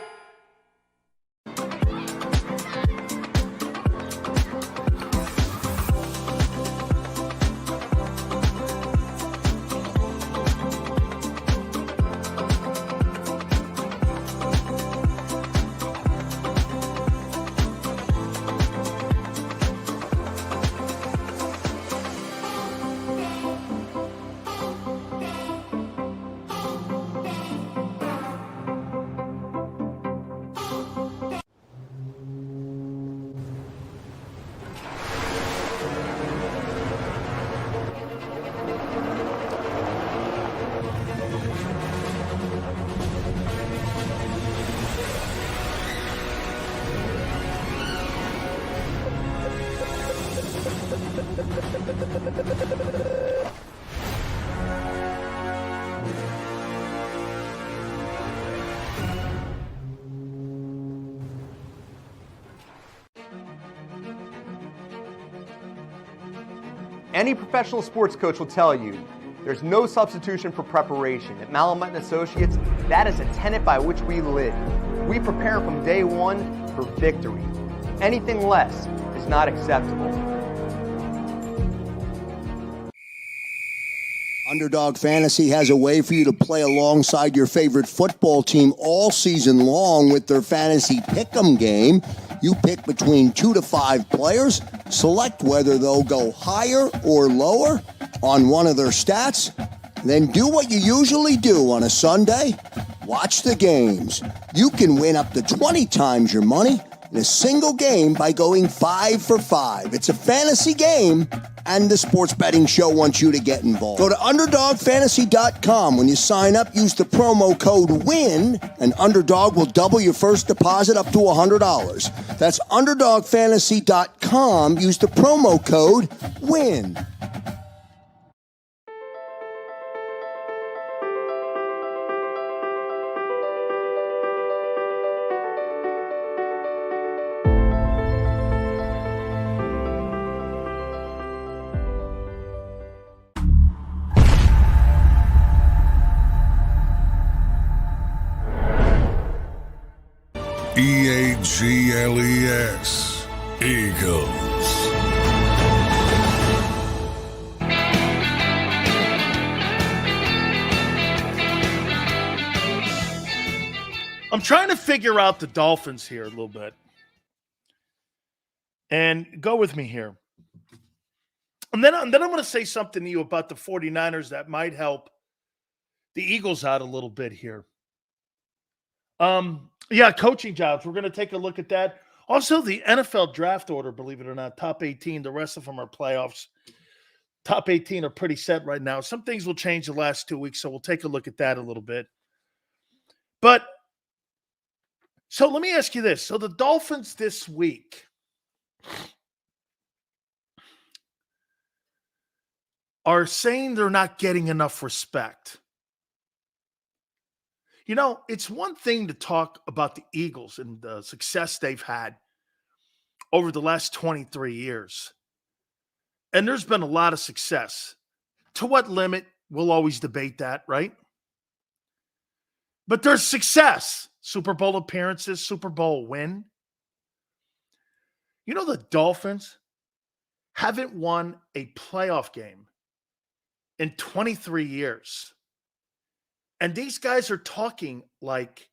Any professional sports coach will tell you there's no substitution for preparation. At Malamut & Associates, that is a tenet by which we live. We prepare from day one for victory. Anything less is not acceptable. Underdog Fantasy has a way for you to play alongside your favorite football team all season long with their fantasy pick'em game. You pick between 2 to 5 players, select whether they'll go higher or lower on one of their stats, then do what you usually do on a Sunday, watch the games. You can win up to 20 times your money in a single game by going 5 for 5. It's a fantasy game, and the Sports Betting Show wants you to get involved. Go to UnderdogFantasy.com. When you sign up, use the promo code WIN, and Underdog will double your first deposit up to $100. That's UnderdogFantasy.com. Use the promo code WIN. EAGLES, Eagles. I'm trying to figure out the Dolphins here a little bit. And go with me here. And then I'm going to say something to you about the 49ers that might help the Eagles out a little bit here. Yeah, coaching jobs. We're going to take a look at that. Also, the NFL draft order, believe it or not, top 18. The rest of them are playoffs. Top 18 are pretty set right now. Some things will change the last 2 weeks, so we'll take a look at that a little bit. But, so let me ask you this. So the Dolphins this week are saying they're not getting enough respect. You know, it's one thing to talk about the Eagles and the success they've had over the last 23 years. And there's been a lot of success. To what limit? We'll always debate that, right? But there's success. Super Bowl appearances, Super Bowl win. You know, the Dolphins haven't won a playoff game in 23 years. And these guys are talking like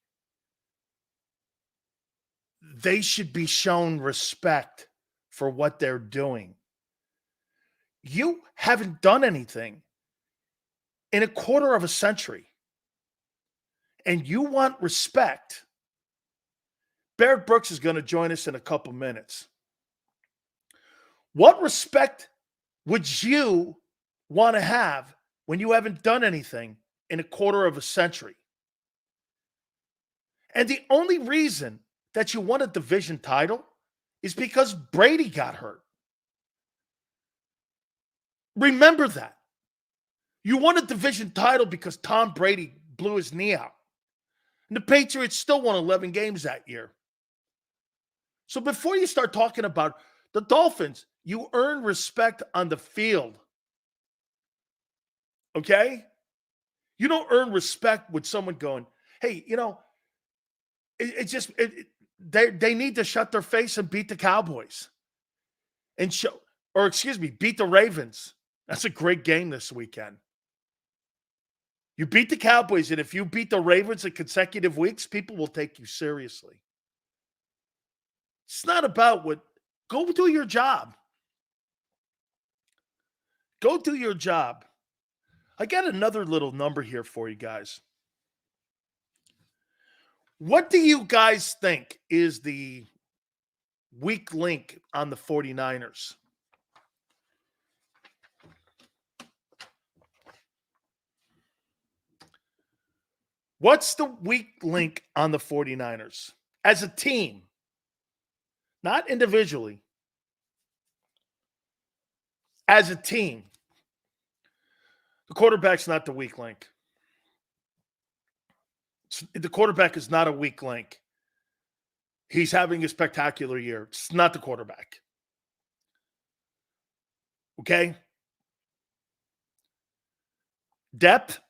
they should be shown respect for what they're doing. You haven't done anything in a quarter of a century, and you want respect. Barrett Brooks is going to join us in a couple minutes. What respect would you want to have when you haven't done anything in a quarter of a century? And the only reason that you won a division title is because Brady got hurt. Remember that. You won a division title because Tom Brady blew his knee out. And the Patriots still won 11 games that year. So before you start talking about the Dolphins, you earn respect on the field. Okay? You don't earn respect with someone going, hey, you know, they need to shut their face and beat the Cowboys. And beat the Ravens. That's a great game this weekend. You beat the Cowboys, and if you beat the Ravens in consecutive weeks, people will take you seriously. It's not about go do your job. Go do your job. I got another little number here for you guys. What do you guys think is the weak link on the 49ers? What's the weak link on the 49ers as a team? Not individually. As a team. The quarterback's not the weak link. The quarterback is not a weak link. He's having a spectacular year. It's not the quarterback. Okay? Depth.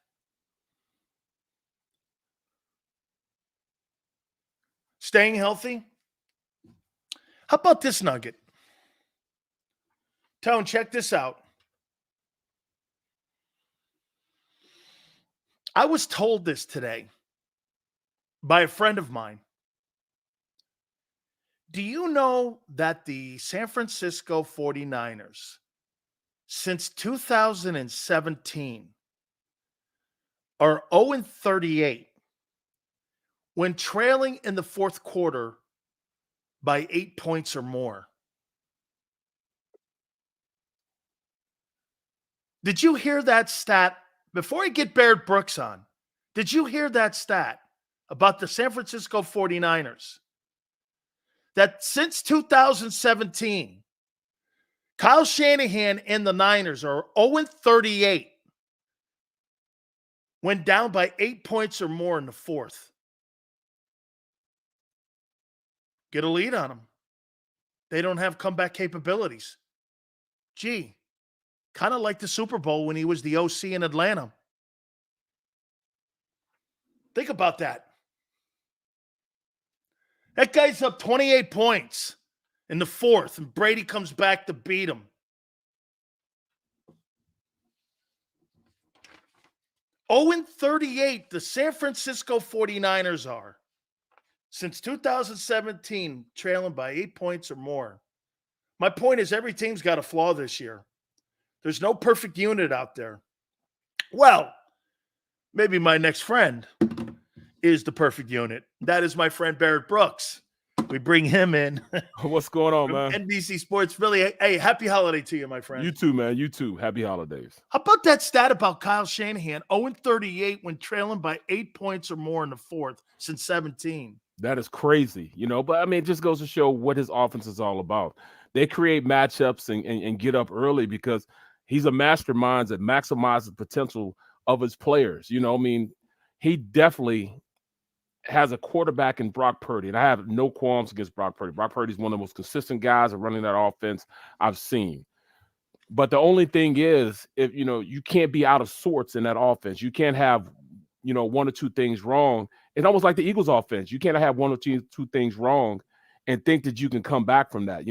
Staying healthy. How about this nugget? Tone, check this out. I was told this today by a friend of mine. Do you know that the San Francisco 49ers, since 2017, are 0-38 when trailing in the fourth quarter by 8 points or more? Did you hear that stat? Before I get Barrett Brooks on, did you hear that stat about the San Francisco 49ers? That since 2017, Kyle Shanahan and the Niners are 0-38 when down by 8 points or more in the fourth. Get a lead on them. They don't have comeback capabilities. Gee, kind of like the Super Bowl when he was the OC in Atlanta. Think about that. That guy's up 28 points in the fourth, and Brady comes back to beat him. 0-38, the San Francisco 49ers are. Since 2017, trailing by 8 points or more. My point is every team's got a flaw this year. There's no perfect unit out there. Well, maybe my next friend is the perfect unit. That is my friend Barrett Brooks. We bring him in. What's going on, man? NBC Sports Philly. Hey, happy holiday to you, my friend. You too, man. You too. Happy holidays. How about that stat about Kyle Shanahan? 0-38 when trailing by 8 points or more in the fourth since 17. That is crazy, but I mean, it just goes to show what his offense is all about. They create matchups and get up early because he's a mastermind that maximizes the potential of his players. He definitely has a quarterback in Brock Purdy, and I have no qualms against Brock Purdy. Brock Purdy is one of the most consistent guys at running that offense I've seen. But the only thing is, if you can't be out of sorts in that offense. You can't have, one or two things wrong. It's almost like the Eagles offense. You can't have one or two things wrong and think that you can come back from that.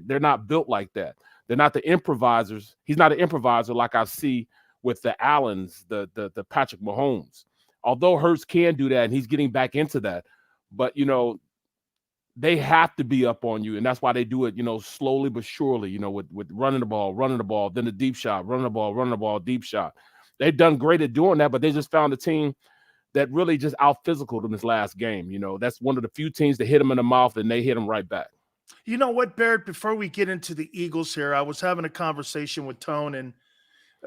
They're not built like that. They're not the improvisers. He's not an improviser like I see with the Allens, the Patrick Mahomes. Although Hurts can do that, and he's getting back into that. But, they have to be up on you, and that's why they do it, slowly but surely, with running the ball, then the deep shot, running the ball, deep shot. They've done great at doing that, but they just found a team that really just out-physicaled them this last game. That's one of the few teams that hit them in the mouth, and they hit them right back. You know what, Barrett, before we get into the Eagles here, I was having a conversation with Tone, and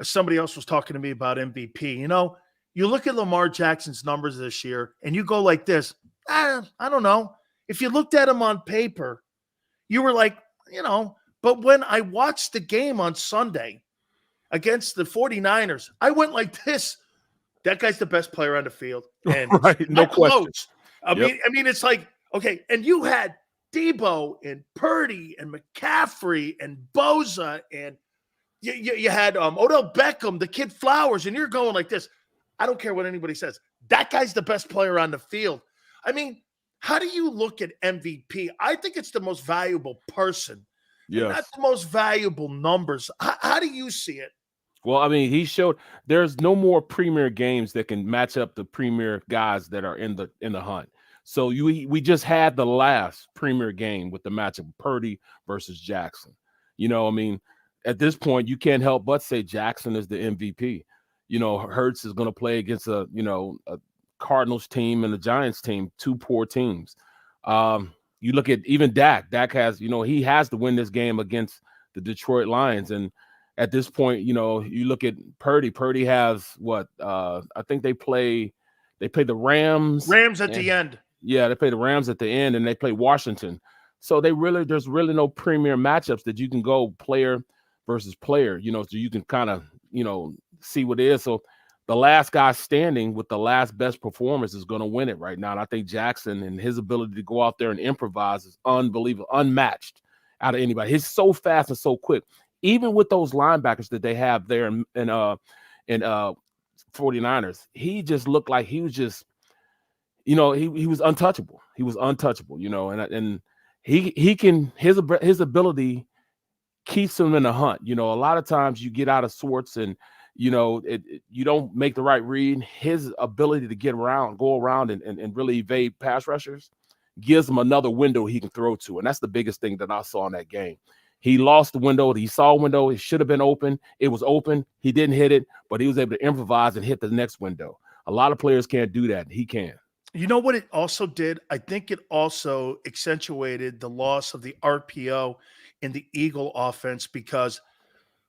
somebody else was talking to me about MVP. You look at Lamar Jackson's numbers this year, and you go like this, I don't know. If you looked at him on paper, you were like, but when I watched the game on Sunday against the 49ers, I went like this. That guy's the best player on the field. And right, no question. Close. I mean, it's like, okay, and you had Debo and Purdy and McCaffrey and Boza, and you had Odell Beckham, the kid Flowers, and you're going like this. I don't care what anybody says. That guy's the best player on the field. I mean, how do you look at MVP? I think it's the most valuable person. Yes. Not the most valuable numbers. How do you see it? Well, I mean, he showed there's no more premier games that can match up the premier guys that are in the hunt. So we just had the last premier game with the matchup Purdy versus Jackson. I mean, at this point, you can't help but say Jackson is the MVP. Hurts is going to play against a Cardinals team and the Giants team, two poor teams. You look at even Dak. Dak has, he has to win this game against the Detroit Lions. And at this point, you look at Purdy. Purdy has what? I think they play the Rams. Rams at the end. Yeah, they play the Rams at the end, and they play Washington. So there's really no premier matchups that you can go player versus player, so you can kind of, see what it is. So the last guy standing with the last best performance is going to win it right now. And I think Jackson and his ability to go out there and improvise is unbelievable, unmatched out of anybody. He's so fast and so quick. Even with those linebackers that they have there in 49ers, he just looked like he was just, he was untouchable. He was untouchable, and he can, his ability keeps him in the hunt. A lot of times you get out of sorts and, you don't make the right read. His ability to go around and really evade pass rushers gives him another window he can throw to. And that's the biggest thing that I saw in that game. He lost the window. He saw a window. It should have been open. It was open. He didn't hit it, but he was able to improvise and hit the next window. A lot of players can't do that. He can. You know what it also did? I think it also accentuated the loss of the RPO in the Eagle offense, because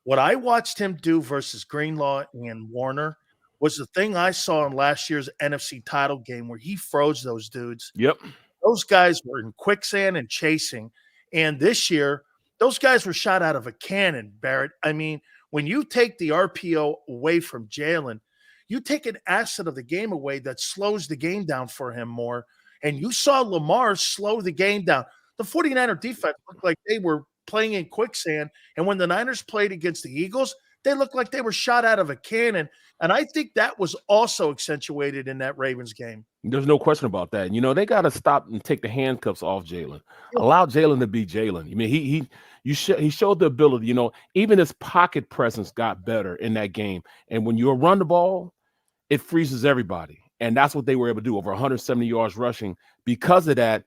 what I watched him do versus Greenlaw and Warner was the thing I saw in last year's NFC title game where he froze those dudes. Yep. Those guys were in quicksand and chasing. And this year, those guys were shot out of a cannon, Barrett. I mean, when you take the RPO away from Jalen, you take an asset of the game away that slows the game down for him more. And you saw Lamar slow the game down. The 49er defense looked like they were playing in quicksand. And when the Niners played against the Eagles, they looked like they were shot out of a cannon. And I think that was also accentuated in that Ravens game. There's no question about that. They got to stop and take the handcuffs off Jalen. Allow Jalen to be Jalen. I mean, he showed the ability, even his pocket presence got better in that game. And when you run the ball, it freezes everybody. And that's what they were able to do, over 170 yards rushing. Because of that,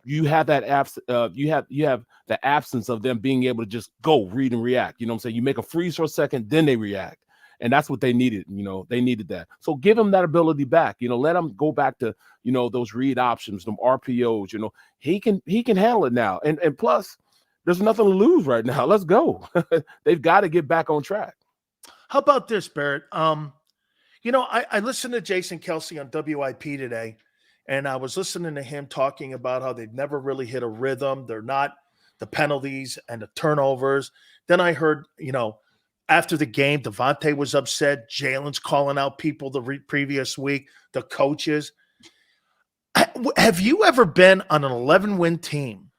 you have that you have the absence of them being able to just go read and react. You know what I'm saying? You make a freeze for a second, then they react. And that's what they needed. They needed that. So give him that ability back. Let him go back to, those read options, them RPOs. He can handle it now. And plus, there's nothing to lose right now. Let's go. They've got to get back on track. How about this, Barrett? I listened to Jason Kelsey on WIP today, and I was listening to him talking about how they've never really hit a rhythm. They're not the penalties and the turnovers. Then I heard, after the game, Devontae was upset. Jalen's calling out people the previous week, the coaches. Have you ever been on an 11-win team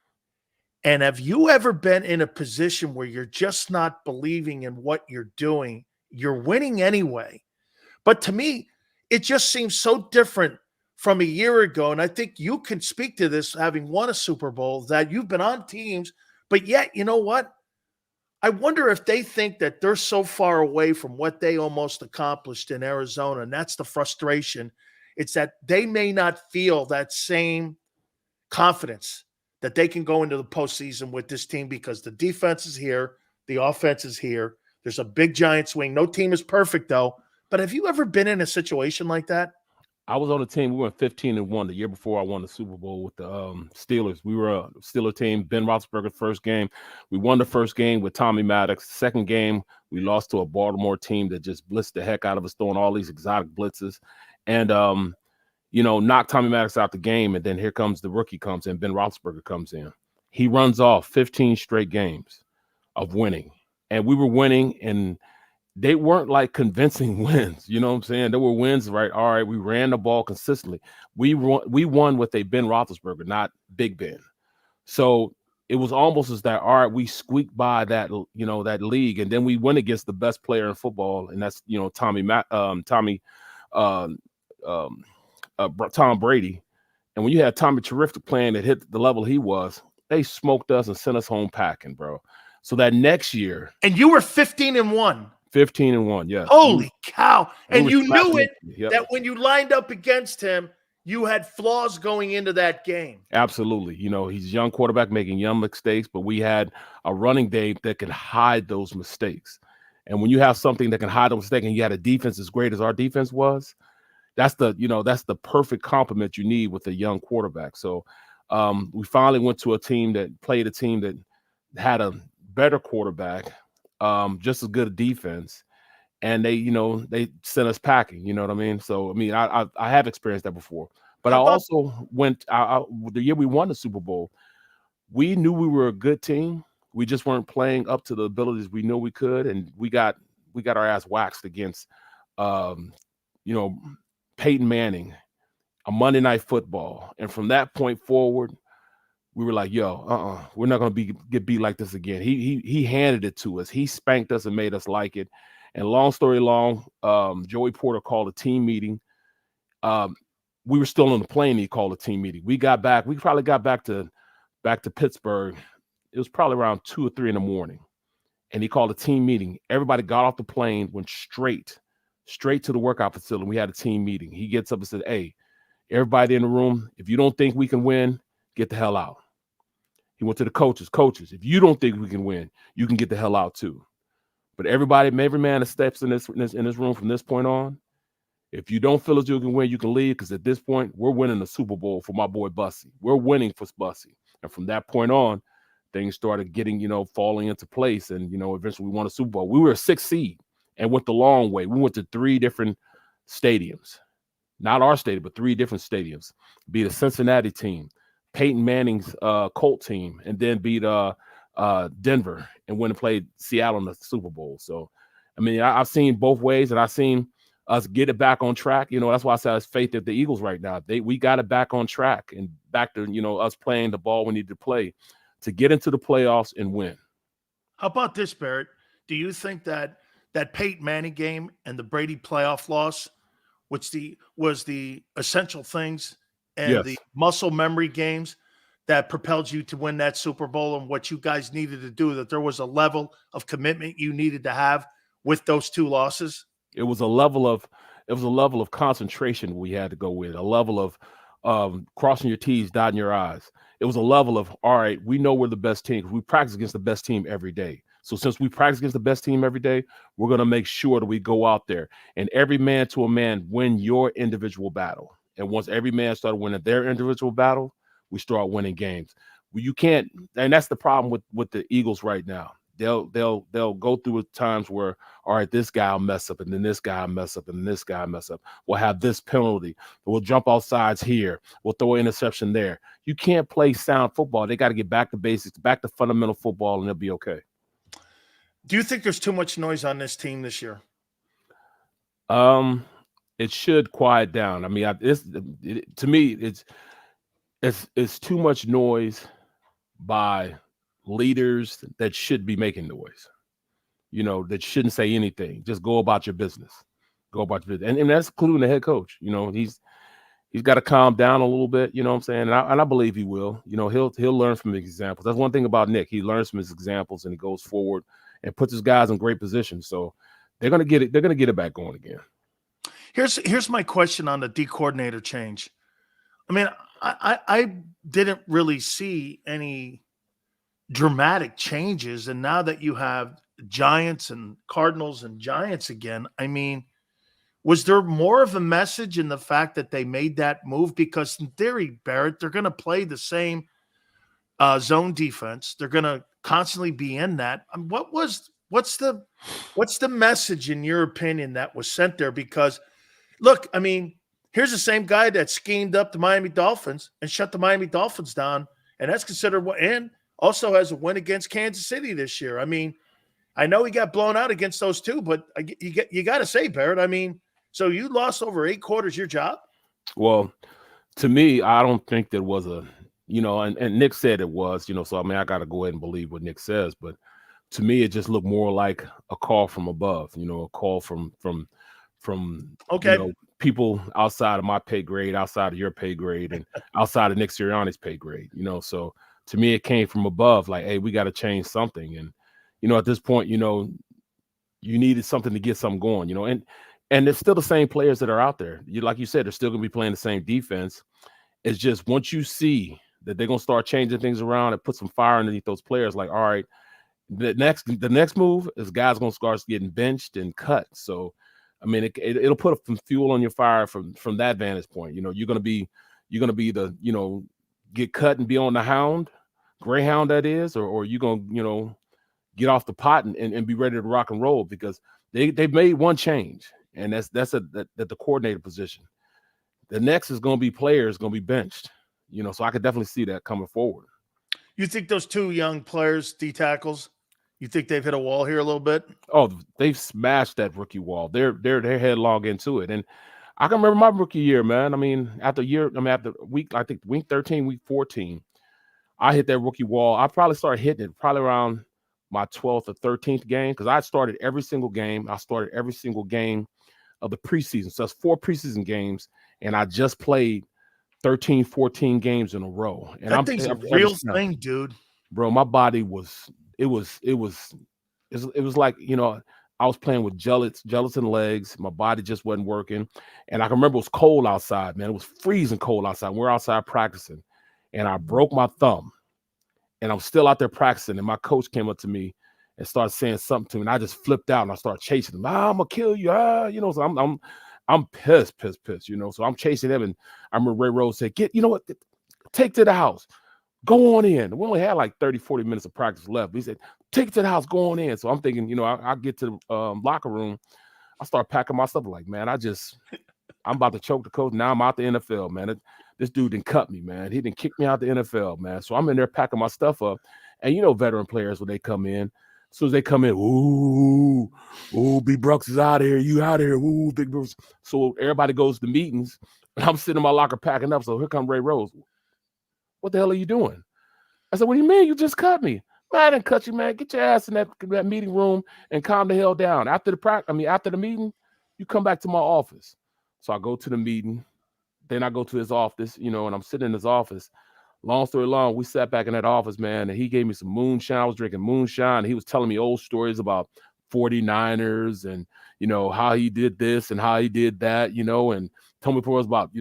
And have you ever been in a position where you're just not believing in what you're doing? You're winning anyway. But to me, it just seems so different from a year ago. And I think you can speak to this, having won a Super Bowl, that you've been on teams, but yet, you know what? I wonder if they think that they're so far away from what they almost accomplished in Arizona. And that's the frustration. It's that they may not feel that same confidence that they can go into the postseason with this team because the defense is here, the offense is here. There's a big giant swing. No team is perfect, though. But have you ever been in a situation like that? I was on a team. We went 15-1 the year before I won the Super Bowl with the Steelers. We were a Steeler team. Ben Roethlisberger's first game. We won the first game with Tommy Maddox. Second game, we lost to a Baltimore team that just blitzed the heck out of us, throwing all these exotic blitzes. And, knocked Tommy Maddox out the game. And then here comes the rookie comes in. Ben Roethlisberger comes in. He runs off 15 straight games of winning. And we were winning, and they weren't like convincing wins. You know what I'm saying? There were wins, right? All right, we ran the ball consistently. We won with a Ben Roethlisberger, not Big Ben. So it was almost as that, all right, we squeaked by that, that league, and then we went against the best player in football, and that's Tom Brady. And when you had Tommy Terrific playing that hit the level he was, they smoked us and sent us home packing, bro. So that next year, and you were 15-1. 15-1, yes. Holy cow. And you knew it, yep. That when you lined up against him, you had flaws going into that game. Absolutely. He's a young quarterback making young mistakes, but we had a running game that could hide those mistakes. And when you have something that can hide those mistakes and you had a defense as great as our defense was, that's the perfect complement you need with a young quarterback. So we finally went to a team that played a team that had a better quarterback, just as good a defense, and they sent us packing. You know what I mean? So I have experienced that before. But I also went the year we won the Super Bowl. We knew we were a good team. We just weren't playing up to the abilities we knew we could, and we got our ass waxed against Peyton Manning, a Monday Night Football, and from that point forward, we were like, we're not going to get beat like this again. He handed it to us. He spanked us and made us like it. And long story long, Joey Porter called a team meeting. We were still on the plane. He called a team meeting. We probably got back to Pittsburgh. It was probably around 2 or 3 in the morning. And he called a team meeting. Everybody got off the plane, went straight to the workout facility. We had a team meeting. He gets up and said, hey, everybody in the room, if you don't think we can win, get the hell out. He went to the coaches. Coaches, if you don't think we can win, you can get the hell out too. But every man that steps in this room from this point on, if you don't feel as you can win, you can leave, because at this point, we're winning the Super Bowl for my boy Bussy. We're winning for Bussy. And from that point on, things started getting, falling into place. And, eventually we won a Super Bowl. We were a 6th seed and went the long way. We went to 3 different stadiums. Not our stadium, but 3 different stadiums. Beat a Cincinnati team, Peyton Manning's Colt team, and then beat Denver and went and played Seattle in the Super Bowl. So, I've seen both ways, and I've seen us get it back on track. That's why I say I have faith at the Eagles right now. We got it back on track and back to, us playing the ball we need to play to get into the playoffs and win. How about this, Barrett? Do you think that Peyton Manning game and the Brady playoff loss, which was the essential things and the muscle memory games that propelled you to win that Super Bowl, and what you guys needed to do, that there was a level of commitment you needed to have with those 2 losses? It was a level of concentration we had to go with, a level of crossing your T's, dotting your I's. It was a level of, all right, we know we're the best team because we practice against the best team every day. So since we practice against the best team every day, we're going to make sure that we go out there and every man to a man win your individual battle. And once every man started winning their individual battle, we start winning games. You can't, and that's the problem with the Eagles right now. They'll go through times where, all right, this guy will mess up, and then this guy will mess up, and then this guy will mess up. We'll have this penalty. We'll jump off sides here. We'll throw an interception there. You can't play sound football. They got to get back to basics, back to fundamental football, and they'll be okay. Do you think there's too much noise on this team this year? It should quiet down. To me, it's too much noise by leaders that should be making noise, that shouldn't say anything. Just go about your business. Go about your business. And that's including the head coach. He's got to calm down a little bit, you know what I'm saying? And I believe he will. He'll learn from his examples. That's one thing about Nick. He learns from his examples and he goes forward and puts his guys in great positions. So they're gonna get it. They're gonna get it back going again. Here's my question on the D coordinator change. I mean, I didn't really see any dramatic changes, and now that you have Giants and Cardinals and Giants again, I mean, was there more of a message in the fact that they made that move? Because in theory, Barrett, they're going to play the same zone defense. They're going to constantly be in that. What's the message in your opinion that was sent there? Because look, I mean, here's the same guy that schemed up the Miami Dolphins and shut the Miami Dolphins down, and that's considered and also has a win against Kansas City this year. I mean, I know he got blown out against those two, but you got to say, Barrett, I mean, so you lost over 8 quarters your job? Well, to me, I don't think there was a, and Nick said it was, so I mean, I got to go ahead and believe what Nick says, but to me, it just looked more like a call from above, a call from okay. People outside of my pay grade, outside of your pay grade, and outside of Nick Sirianni's pay grade, so to me, it came from above, like, hey, we got to change something. And, at this point, you needed something to get something going, and it's still the same players that are out there. Like you said, they're still going to be playing the same defense. It's just once you see that they're going to start changing things around and put some fire underneath those players, like, all right, the next move is guys going to start getting benched and cut. So, I mean, it'll put some fuel on your fire from that vantage point. You're going to be the, get cut and be on the Greyhound that is, or you're going to, get off the pot and be ready to rock and roll, because they've made one change, and that's at the coordinator position. The next is going to be players going to be benched, so I could definitely see that coming forward. You think those 2 young players, D tackles, you think they've hit a wall here a little bit? Oh, they've smashed that rookie wall. They're headlong into it. And I can remember my rookie year, man. I mean, after week 13, week 14, I hit that rookie wall. I probably started hitting it probably around my 12th or 13th game, because I started every single game. I started every single game of the preseason. So that's 4 preseason games, and I just played 13, 14 games in a row. And that thing's a real thing, dude. Bro, my body was it was like, I was playing with gelatin legs. My body just wasn't working. And I can remember it was cold outside, man. It was freezing cold outside. We're outside practicing, and I broke my thumb. And I'm still out there practicing, and my coach came up to me and started saying something to me, and I just flipped out and I started chasing him. I'm gonna kill you, So I'm pissed, So I'm chasing him, and I remember Ray Rose said, take to the house, go on in. We only had like 30, 40 minutes of practice left. He said, take it to the house, go on in. So I'm thinking, I get to the locker room, I start packing my stuff. Like, man, I'm about to choke the coach. Now I'm out the NFL, man. This dude didn't cut me, man. He didn't kick me out the NFL, man. So I'm in there packing my stuff up. And veteran players, when they come in, as soon as they come in, ooh, Big Brooks is out of here. You out of here. Ooh, Big Brooks. So everybody goes to meetings, and I'm sitting in my locker packing up. So here come Ray Rose. What the hell are you doing? I said, what do you mean? You just cut me. Man, I didn't cut you, man. Get your ass in that meeting room and calm the hell down. After the meeting, you come back to my office. So I go to the meeting. Then I go to his office, and I'm sitting in his office. Long story long, we sat back in that office, man, and he gave me some moonshine. I was drinking moonshine, and he was telling me old stories about 49ers and, how he did this and how he did that, and told me reports about,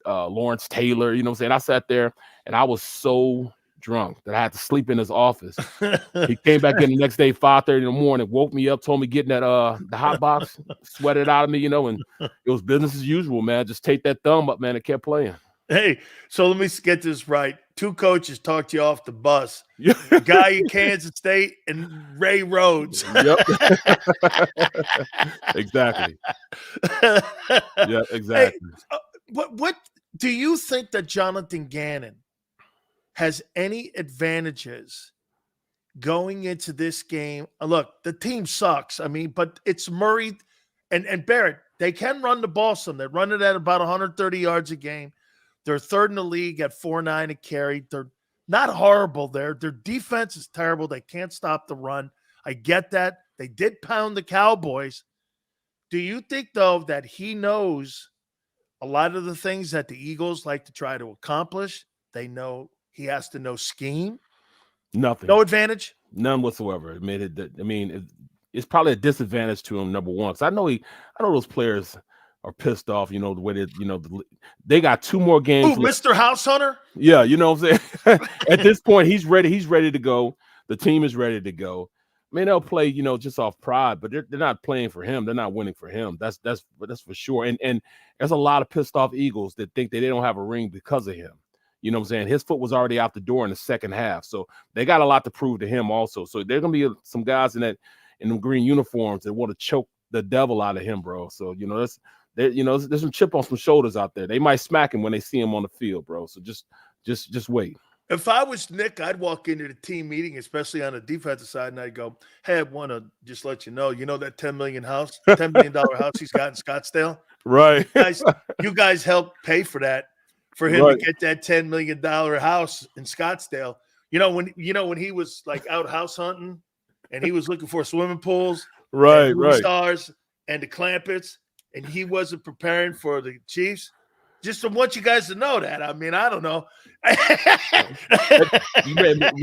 Lawrence Taylor, what I'm saying? I sat there, and I was so drunk that I had to sleep in his office. He came back in the next day, 5:30 in the morning, woke me up, told me get in that the hot box, sweated out of me, and it was business as usual, man. Just take that thumb up, man, and kept playing. Hey, so let me get this right. 2 coaches talked you off the bus. The guy in Kansas State and Ray Rhodes. Yep. Exactly. Yeah, exactly. Hey, what do you think that Jonathan Gannon has any advantages going into this game? Look, the team sucks. I mean, but it's Murray and Barrett. They can run the ball some. They run it at about 130 yards a game. They're 3rd in the league at 4.9 a carry. They're not horrible there. Their defense is terrible. They can't stop the run. I get that. They did pound the Cowboys. Do you think, though, that he knows a lot of the things that the Eagles like to try to accomplish? They know he has to know scheme. Nothing. No advantage. None whatsoever. It's probably a disadvantage to him. Number one, because I know those players are pissed off. The way they got 2 more games. Ooh, Mr. House Hunter. Yeah, you know what I'm saying. At this point, he's ready. He's ready to go. The team is ready to go. I mean, they'll play, just off pride, but they're not playing for him. They're not winning for him. That's for sure. And there's a lot of pissed off Eagles that think that they don't have a ring because of him. You know what I'm saying? His foot was already out the door in the second half, so they got a lot to prove to him also. So there are gonna be some guys in them green uniforms that want to choke the devil out of him, bro. So there's some chip on some shoulders out there. They might smack him when they see him on the field, bro. So just wait. If I was Nick, I'd walk into the team meeting, especially on the defensive side, and I'd go, "Hey, I want to just let you know that $10 million house he's got in Scottsdale, right? You guys helped pay for that, for him to get that $10 million house in Scottsdale. When he was like out house hunting, and he was looking for swimming pools, right, stars, and the Clampets, and he wasn't preparing for the Chiefs." Just to want you guys to know that. I mean, I don't know.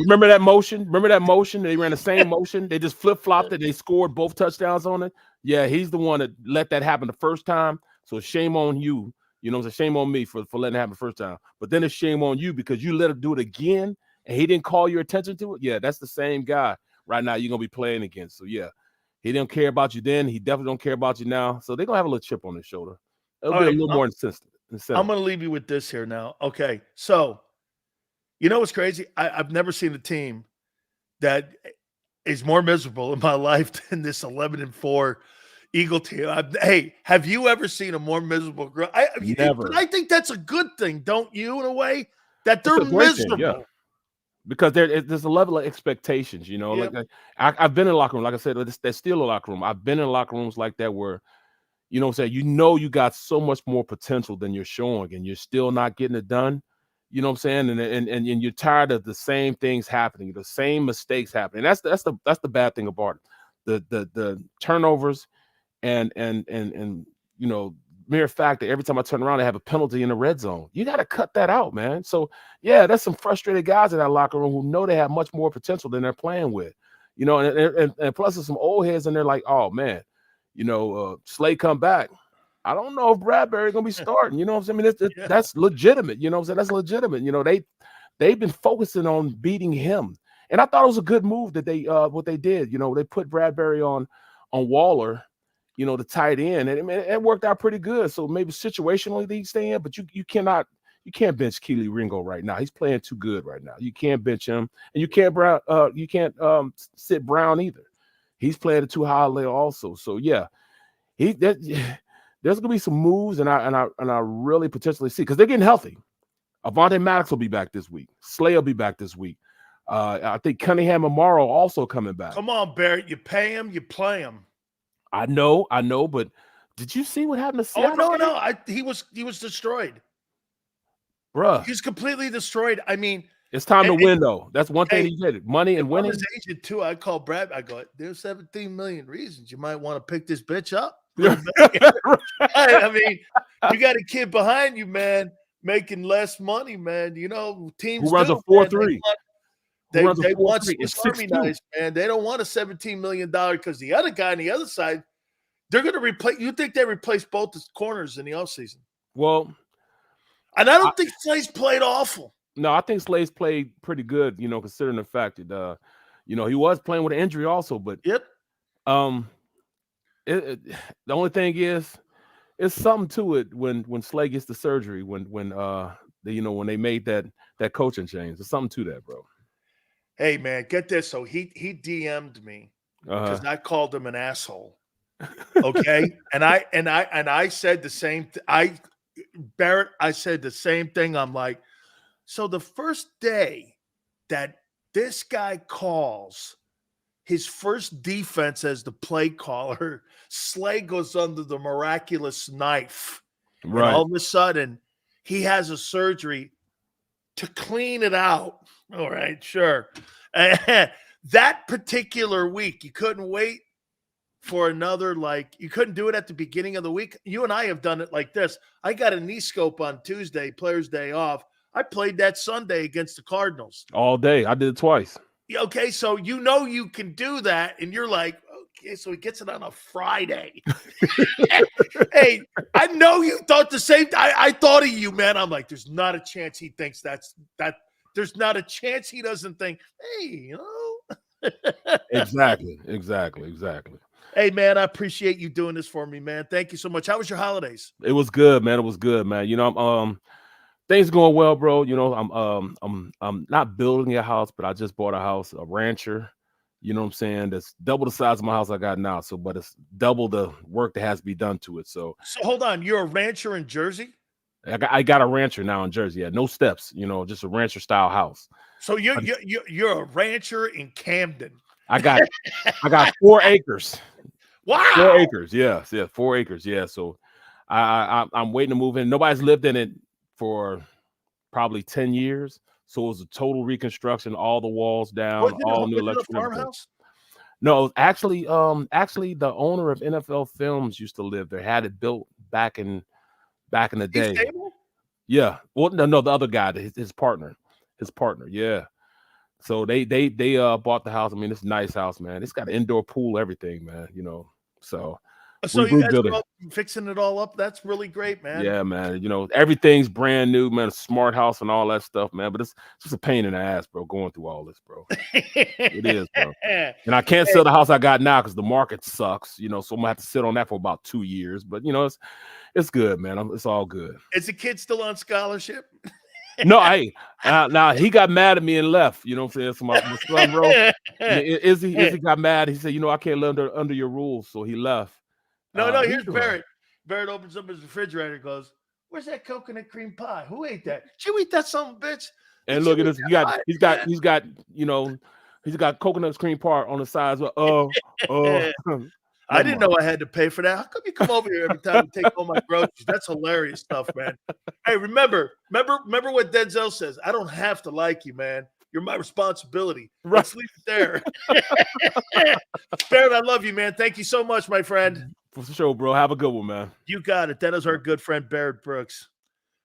Remember that motion? They ran the same motion. They just flip-flopped it. They scored both touchdowns on it. Yeah, he's the one that let that happen the first time. So shame on you. It's a shame on me for letting it happen the first time. But then it's shame on you because you let him do it again and he didn't call your attention to it. Yeah, that's the same guy right now you're going to be playing against. So, yeah, he didn't care about you then. He definitely don't care about you now. So they're going to have a little chip on their shoulder. It'll be a little more insistent. I'm going to leave you with this here now. Okay, so what's crazy? I've never seen a team that is more miserable in my life than this 11-4 Eagle team. Hey, have you ever seen a more miserable group? Never. I think that's a good thing, don't you, in a way? That they're miserable. Thing, yeah. Because there's a level of expectations, Yep. Like I've been in a locker room. Like I said, there's still a locker room. I've been in locker rooms like that where you got so much more potential than you're showing, and you're still not getting it done. You know what I'm saying? And you're tired of the same things happening, the same mistakes happening. That's the bad thing about it. The turnovers and mere fact that every time I turn around, they have a penalty in the red zone. You got to cut that out, man. So yeah, that's some frustrated guys in that locker room who know they have much more potential than they're playing with. And plus there's some old heads and they're like, oh man. Slay come back. I don't know if Bradbury's gonna be starting. You know what I'm saying? I mean, that's legitimate. You know what I'm saying? That's legitimate. They've been focusing on beating him, and I thought it was a good move that they what they did. They put Bradbury on Waller, the tight end, and it worked out pretty good. So maybe situationally they stay in, but you can't bench Keely Ringo right now. He's playing too good right now. You can't bench him, and you can't sit Brown either. He's playing it too high later also. So yeah, there's gonna be some moves, and I really potentially see because they're getting healthy. Avonte Maddox will be back this week. Slay will be back this week. I think Cunningham and Morrow also coming back. Come on, Barrett. You pay him, you play him. I know, but did you see what happened to Seattle? Oh no. He was destroyed. Bruh. He's completely destroyed. I mean, it's time to win, though. That's one thing he did. Money and winning. His agent too. I call Brad. I go, there's 17 million reasons you might want to pick this bitch up. I mean, you got a kid behind you, man, making less money, man. Teams who runs a 4-3. They want Swiss Army knives, man. They don't want a $17 million because the other guy on the other side, they're going to replace. You think they replace both the corners in the offseason? Well, and I don't think Slay's played awful. No, I think Slay's played pretty good, considering the fact that, he was playing with an injury also. But yep. The only thing is, it's something to it when Slay gets the surgery, when they made that coaching change. There's something to that, bro. Hey man, get this. So he DM'd me because I called him an asshole. Okay, and I said the same. Barrett, I said the same thing. I'm like. So the first day that this guy calls his first defense as the play caller, Slay goes under the miraculous knife. Right. And all of a sudden, he has a surgery to clean it out. All right, sure. That particular week, you couldn't wait for another, you couldn't do it at the beginning of the week. You and I have done it like this. I got a knee scope on Tuesday, Players' Day off. I played that Sunday against the Cardinals. All day. I did it twice. Okay, so you can do that, and you're like, okay, so he gets it on a Friday. Hey, I know you thought the same. I thought of you, man. I'm like, there's not a chance he thinks that. There's not a chance he doesn't think, hey, Exactly. Hey, man, I appreciate you doing this for me, man. Thank you so much. How was your holidays? It was good, man. It was good, man. I'm things going well, bro. I'm not building a house, but I just bought a house, a rancher. You know what I'm saying? That's double the size of my house I got now. So, but it's double the work that has to be done to it. So hold on, you're a rancher in Jersey? I got a rancher now in Jersey. Yeah, no steps. Just a rancher style house. So you're a rancher in Camden. I got 4 acres. Wow. 4 acres. Yeah, 4 acres. Yeah. So I'm waiting to move in. Nobody's lived in it for probably 10 years. So it was a total reconstruction, all the walls down, all new electrical. Farmhouse? No, actually, the owner of NFL Films used to live there. Had it built back in the day. Yeah. Well, no, the other guy, his partner. Yeah. So they bought the house. I mean, it's a nice house, man. It's got an indoor pool, everything, man. So you guys are fixing it all up. That's really great, man. Yeah, man. Everything's brand new, man. A smart house and all that stuff, man. But it's just a pain in the ass, bro, going through all this, bro. It is, bro. And I can't sell the house I got now because the market sucks, so I'm gonna have to sit on that for about 2 years. But it's good, man. It's all good. Is the kid still on scholarship? No, now he got mad at me and left. You know what I'm saying? So my son, bro, Izzy got mad. He said, I can't live under your rules, so he left. No, here's Barrett. Barrett opens up his refrigerator and goes, where's that coconut cream pie? Who ate that? Did you eat that son of a bitch? And look at this. He's got coconut cream pie on the sides. I didn't know I had to pay for that. How come you come over here every time you take all my groceries? That's hilarious stuff, man. Hey, remember what Denzel says. I don't have to like you, man. You're my responsibility. Let's leave it there. Barrett, I love you, man. Thank you so much, my friend. For sure, bro. Have a good one, man. You got it. That is our good friend, Barrett Brooks.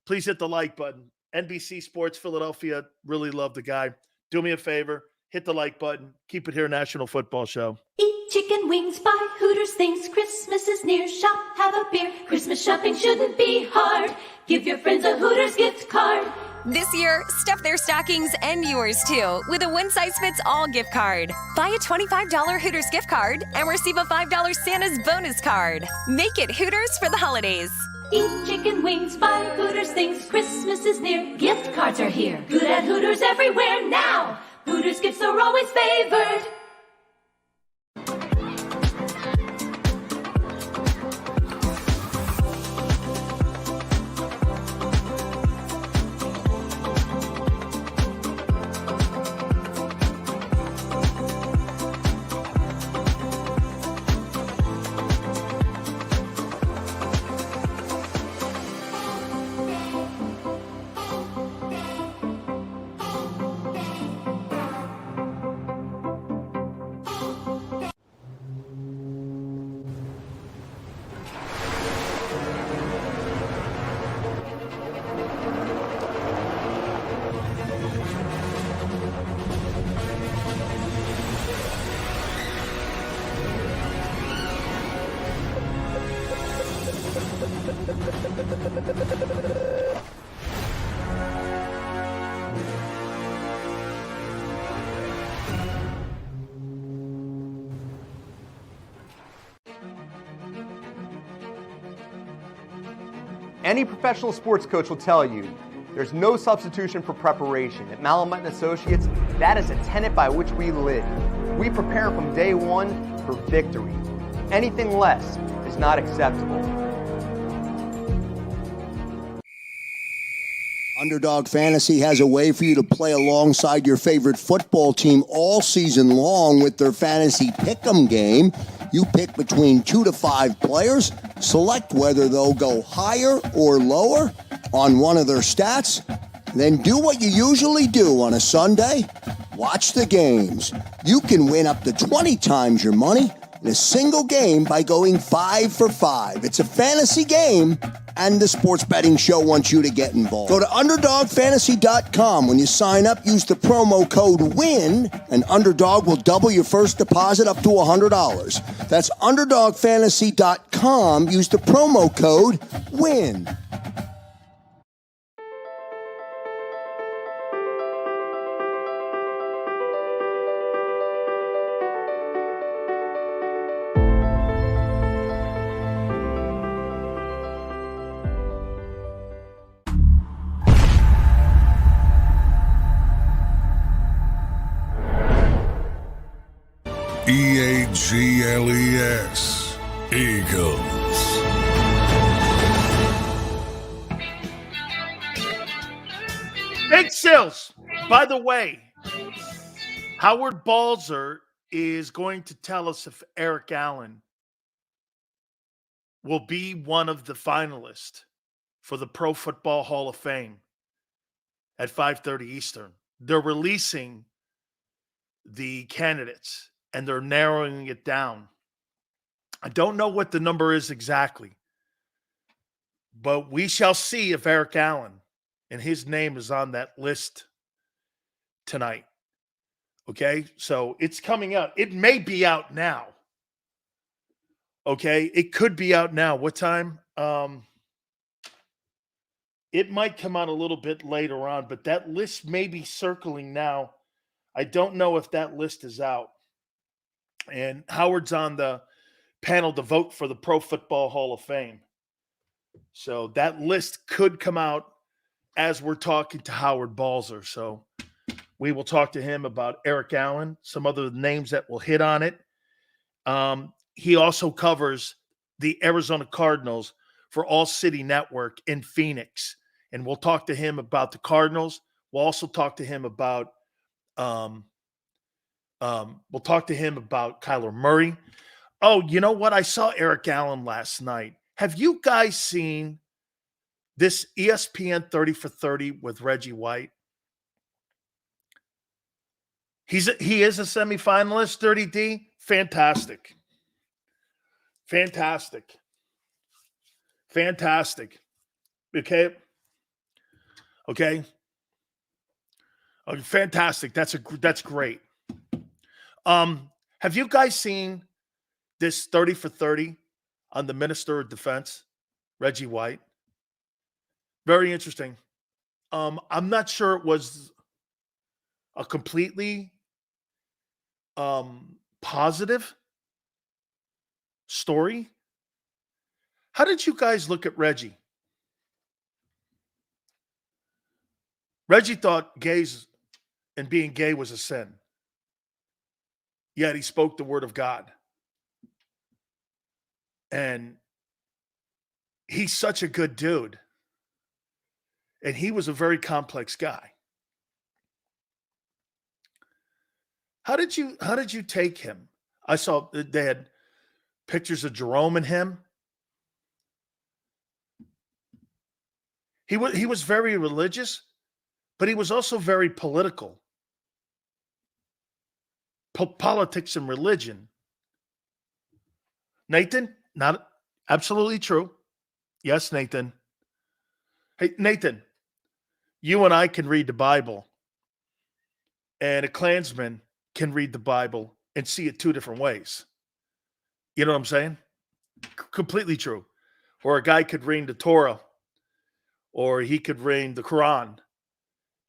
Please hit the like button. NBC Sports Philadelphia. Really love the guy. Do me a favor. Hit the like button. Keep it here, National Football Show. Eat chicken wings, buy Hooters things. Christmas is near. Shop, have a beer. Christmas shopping shouldn't be hard. Give your friends a Hooters gift card. This year, stuff their stockings and yours too with a one-size-fits-all gift card. Buy a $25 Hooters gift card and receive a $5 Santa's bonus card. Make it Hooters for the holidays. Eat chicken wings, buy Hooters things. Christmas is near. Gift cards are here. Good at Hooters everywhere now. Hooters gifts are always favored. Any professional sports coach will tell you there's no substitution for preparation. At Malamut & Associates, that is a tenet by which we live. We prepare from day one for victory. Anything less is not acceptable. Underdog Fantasy has a way for you to play alongside your favorite football team all season long with their Fantasy Pick'em game. You pick between 2 to 5 players, select whether they'll go higher or lower on one of their stats, Then do what you usually do on a Sunday. Watch the games. You can win up to 20 times your money in a single game by going 5 for 5. It's a fantasy game, and the Sports Betting Show wants you to get involved. Go to UnderdogFantasy.com. When you sign up, use the promo code WIN, and Underdog will double your first deposit up to $100. That's UnderdogFantasy.com. Use the promo code WIN. EAGLES, Eagles. Big Sills. By the way, Howard Balzer is going to tell us if Eric Allen will be one of the finalists for the Pro Football Hall of Fame at 5:30 Eastern. They're releasing the candidates, and they're narrowing it down. I don't know what the number is exactly, but we shall see if Eric Allen and his name is on that list tonight. Okay, so it's coming out. It may be out now. Okay, it could be out now. What time? It might come out a little bit later on, but that list may be circling now. I don't know if that list is out. And Howard's on the panel to vote for the Pro Football Hall of Fame. So that list could come out as we're talking to Howard Balzer. So we will talk to him about Eric Allen, some other names that will hit on it. He also covers the Arizona Cardinals for All City Network in Phoenix. And we'll talk to him about the Cardinals. We'll also talk to him about Kyler Murray. Oh, you know what? I saw Eric Allen last night. Have you guys seen this ESPN 30 for 30 with Reggie White? He is a semifinalist, 30D. Fantastic. Okay. Fantastic. That's great. Have you guys seen this 30 for 30 on the Minister of Defense, Reggie White? Very interesting. I'm not sure it was a completely positive story. How did you guys look at Reggie? Reggie thought gays and being gay was a sin. Yet he spoke the word of God. And he's such a good dude. And he was a very complex guy. How did you take him? I saw they had pictures of Jerome and him. He was very religious, but he was also very political. Politics and religion. Nathan, not absolutely true. Yes, Nathan. Hey, Nathan, you and I can read the Bible, and a Klansman can read the Bible and see it two different ways. You know what I'm saying? Completely true. Or a guy could read the Torah, or he could read the Quran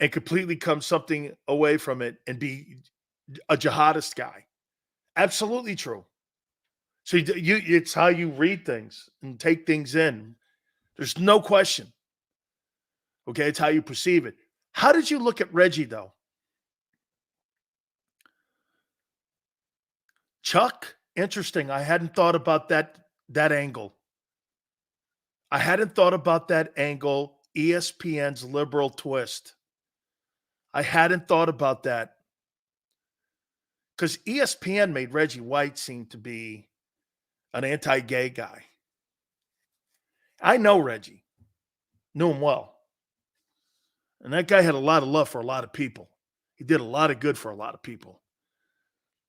and completely come something away from it and be a jihadist guy. Absolutely true. So it's how you read things and take things in. There's no question. Okay, it's how you perceive it. How did you look at Reggie, though? Chuck, interesting. I hadn't thought about that angle. I hadn't thought about that angle, ESPN's liberal twist. I hadn't thought about that. Because ESPN made Reggie White seem to be an anti-gay guy. I know Reggie. Knew him well. And that guy had a lot of love for a lot of people. He did a lot of good for a lot of people.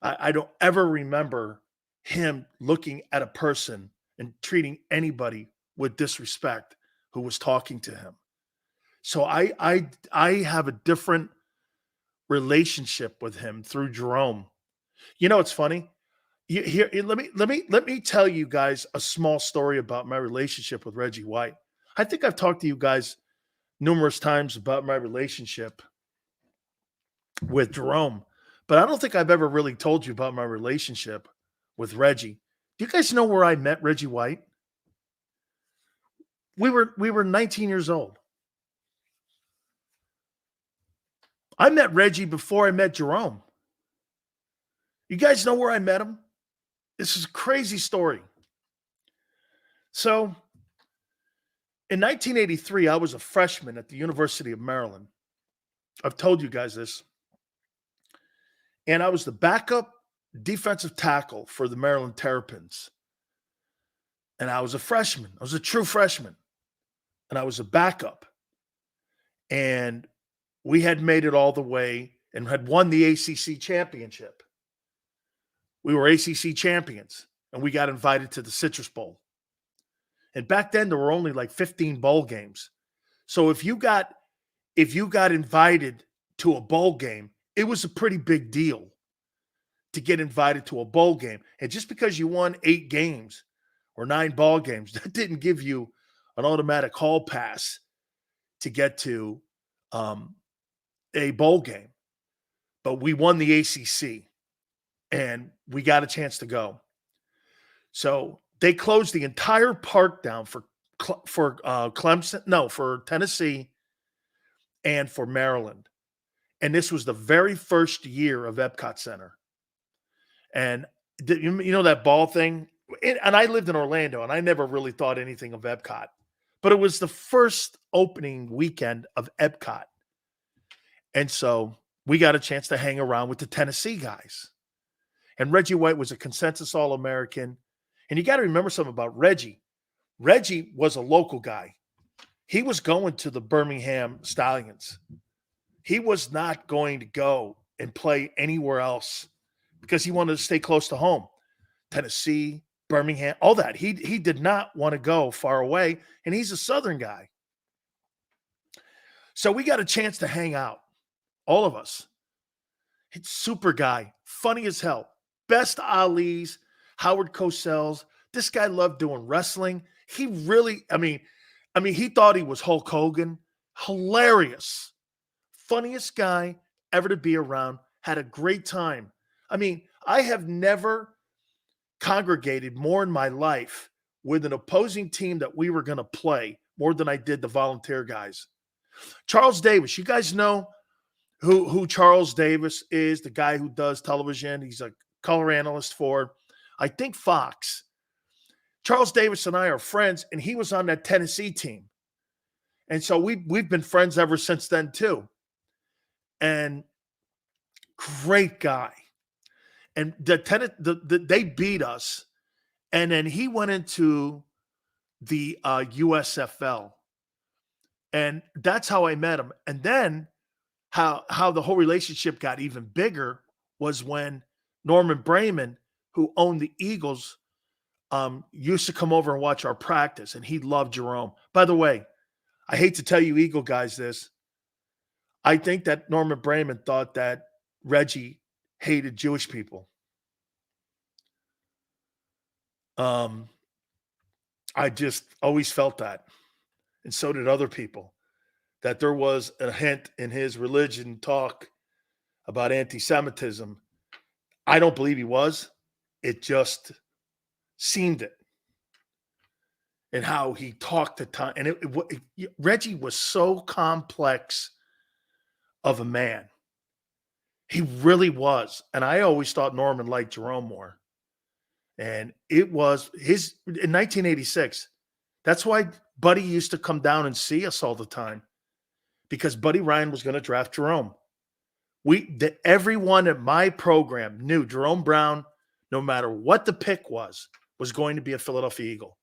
I don't ever remember him looking at a person and treating anybody with disrespect who was talking to him. So I have a different relationship with him through Jerome. You know, it's funny. Let me tell you guys a small story about my relationship with Reggie White. I think I've talked to you guys numerous times about my relationship with Jerome, but I don't think I've ever really told you about my relationship with Reggie. Do you guys know where I met Reggie White? We were 19 years old. I met Reggie before I met Jerome. You guys know where I met him? This is a crazy story. So, in 1983, I was a freshman at the University of Maryland. I've told you guys this. And I was the backup defensive tackle for the Maryland Terrapins. And I was a freshman. I was a true freshman. And I was a backup. And we had made it all the way and had won the ACC championship. We were ACC champions, and we got invited to the Citrus Bowl. And back then, there were only like 15 bowl games. So if you got invited to a bowl game, it was a pretty big deal to get invited to a bowl game. And just because you won 8 games or 9 ball games, that didn't give you an automatic hall pass to get to a bowl game. But we won the ACC, and we got a chance to go. So they closed the entire park down for Clemson, no, for Tennessee and for Maryland. And this was the very first year of Epcot Center. And you know that ball thing? And I lived in Orlando, and I never really thought anything of Epcot. But it was the first opening weekend of Epcot. And so we got a chance to hang around with the Tennessee guys. And Reggie White was a consensus All-American. And you got to remember something about Reggie. Reggie was a local guy. He was going to the Birmingham Stallions. He was not going to go and play anywhere else because he wanted to stay close to home. Tennessee, Birmingham, all that. He did not want to go far away, and he's a Southern guy. So we got a chance to hang out, all of us. He's super guy, funny as hell. Best Ali's, Howard Cosell's. This guy loved doing wrestling. He really, I mean, he thought he was Hulk Hogan. Hilarious. Funniest guy ever to be around. Had a great time. I mean, I have never congregated more in my life with an opposing team that we were going to play more than I did the volunteer guys. Charles Davis, you guys know who Charles Davis is, the guy who does television. He's a color analyst for, I think, Fox. Charles Davis and I are friends, and he was on that Tennessee team. And so we've been friends ever since then, too. And great guy. And they beat us. And then he went into the USFL. And that's how I met him. And then how the whole relationship got even bigger was when Norman Brayman, who owned the Eagles, used to come over and watch our practice, and he loved Jerome. By the way, I hate to tell you Eagle guys this. I think that Norman Brayman thought that Reggie hated Jewish people. I just always felt that, and so did other people, that there was a hint in his religion talk about anti-Semitism. I don't believe he was. It just seemed it. And how he talked to time. And Reggie was so complex of a man. He really was. And I always thought Norman liked Jerome more. And it was in 1986. That's why Buddy used to come down and see us all the time, because Buddy Ryan was going to draft Jerome. Everyone at my program knew Jerome Brown, no matter what the pick was going to be a Philadelphia Eagle,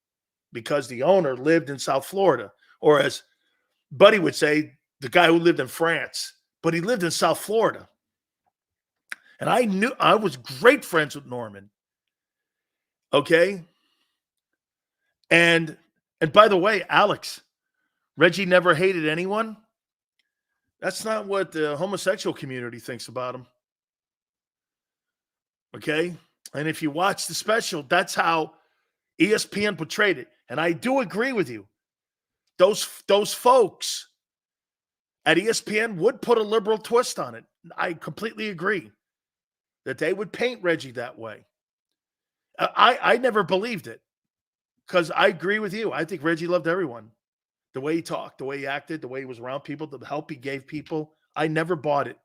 because the owner lived in South Florida, or as Buddy would say, the guy who lived in France, but he lived in South Florida. And I was great friends with Norman. Okay. And by the way, Alex, Reggie never hated anyone. That's not what the homosexual community thinks about him. Okay. And if you watch the special, that's how ESPN portrayed it. And I do agree with you. Those folks at ESPN would put a liberal twist on it. I completely agree that they would paint Reggie that way. I never believed it because I agree with you. I think Reggie loved everyone. The way he talked, the way he acted, the way he was around people, the help he gave people. I never bought it.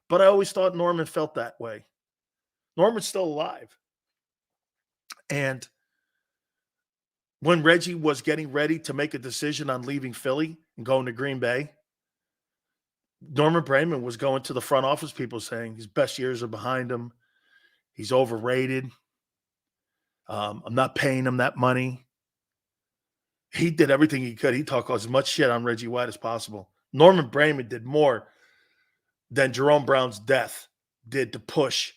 But I always thought Norman felt that way. Norman's still alive. And when Reggie was getting ready to make a decision on leaving Philly and going to Green Bay, Norman Braman was going to the front office people saying his best years are behind him. He's overrated. I'm not paying him that money. He did everything he could. He talked as much shit on Reggie White as possible. Norman Braman did more than Jerome Brown's death did to push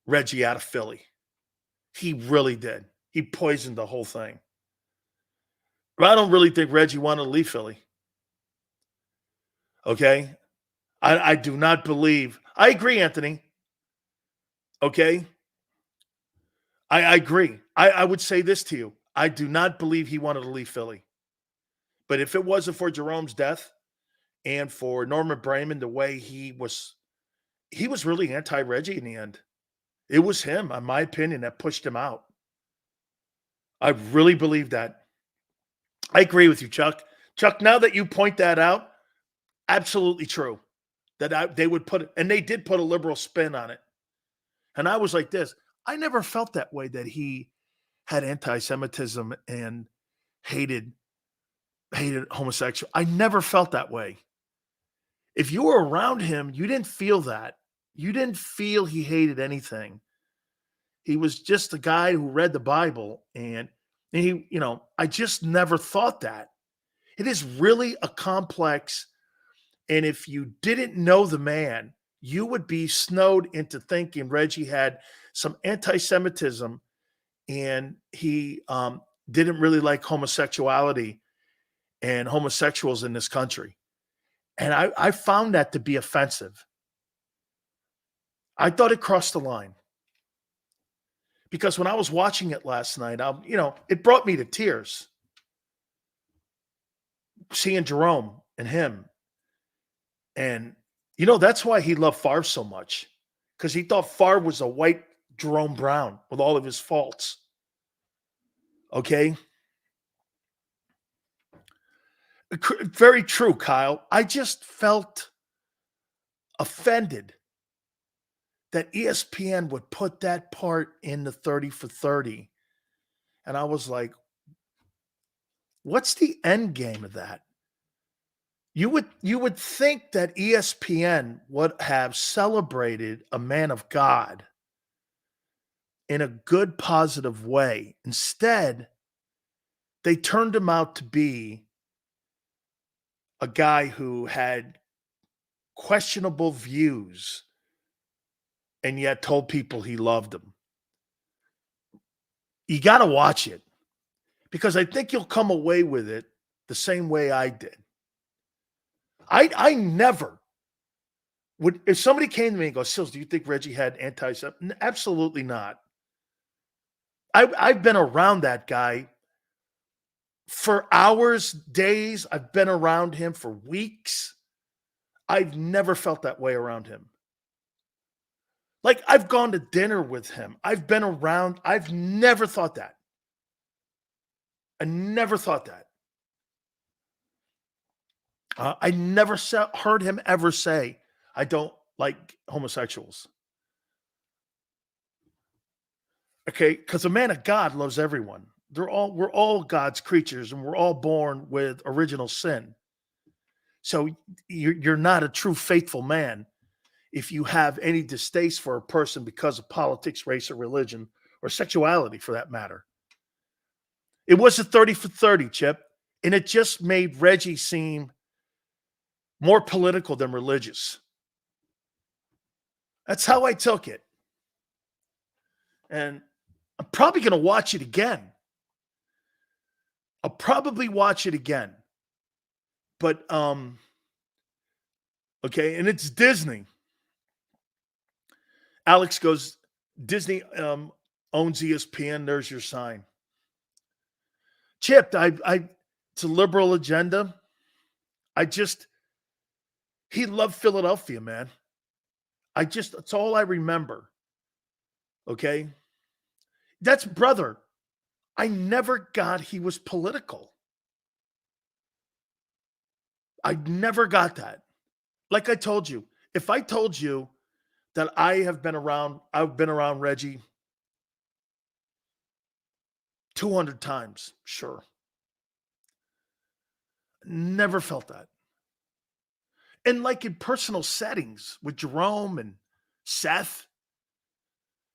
Reggie out of Philly. He really did. He poisoned the whole thing. But I don't really think Reggie wanted to leave Philly. Okay? I do not believe. I agree, Anthony. Okay? I agree. I would say this to you. I do not believe he wanted to leave Philly. But if it wasn't for Jerome's death and for Norman Braman, the way he was really anti-Reggie in the end. It was him, in my opinion, that pushed him out. I really believe that. I agree with you, Chuck. Chuck, now that you point that out, absolutely true. They would put it, and they did put a liberal spin on it. And I was like this. I never felt that way, that he had anti-Semitism and hated homosexual. I never felt that way. If you were around him, you didn't feel that. You didn't feel he hated anything. He was just a guy who read the Bible, and he, I just never thought that. It is really a complex, and if you didn't know the man, you would be snowed into thinking Reggie had some anti-Semitism and he didn't really like homosexuality and homosexuals in this country. And I found that to be offensive. I thought it crossed the line. Because when I was watching it last night, it brought me to tears. Seeing Jerome and him. And, that's why he loved Favre so much. Because he thought Favre was a white Jerome Brown with all of his faults. Okay? Very true, Kyle. I just felt offended that ESPN would put that part in the 30 for 30. And I was like, what's the end game of that? You would think that ESPN would have celebrated a man of God in a good, positive way. Instead, they turned him out to be a guy who had questionable views and yet told people he loved them. You got to watch it because I think you'll come away with it the same way I did. I never would, if somebody came to me and goes, Sills, do you think Reggie had anti-Semitism? Absolutely not. I've been around that guy for hours, days. I've been around him for weeks. I've never felt that way around him. Like, I've gone to dinner with him. I've been around. I've never thought that. I never thought that. I never heard him ever say, I don't like homosexuals. Okay, because a man of God loves everyone. We're all God's creatures, and we're all born with original sin. So you're not a true faithful man if you have any distaste for a person because of politics, race, or religion, or sexuality for that matter. It was a 30 for 30, Chip, and it just made Reggie seem more political than religious. That's how I took it. And I'm probably going to watch it again. I'll probably watch it again. But, okay, and it's Disney. Alex goes, Disney owns ESPN. There's your sign. Chip, it's a liberal agenda. He loved Philadelphia, man. That's all I remember. Okay? That's brother. I never got he was political. I never got that. Like I told you, if I told you that I've been around Reggie 200 times, sure. Never felt that. And like in personal settings with Jerome and Seth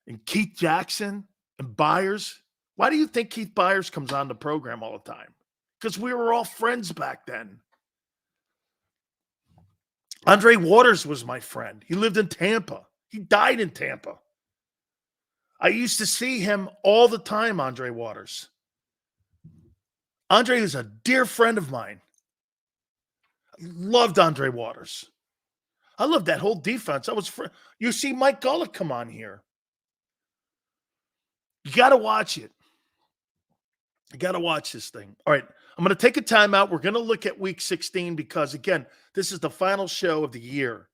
and Keith Jackson and Byers. Why do you think Keith Byers comes on the program all the time? Because we were all friends back then. Andre Waters was my friend. He lived in Tampa. He died in Tampa. I used to see him all the time, Andre Waters. Andre is a dear friend of mine. I loved Andre Waters. I loved that whole defense. You see Mike Gullick come on here. You got to watch it. You got to watch this thing. All right, I'm going to take a timeout. We're going to look at Week 16 because, again, this is the final show of the year.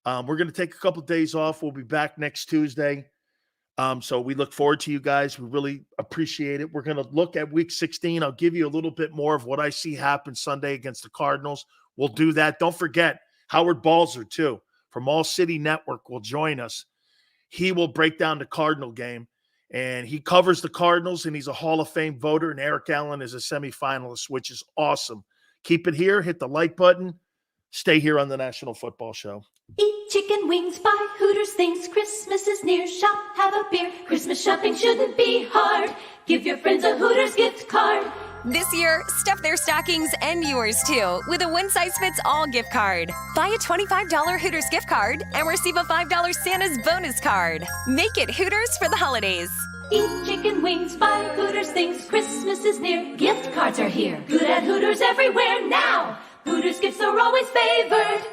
We're going to take a couple of days off. We'll be back next Tuesday. So we look forward to you guys. We really appreciate it. We're going to look at Week 16. I'll give you a little bit more of what I see happen Sunday against the Cardinals. We'll do that. Don't forget, Howard Balzer, too, from All City Network will join us. He will break down the Cardinal game. And he covers the Cardinals, and he's a Hall of Fame voter, and Eric Allen is a semifinalist, which is awesome. Keep it here. Hit the like button. Stay here on the National Football Show. Eat chicken wings, buy Hooters things. Christmas is near. Shop, have a beer. Christmas shopping shouldn't be hard. Give your friends a Hooters gift card. This year, stuff their stockings and yours too with a one-size-fits-all gift card. Buy a $25 Hooters gift card and receive a $5 Santa's bonus card. Make it Hooters for the holidays. Eat chicken wings, buy Hooters things. Christmas is near. Gift cards are here. Good at Hooters everywhere now. Hooters gifts are always favored.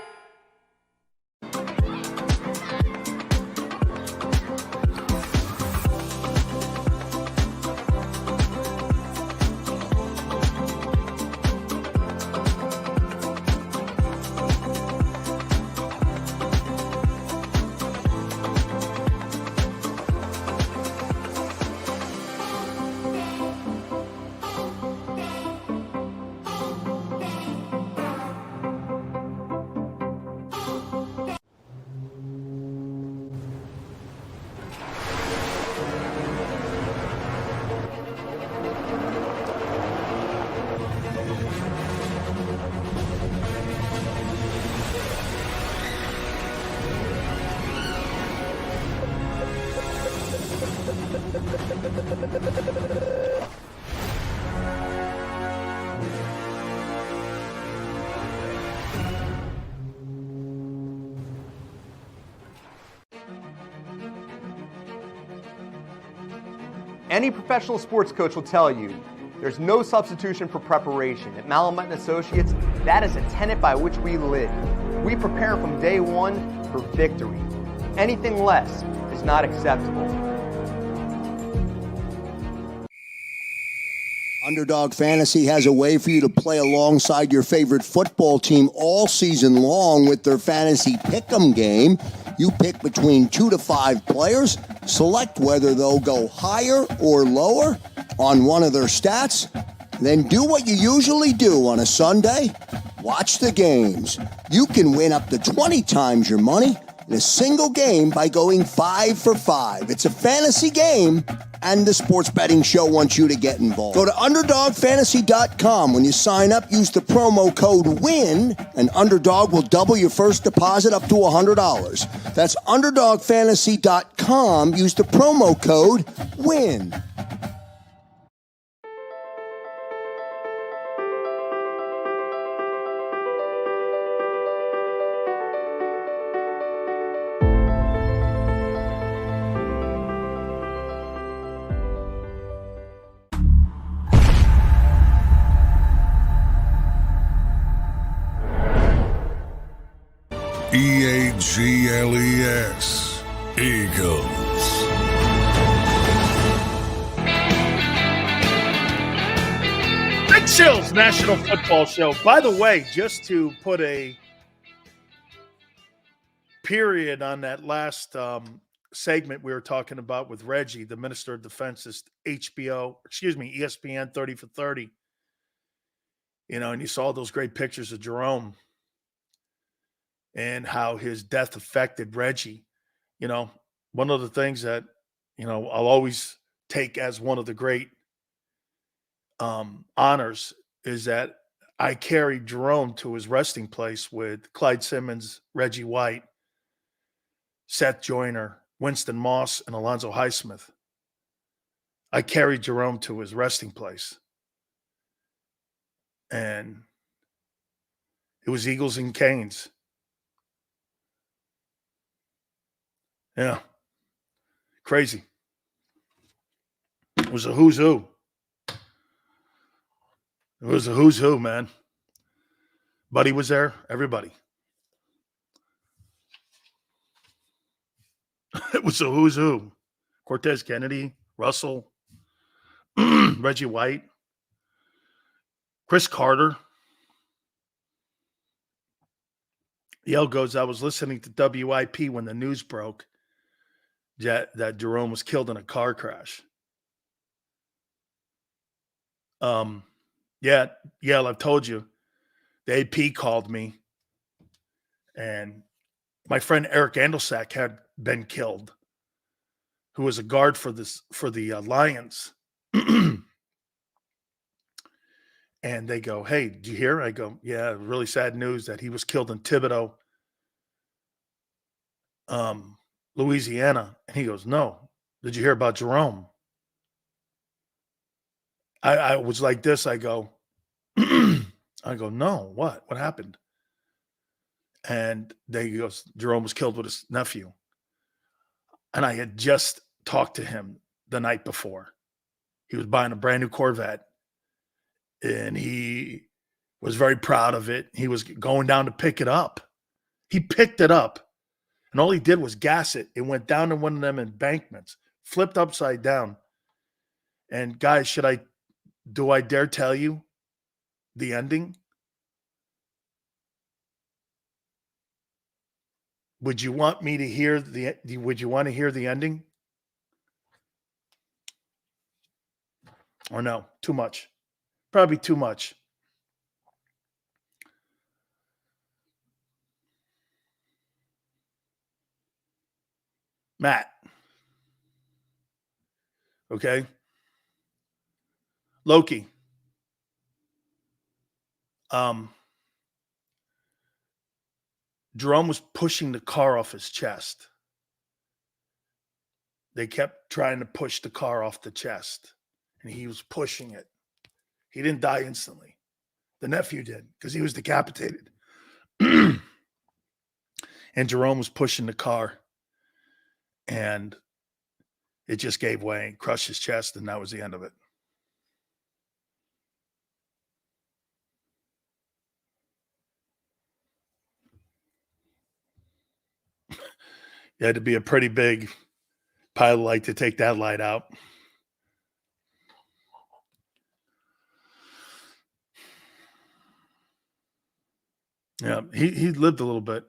Any professional sports coach will tell you there's no substitution for preparation. At Malamut & Associates, that is a tenet by which we live. We prepare from day one for victory. Anything less is not acceptable. Underdog Fantasy has a way for you to play alongside your favorite football team all season long with their fantasy pick'em game. You pick between 2 to 5 players, select whether they'll go higher or lower on one of their stats, then do what you usually do on a Sunday, watch the games. You can win up to 20 times your money in a single game by going 5 for 5. It's a fantasy game, and the Sports Betting Show wants you to get involved. Go to UnderdogFantasy.com. When you sign up, use the promo code WIN, and Underdog will double your first deposit up to $100. That's UnderdogFantasy.com. Use the promo code WIN. Eagles. Eagles. Big Chills National Football Show. By the way, just to put a period on that last segment we were talking about with Reggie, the Minister of Defense's ESPN 30 for 30. And you saw those great pictures of Jerome and how his death affected Reggie. One of the things that, I'll always take as one of the great honors is that I carried Jerome to his resting place with Clyde Simmons, Reggie White, Seth Joyner, Winston Moss, and Alonzo Highsmith. I carried Jerome to his resting place. And it was Eagles and Canes. Yeah. Crazy. It was a who's who. It was a who's who, man. Buddy was there. Everybody. It was a who's who. Cortez Kennedy, Russell, Reggie White, Chris Carter. Yale goes, I was listening to WIP when the news broke that Jerome was killed in a car crash. Yeah, I've told you. The AP called me, and my friend Eric Andelsack had been killed, who was a guard for the Lions. And they go, hey, did you hear? I go, yeah, really sad news that he was killed in Thibodaux, Louisiana. And he goes, no. Did you hear about Jerome? I was like this. I go, no, what? What happened? And he goes, Jerome was killed with his nephew. And I had just talked to him the night before. He was buying a brand new Corvette. And he was very proud of it. He was going down to pick it up. He picked it up. And all he did was gas it. It went down to one of them embankments, flipped upside down. And guys, do I dare tell you the ending? Would you want me to hear would you want to hear the ending? Or no? Too much. Probably too much. Matt. Okay. Loki. Jerome was pushing the car off his chest. They kept trying to push the car off the chest, and he was pushing it. He didn't die instantly. The nephew did, because he was decapitated. And Jerome was pushing the car, and it just gave way and crushed his chest, and that was the end of it. You had to be a pretty big pilot light to take that light out. Yeah, he lived a little bit.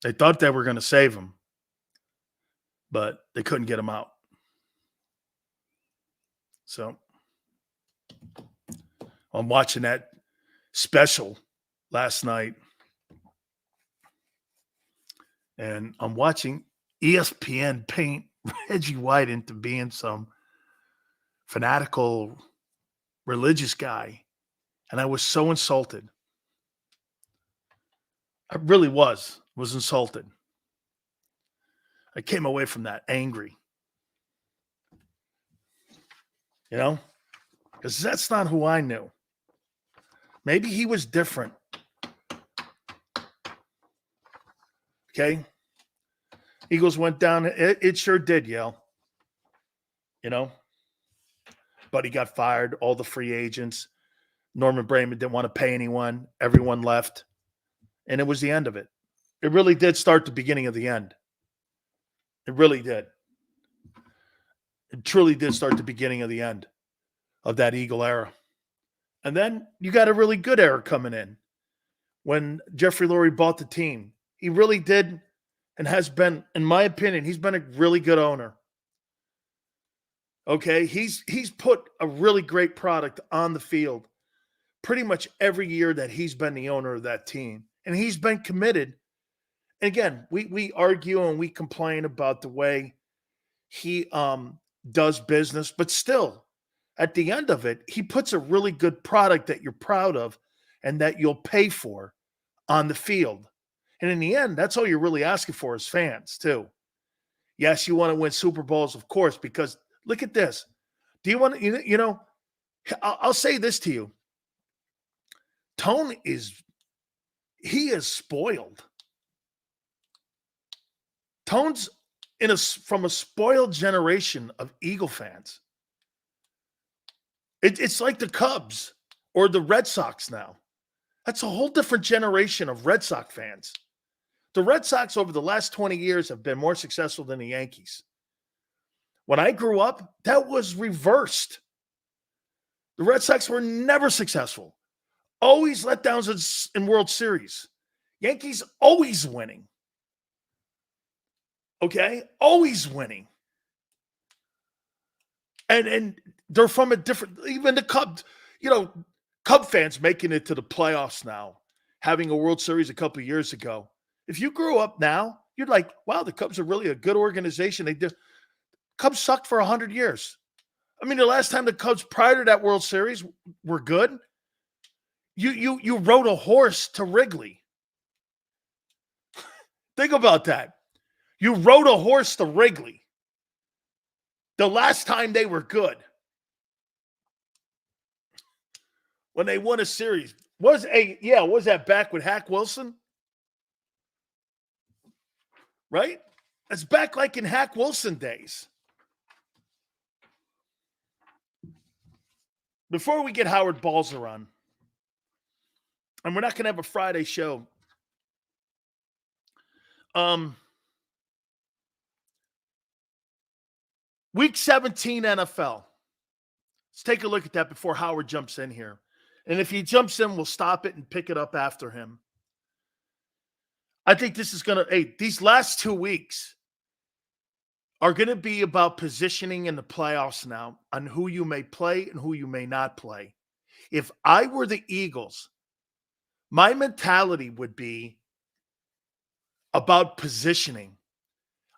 They thought they were going to save him, but they couldn't get him out. So I'm watching that special last night, and I'm watching ESPN paint Reggie White into being some fanatical religious guy, and I was so insulted. I really was insulted. I came away from that angry. Because that's not who I knew. Maybe he was different. Okay? Eagles went down. It sure did, Yale. But he got fired. All the free agents. Norman Braman didn't want to pay anyone. Everyone left. And it was the end of it. It really did start the beginning of the end. It really did. It truly did start the beginning of the end of that Eagle era. And then you got a really good era coming in. When Jeffrey Lurie bought the team, he really did and has been, in my opinion, he's been a really good owner. Okay, he's put a really great product on the field pretty much every year that he's been the owner of that team. And he's been committed. And again, we argue and we complain about the way he does business, but still, at the end of it, he puts a really good product that you're proud of and that you'll pay for on the field. And in the end, that's all you're really asking for as fans, too. Yes, you want to win Super Bowls, of course, because look at this. Do you want to, you know, I'll say this to you. Tone he is spoiled. Tone's from a spoiled generation of Eagle fans. It's like the Cubs or the Red Sox now. That's a whole different generation of Red Sox fans. The Red Sox over the last 20 years have been more successful than the Yankees. When I grew up, that was reversed. The Red Sox were never successful. Always letdowns in World Series. Yankees always winning. Okay? Always winning. And they're from a different, even the Cubs, Cub fans making it to the playoffs now, having a World Series a couple of years ago. If you grew up now, you're like, wow, the Cubs are really a good organization. Cubs sucked for 100 years. I mean, the last time the Cubs prior to that World Series were good, you rode a horse to Wrigley. Think about that. You rode a horse to Wrigley. The last time they were good. When they won a series. Was that back with Hack Wilson? Right? It's back like in Hack Wilson days. Before we get Howard Balzer on, and we're not going to have a Friday show. Week 17 NFL. Let's take a look at that before Howard jumps in here. And if he jumps in, we'll stop it and pick it up after him. I think this is going to, these last 2 weeks are going to be about positioning in the playoffs now on who you may play and who you may not play. If I were the Eagles, my mentality would be about positioning.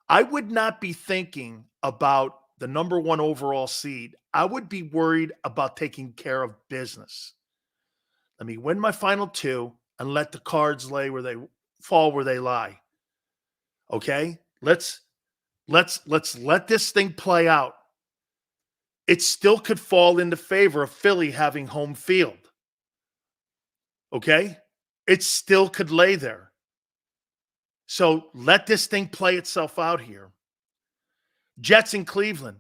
I would not be thinking about the number 1 overall seed. I would be worried about taking care of business. Let me win my final 2 and let the cards lay where they fall where they lie. Okay? Let's let this thing play out. It still could fall into favor of Philly having home field. Okay? It still could lay there. So let this thing play itself out here. Jets in Cleveland.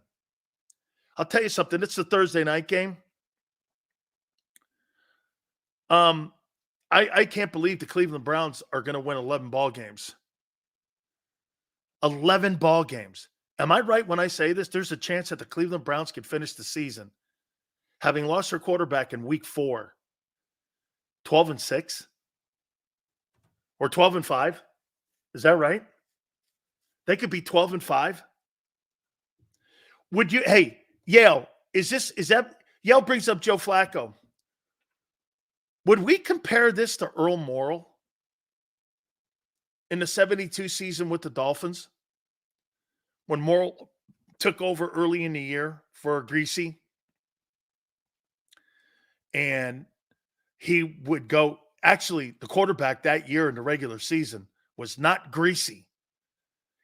I'll tell you something. It's the Thursday night game. I can't believe the Cleveland Browns are going to win 11 ball games. 11 ball games. Am I right when I say this? There's a chance that the Cleveland Browns could finish the season having lost their quarterback in week 4, 12-6 or 12-5. Is that right? They could be 12-5. Would you, Yale, Yale brings up Joe Flacco. Would we compare this to Earl Morrall in the 72 season with the Dolphins? When Morrall took over early in the year for Greasy. And he would go, actually, the quarterback that year in the regular season was not Greasy.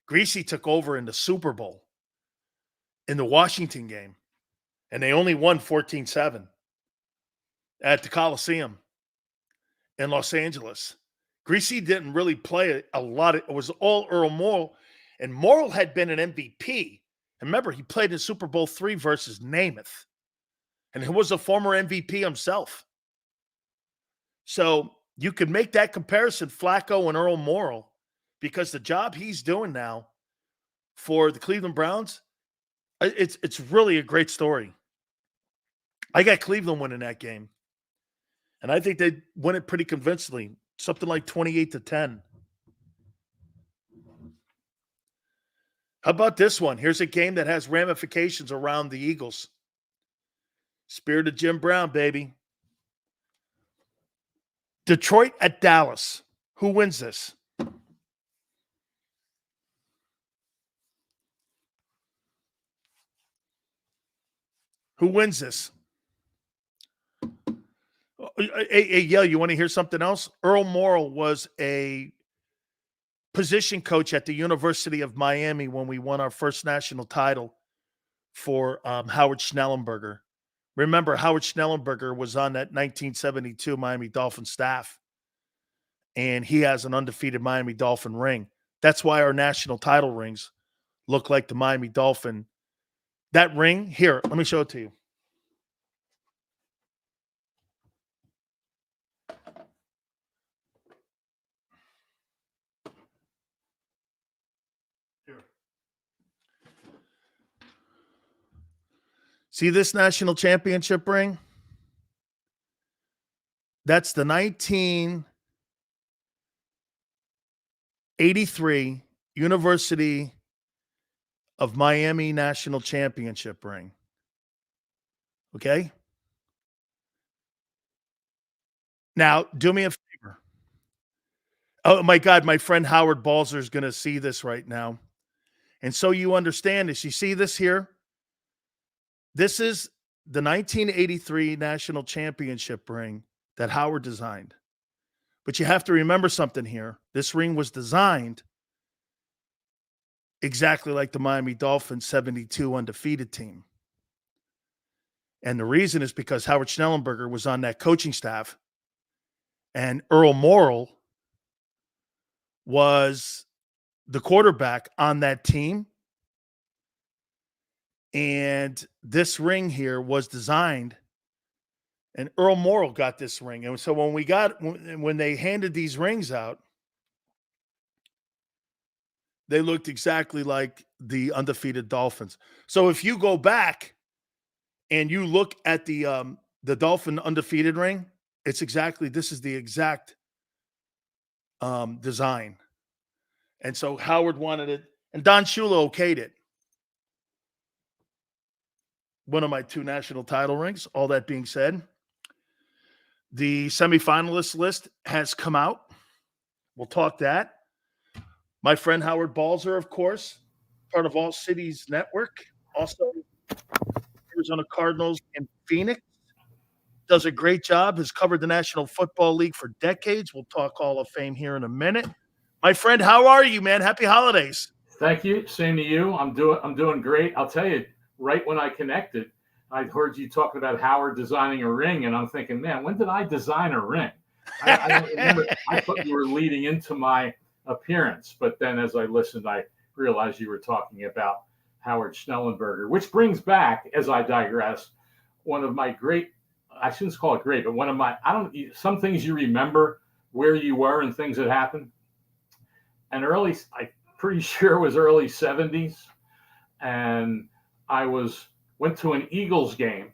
Greasy took over in the Super Bowl in the Washington game. And they only won 14-7 at the Coliseum in Los Angeles. Greasy didn't really play a lot. It was all Earl Morrall. And Morrall had been an MVP. And remember, he played in Super Bowl III versus Namath. And he was a former MVP himself. So you could make that comparison, Flacco and Earl Morrall. because the job he's doing now for the Cleveland Browns, it's really a great story. I got Cleveland winning that game, and I think they win it pretty convincingly, something like 28-10. How about this one? Here's a game that has ramifications around the Eagles. Spirit of Jim Brown, baby. Detroit at Dallas. Who wins this? Who wins this? Hey, you want to hear something else? Earl Morrall was a position coach at the University of Miami when we won our first national title for Howard Schnellenberger. Remember, Howard Schnellenberger was on that 1972 Miami Dolphin staff, and he has an undefeated Miami Dolphin ring. That's why our national title rings look like the Miami Dolphin. That ring, here, let me show it to you. See this national championship ring? That's the 1983 University of Miami national championship ring. Okay? Now, do me a favor. Oh, my God, my friend Howard Balzer is going to see this right now. And so you understand this. You see this here? This is the 1983 national championship ring that Howard designed. But you have to remember something here. This ring was designed exactly like the Miami Dolphins 72 undefeated team. And the reason is because Howard Schnellenberger was on that coaching staff, and Earl Morrall was the quarterback on that team. And this ring here was designed, and Earl Morrall got this ring. And so when they handed these rings out, they looked exactly like the undefeated Dolphins. So if you go back and you look at the Dolphin undefeated ring, this is the exact design. And so Howard wanted it, and Don Shula okayed it. One of my 2 national title rings. All that being said, the semifinalist list has come out. We'll talk that. My friend Howard Balzer, of course, part of All Cities Network, also Arizona Cardinals in Phoenix, does a great job, has covered the National Football League for decades. We'll talk Hall of Fame here in a minute. My friend, how are you, man? Happy holidays. Thank you. Same to you. I'm doing great. I'll tell you, right when I connected, I heard you talking about Howard designing a ring, and I'm thinking, man, when did I design a ring? I don't remember. I thought you were leading into my appearance, but then as I listened, I realized you were talking about Howard Schnellenberger, which brings back, as I digress, one of my great, I shouldn't call it great, but one of my, some things you remember where you were and things that happened. And I'm pretty sure it was early 70s. And I went to an Eagles game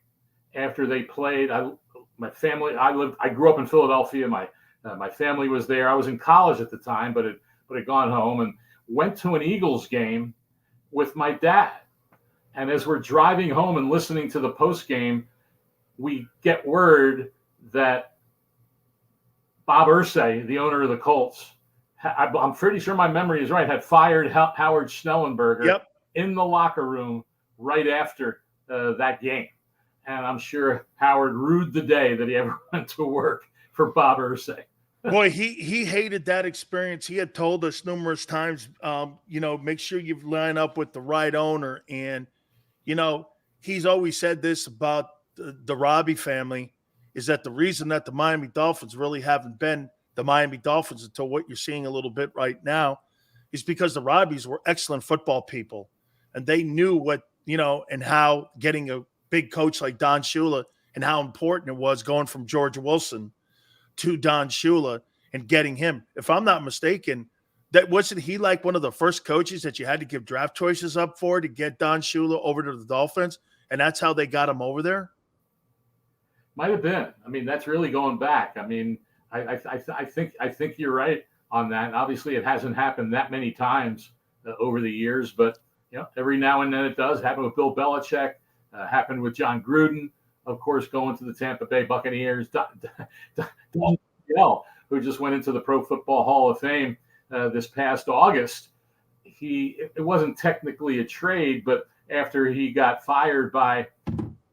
after they played. I grew up in Philadelphia. My family was there. I was in college at the time, but had gone home, and went to an Eagles game with my dad. And as we're driving home and listening to the post game, we get word that Bob Irsay, the owner of the Colts, I'm pretty sure my memory is right, had fired Howard Schnellenberger in the locker room right after that game. And I'm sure Howard rued the day that he ever went to work for Bob Irsay. Boy, he hated that experience. He had told us numerous times, make sure you line up with the right owner. And, he's always said this about the Robbie family, is that the reason that the Miami Dolphins really haven't been the Miami Dolphins until what you're seeing a little bit right now is because the Robbies were excellent football people. And they knew what, and how getting a big coach like Don Shula and how important it was going from George Wilson to Don Shula and getting him. If I'm not mistaken, that wasn't he like one of the first coaches that you had to give draft choices up for to get Don Shula over to the Dolphins, and that's how they got him over there? Might have been. I mean, that's really going back. I mean, I think you're right on that. And obviously, it hasn't happened that many times over the years, but every now and then it does. Happened with Bill Belichick. Happened with John Gruden, of course, going to the Tampa Bay Buccaneers. Don Shula, who just went into the Pro Football Hall of Fame this past August. It wasn't technically a trade, but after he got fired by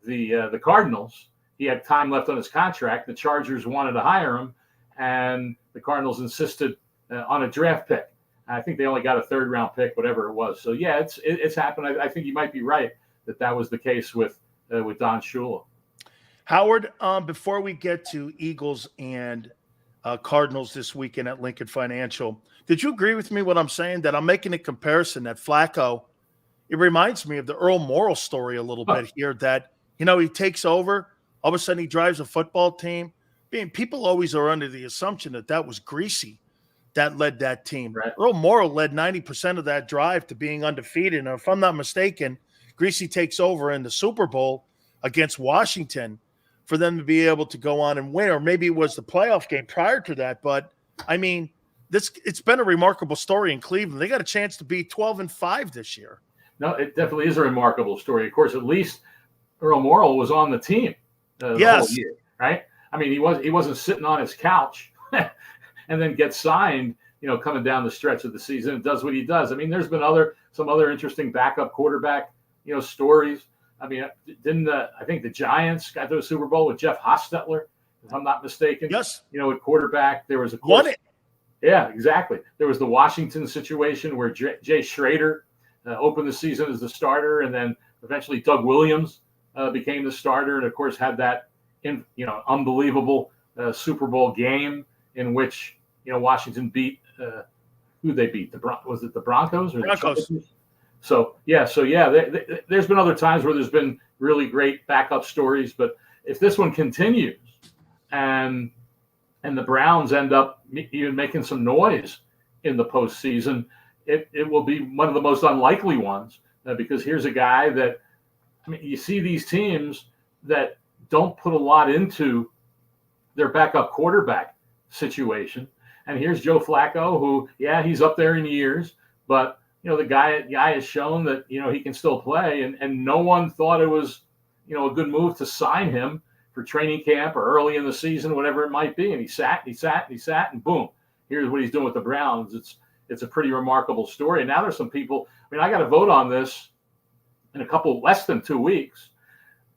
the Cardinals, he had time left on his contract. The Chargers wanted to hire him, and the Cardinals insisted on a draft pick. I think they only got a third-round pick, whatever it was. So yeah, it's happened. I think you might be right that was the case with Don Shula. Howard, before we get to Eagles and Cardinals this weekend at Lincoln Financial, did you agree with me when I'm saying that I'm making a comparison that Flacco? It reminds me of the Earl Morrall story a little bit here. That he takes over. All of a sudden, he drives a football team. People always are under the assumption that was Greasy that led that team. Right. Earl Morrall led 90% of that drive to being undefeated. And if I'm not mistaken, Greasy takes over in the Super Bowl against Washington for them to be able to go on and win. Or maybe it was the playoff game prior to that. But, I mean, it's been a remarkable story in Cleveland. They got a chance to be 12-5 this year. No, it definitely is a remarkable story. Of course, at least Earl Morrall was on the team. The whole year, right? I mean, he wasn't sitting on his couch and then gets signed, coming down the stretch of the season and does what he does. I mean, there's been some other interesting backup quarterback, stories. I mean, I think the Giants got to a Super Bowl with Jeff Hostetler, if I'm not mistaken. Yes. At quarterback, there was won it. Yeah, exactly. There was the Washington situation where Jay Schrader opened the season as the starter, and then eventually Doug Williams became the starter, and of course had that unbelievable Super Bowl game in which Washington beat who they beat. Was it the Broncos or Broncos? There's been other times where there's been really great backup stories, but if this one continues and the Browns end up even making some noise in the postseason, it will be one of the most unlikely ones because here's a guy that. I mean, you see these teams that don't put a lot into their backup quarterback situation. And here's Joe Flacco, who, he's up there in years, but, the guy has shown that, he can still play. And no one thought it was, a good move to sign him for training camp or early in the season, whatever it might be. And he sat, and boom, here's what he's doing with the Browns. It's a pretty remarkable story. And now there's some people, I got to vote on this in a couple less than 2 weeks.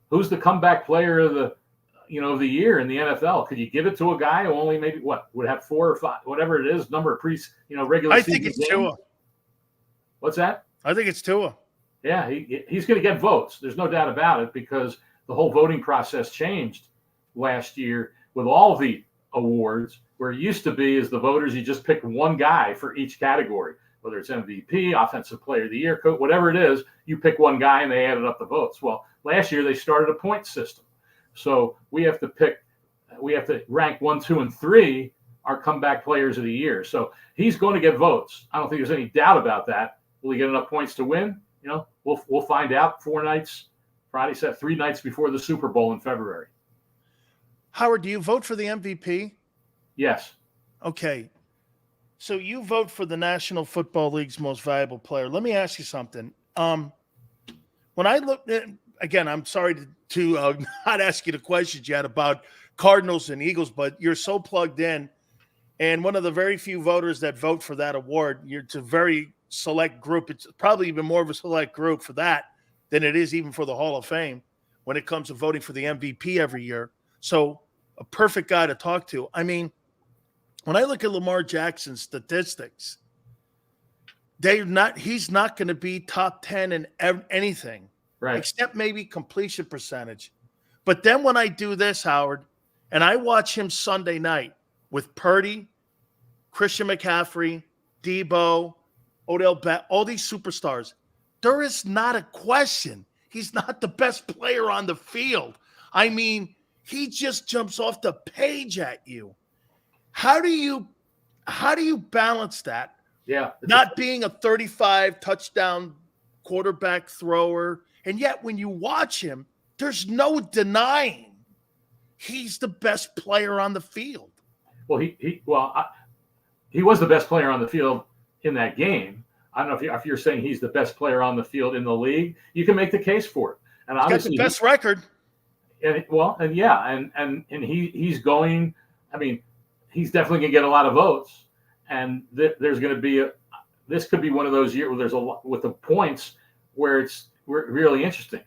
Who's the comeback player of the year in the NFL? Could you give it to a guy who only maybe would have 4 or 5, whatever it is, number of regular season? I think it's Tua. What's that? I think it's Tua. Yeah, he's going to get votes. There's no doubt about it because the whole voting process changed last year with all the awards, where it used to be is the voters, you just pick one guy for each category. Whether it's MVP, Offensive Player of the Year, whatever it is, you pick one guy and they added up the votes. Well, last year they started a point system. So we have to rank 1, 2, and 3 our comeback players of the year. So he's going to get votes. I don't think there's any doubt about that. Will he get enough points to win? We'll find out 4 nights, Friday, 3 nights before the Super Bowl in February. Howard, do you vote for the MVP? Yes. Okay. So you vote for the National Football League's most valuable player. Let me ask you something. When I look at, again, I'm sorry to not ask you the questions yet about Cardinals and Eagles, but you're so plugged in. And one of the very few voters that vote for that award, it's a very select group. It's probably even more of a select group for that than it is even for the Hall of Fame when it comes to voting for the MVP every year. So a perfect guy to talk to. I mean, when I look at Lamar Jackson's statistics, he's not going to be top 10 in anything, right? Except maybe completion percentage. But then when I do this, Howard, and I watch him Sunday night with Purdy, Christian McCaffrey, Debo, Odell Beckham, all these superstars, there is not a question. He's not the best player on the field. I mean, he just jumps off the page at you. How do you balance that Yeah. Not being a 35 touchdown quarterback thrower. And yet when you watch him, there's no denying he's the best player on the field. Well, he was the best player on the field in that game. I don't know if you're saying he's the best player on the field in the league. You can make the case for it. And He's got the best record. And he's going. I mean, he's definitely going to get a lot of votes. And there's going to be this could be one of those years where there's a lot with the points where it's really interesting.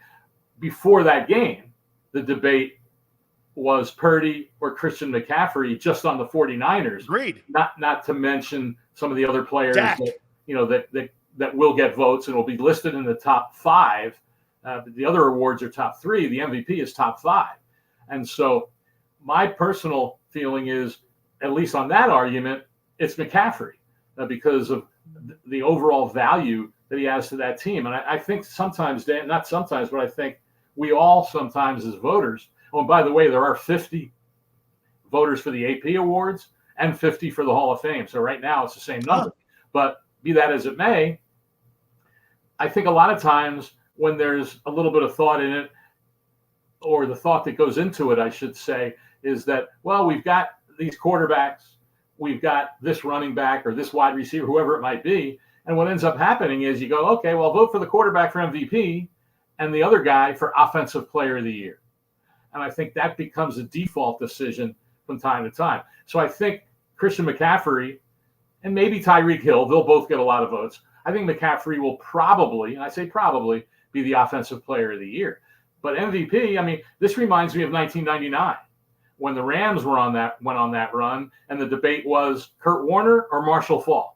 Before that game, the debate was Purdy or Christian McCaffrey just on the 49ers. Agreed. Not to mention some of the other players Dak. that will get votes and will be listed in the top 5. The other awards are top 3. The MVP is top 5. And so my personal feeling is, at least on that argument, it's McCaffrey because of the overall value that he has to that team. And I think sometimes, Dan, not sometimes, but I think we all sometimes as voters, oh, and by the way, there are 50 voters for the AP awards and 50 for the Hall of Fame. So right now it's the same number. But be that as it may, I think a lot of times when there's a little bit of thought in it, or the thought that goes into it, I should say, is that, well, we've got these quarterbacks, we've got this running back or this wide receiver, whoever it might be. And what ends up happening is you go, okay, well, vote for the quarterback for MVP and the other guy for Offensive Player of the Year. And I think that becomes a default decision from time to time. So I think Christian McCaffrey and maybe Tyreek Hill, they'll both get a lot of votes. I think McCaffrey will probably, and I say probably, be the Offensive Player of the Year. But MVP, I mean, this reminds me of 1999 when the Rams went on that run, and the debate was Kurt Warner or Marshall Faulk.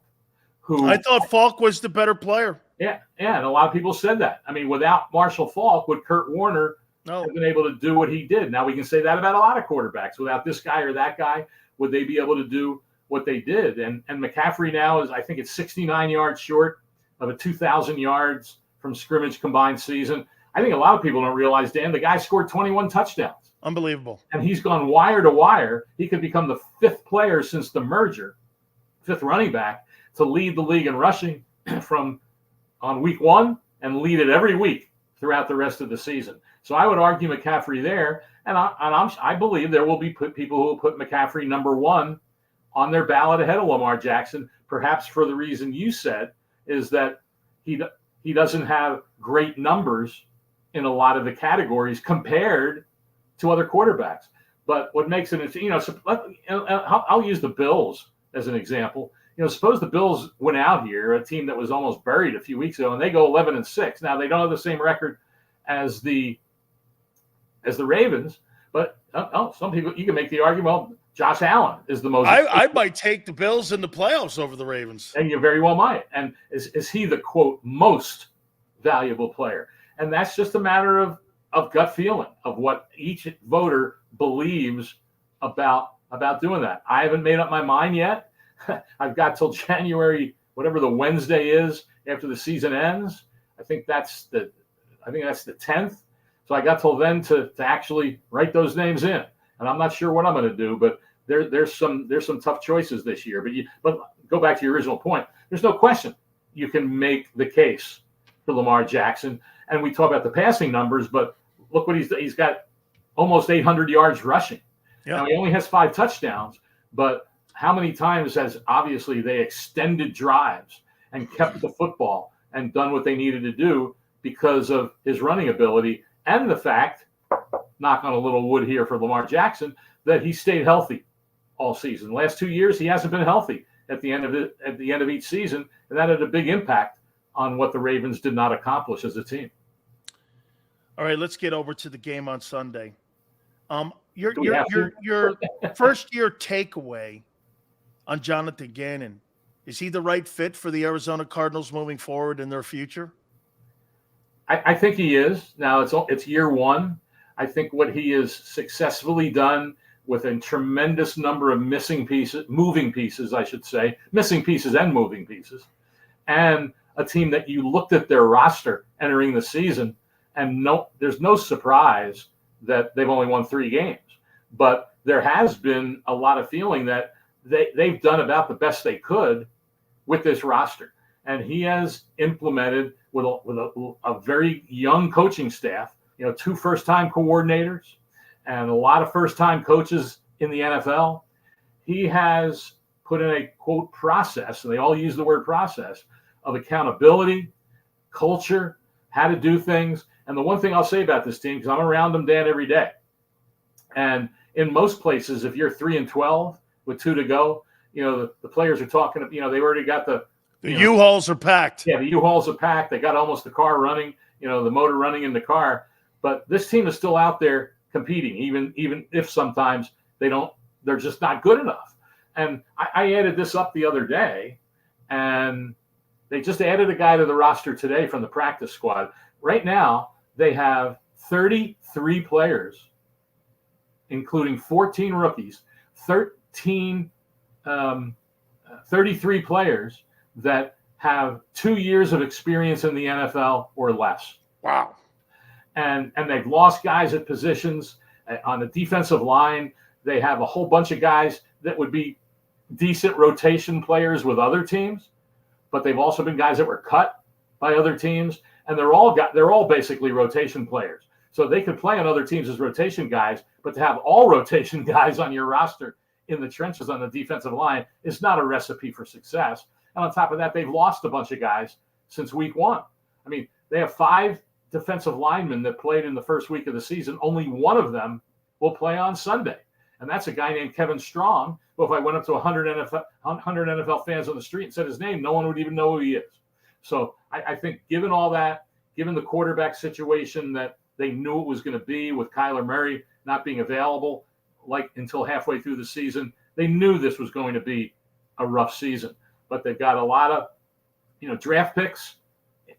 Who I thought Faulk was the better player. Yeah, and a lot of people said that. I mean, without Marshall Faulk, would Kurt Warner have been able to do what he did? Now we can say that about a lot of quarterbacks. Without this guy or that guy, would they be able to do what they did? And McCaffrey now is, I think it's 69 yards short of a 2,000 yards from scrimmage combined season. I think a lot of people don't realize, Dan, the guy scored 21 touchdowns. Unbelievable. And he's gone wire to wire. He could become the 5th player since the merger, 5th running back, to lead the league in rushing from on week 1 and lead it every week throughout the rest of the season. So I would argue McCaffrey there. And I believe there will be people who will put McCaffrey number 1 on their ballot ahead of Lamar Jackson, perhaps for the reason you said, is that he doesn't have great numbers in a lot of the categories compared to other quarterbacks. But what makes it, I'll use the Bills as an example. Suppose the Bills went out here, a team that was almost buried a few weeks ago, and they go 11-6. Now they don't have the same record as the Ravens, but some people, you can make the argument, well, Josh Allen is the most. I might take the Bills in the playoffs over the Ravens. And you very well might. And is he the, quote, most valuable player? And that's just a matter of gut feeling, of what each voter believes about doing that. I haven't made up my mind yet. I've got till January, whatever the Wednesday is after the season ends. I think that's the 10th. So I got till then to actually write those names in. And I'm not sure what I'm going to do, but there's some tough choices this year. But go back to your original point. There's no question you can make the case for Lamar Jackson. And we talk about the passing numbers, but look what he's got almost 800 yards rushing. Yeah. Now he only has 5 touchdowns, but how many times has obviously they extended drives and kept the football and done what they needed to do because of his running ability and the fact, knock on a little wood here for Lamar Jackson, that he stayed healthy all season. The last 2 years, he hasn't been healthy at the end of each season, and that had a big impact on what the Ravens did not accomplish as a team. All right, let's get over to the game on Sunday. Your first year takeaway on Jonathan Gannon. Is he the right fit for the Arizona Cardinals moving forward in their future? I think he is. Now it's year 1. I think what he has successfully done with a tremendous number of moving pieces, missing pieces and moving pieces, and a team that you looked at their roster entering the season, and there's no surprise that they've only won 3 games. But there has been a lot of feeling that they've done about the best they could with this roster. And he has implemented with a very young coaching staff, 2 first-time coordinators and a lot of first-time coaches in the NFL. He has put in a, quote, process, and they all use the word process, of accountability, culture, how to do things. And the one thing I'll say about this team, because I'm around them, Dan, every day, and in most places, if you're 3-12 with 2 to go, the players are talking, they already got the U-Hauls are packed. Yeah, the U-Hauls are packed. They got almost the car running, the motor running in the car. But this team is still out there competing, even if sometimes they're just not good enough. And I added this up the other day, and they just added a guy to the roster today from the practice squad. Right now, they have 33 players, including 14 rookies, 33 players that have 2 years of experience in the NFL or less. Wow. And they've lost guys at positions on the defensive line. They have a whole bunch of guys that would be decent rotation players with other teams, but they've also been guys that were cut by other teams, and they're all basically rotation players. So they could play on other teams as rotation guys, but to have all rotation guys on your roster in the trenches on the defensive line is not a recipe for success. And on top of that, they've lost a bunch of guys since week 1. I mean, they have 5 defensive linemen that played in the first week of the season. Only one of them will play on Sunday. And that's a guy named Kevin Strong, who if I went up to 100 NFL fans on the street and said his name, no one would even know who he is. So I think given all that, given the quarterback situation that they knew it was going to be with Kyler Murray not being available until halfway through the season, they knew this was going to be a rough season. But they've got a lot of, draft picks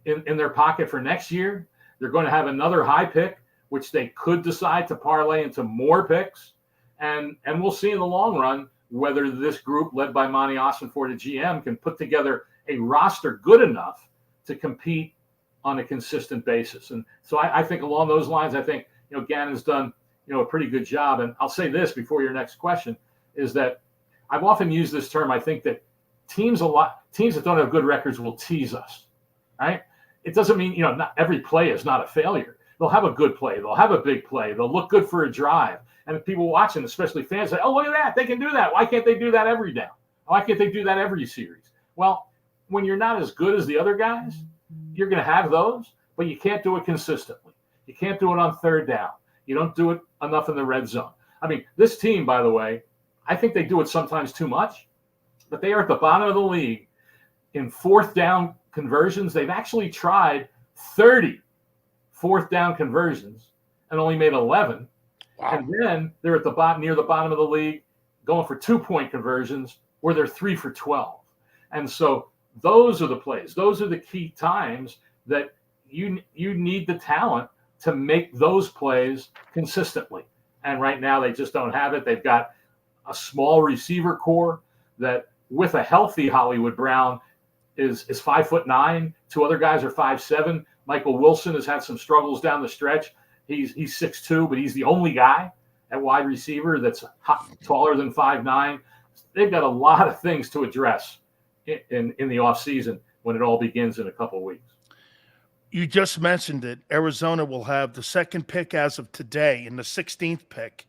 in their pocket for next year. They're going to have another high pick, which they could decide to parlay into more picks. And we'll see in the long run whether this group led by Monty Ossenfort, the GM, can put together a roster good enough to compete on a consistent basis. And so I think along those lines, I think, Gannon's done, a pretty good job. And I'll say this before your next question is that I've often used this term. I think that teams that don't have good records will tease us, right? It doesn't mean, not every play is not a failure. They'll have a good play. They'll have a big play. They'll look good for a drive. And people watching, especially fans, say, oh, look at that. They can do that. Why can't they do that every down? Why can't they do that every series? Well, when you're not as good as the other guys, you're going to have those, but you can't do it consistently. You can't do it on third down. You don't do it enough in the red zone. I mean, this team, by the way, I think they do it sometimes too much, but they are at the bottom of the league in fourth down conversions. They've actually tried 30 fourth down conversions and only made 11. Wow. And then they're at the bottom, near the bottom of the league, going for 2-point conversions where they're 3 for 12. And so those are the plays. Those are the key times that you need the talent to make those plays consistently. And right now they just don't have it. They've got a small receiver core that, with a healthy Hollywood Brown, is 5'9". 2 other guys are 5'7". Michael Wilson has had some struggles down the stretch. He's 6'2", but he's the only guy at wide receiver that's taller than 5'9". They've got a lot of things to address in the offseason when it all begins in a couple of weeks. You just mentioned it. Arizona will have the second pick as of today and the 16th pick.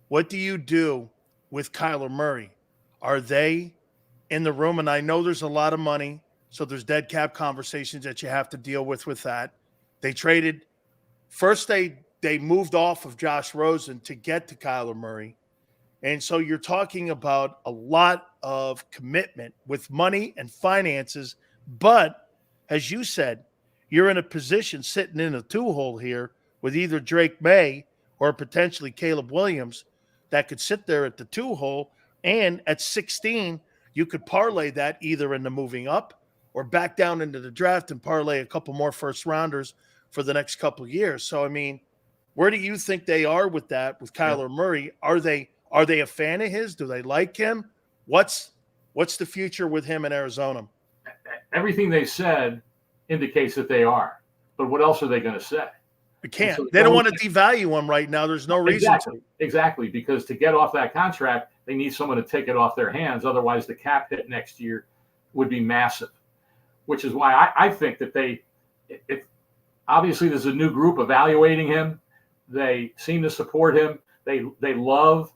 What do you do with Kyler Murray? Are they in the room? And I know there's a lot of money, so there's dead cap conversations that you have to deal with that. They traded. First, they moved off of Josh Rosen to get to Kyler Murray. And so you're talking about a lot of commitment with money and finances. But as you said, you're in a position sitting in a 2-hole here with either Drake May or potentially Caleb Williams that could sit there at the 2-hole. And at 16, you could parlay that either into moving up or back down into the draft and parlay a couple more first rounders for the next couple of years. So, I mean, where do you think they are with that, with Kyler Murray? Are they a fan of his? Do they like him? What's the future with him in Arizona? Everything they said indicates that they are. But what else are they going to say? They can't. So they don't want to devalue him right now. There's no reason to. Exactly, because to get off that contract, they need someone to take it off their hands. Otherwise, the cap hit next year would be massive, which is why I think that obviously there's a new group evaluating him. They seem to support him. They love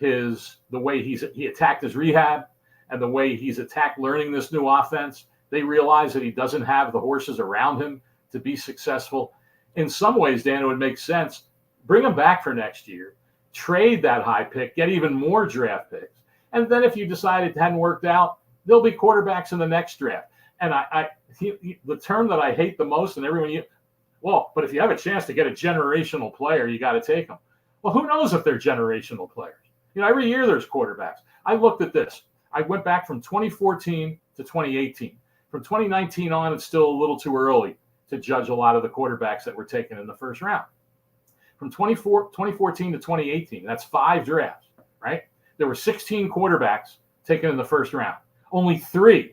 the way he attacked his rehab and the way he's attacked learning this new offense. They realize that he doesn't have the horses around him to be successful. In some ways, Dan, it would make sense. Bring him back for next year, trade that high pick, get even more draft picks. And then if you decide it hadn't worked out, there'll be quarterbacks in the next draft. And the term that I hate the most, and but if you have a chance to get a generational player, you got to take them. Well, who knows if they're generational players? Every year there's quarterbacks. I looked at this. I went back from 2014 to 2018. From 2019 on, it's still a little too early to judge a lot of the quarterbacks that were taken in the first round. From 2014 to 2018, that's 5 drafts, right? There were 16 quarterbacks taken in the first round. Only 3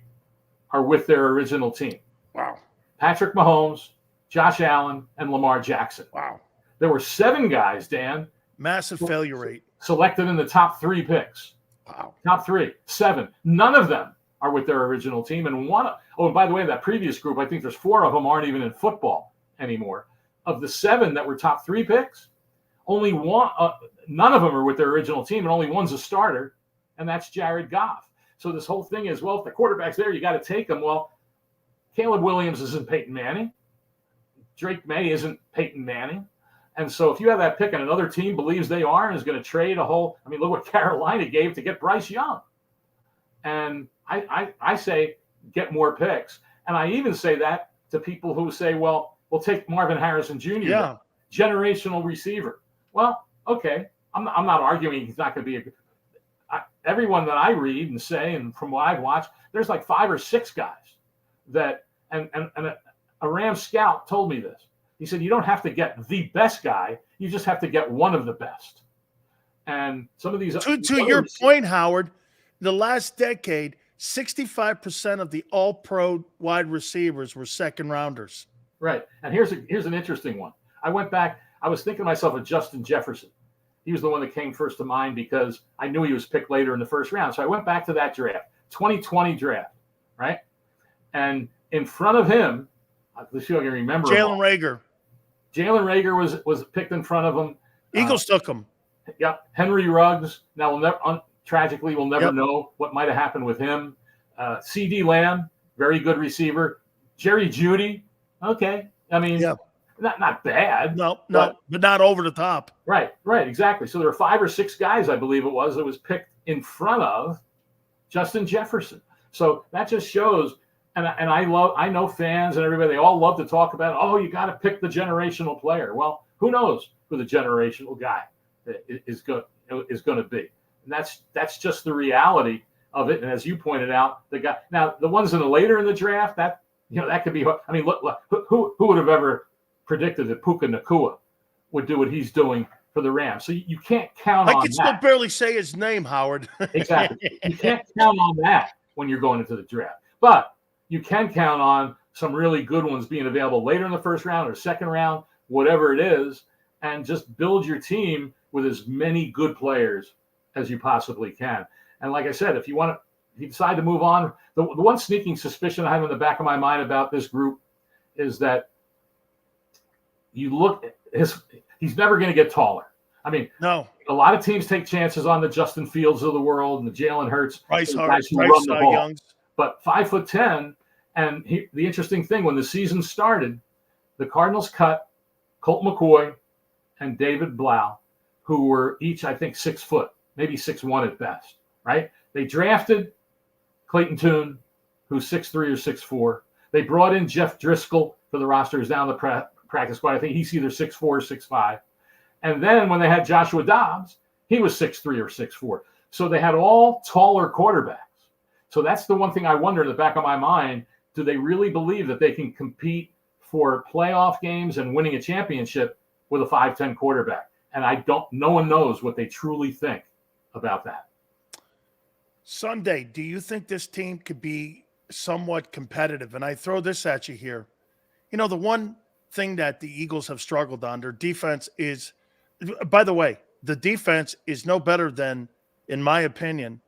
are with their original team. Wow. Patrick Mahomes, Josh Allen, and Lamar Jackson. Wow. There were 7 guys, Dan. Massive failure rate. Selected in the top 3 picks. Wow. Top 3, 7. None of them are with their original team. And and by the way, that previous group, I think there's 4 of them aren't even in football anymore. Of the 7 that were top 3 picks, only one, none of them are with their original team, and only one's a starter, and that's Jared Goff. So this whole thing is, well, if the quarterback's there, you got to take him. Well, Caleb Williams isn't Peyton Manning. Drake May isn't Peyton Manning. And so if you have that pick and another team believes they are and is going to trade look what Carolina gave to get Bryce Young. And I say get more picks. And I even say that to people who say, well, we'll take Marvin Harrison Jr., yeah, generational receiver. Well, okay. I'm not arguing he's not going to be everyone that I read and say, and from what I've watched, there's like 5 or 6 guys that, and a Rams scout told me this. He said, you don't have to get the best guy. You just have to get one of the best. And some of these. To your point, Howard, the last decade, 65% of the all-pro wide receivers were second rounders. Right. And here's an interesting one. I went back. I was thinking to myself of Justin Jefferson. He was the one that came first to mind because I knew he was picked later in the first round. So I went back to that draft, 2020 draft, right? And in front of him, let's see if I can remember. Jalen Reagor. Jalen Reagor was picked in front of him. Eagles took him. Yep. Henry Ruggs. Now, tragically, we'll never know what might have happened with him. C.D. Lamb, very good receiver. Jerry Jeudy. Okay. I mean, not bad. No, but not over the top. Right, exactly. So there were 5 or 6 guys, I believe it was, that was picked in front of Justin Jefferson. So that just shows, and I know fans and everybody, they all love to talk about, oh, you got to pick the generational player. Well, who knows who the generational guy is going to be? And that's just the reality of it. And as you pointed out, the ones later in the draft, that could be. I mean, look, who would have ever predicted that Puka Nacua would do what he's doing for the Rams? So you can't count on that. I can still barely say his name, Howard. Exactly. You can't count on that when you're going into the draft. But you can count on some really good ones being available later in the first round or second round, whatever it is, and just build your team with as many good players as you possibly can. And like I said, if you decide to move on, the one sneaking suspicion I have in the back of my mind about this group is that you look at he's never going to get taller. I mean, no. A lot of teams take chances on the Justin Fields of the world and the Jalen Hurts, Bryce guys who run the ball. But 5'10", and the interesting thing, when the season started, the Cardinals cut Colt McCoy and David Blau, who were each, I think, 6 foot, maybe 6'1" at best. Right? They drafted Clayton Tune, who's 6'3" or 6'4". They brought in Jeff Driscoll for the roster, who's down the practice squad. I think he's either 6'4" or 6'5". And then when they had Joshua Dobbs, he was 6'3" or 6'4". So they had all taller quarterbacks. So that's the one thing I wonder in the back of my mind. Do they really believe that they can compete for playoff games and winning a championship with a 5'10" quarterback? And no one knows what they truly think about that. Sunday, do you think this team could be somewhat competitive? And I throw this at you here. The one thing that the Eagles have struggled on, their defense is, by the way, the defense is no better than, in my opinion,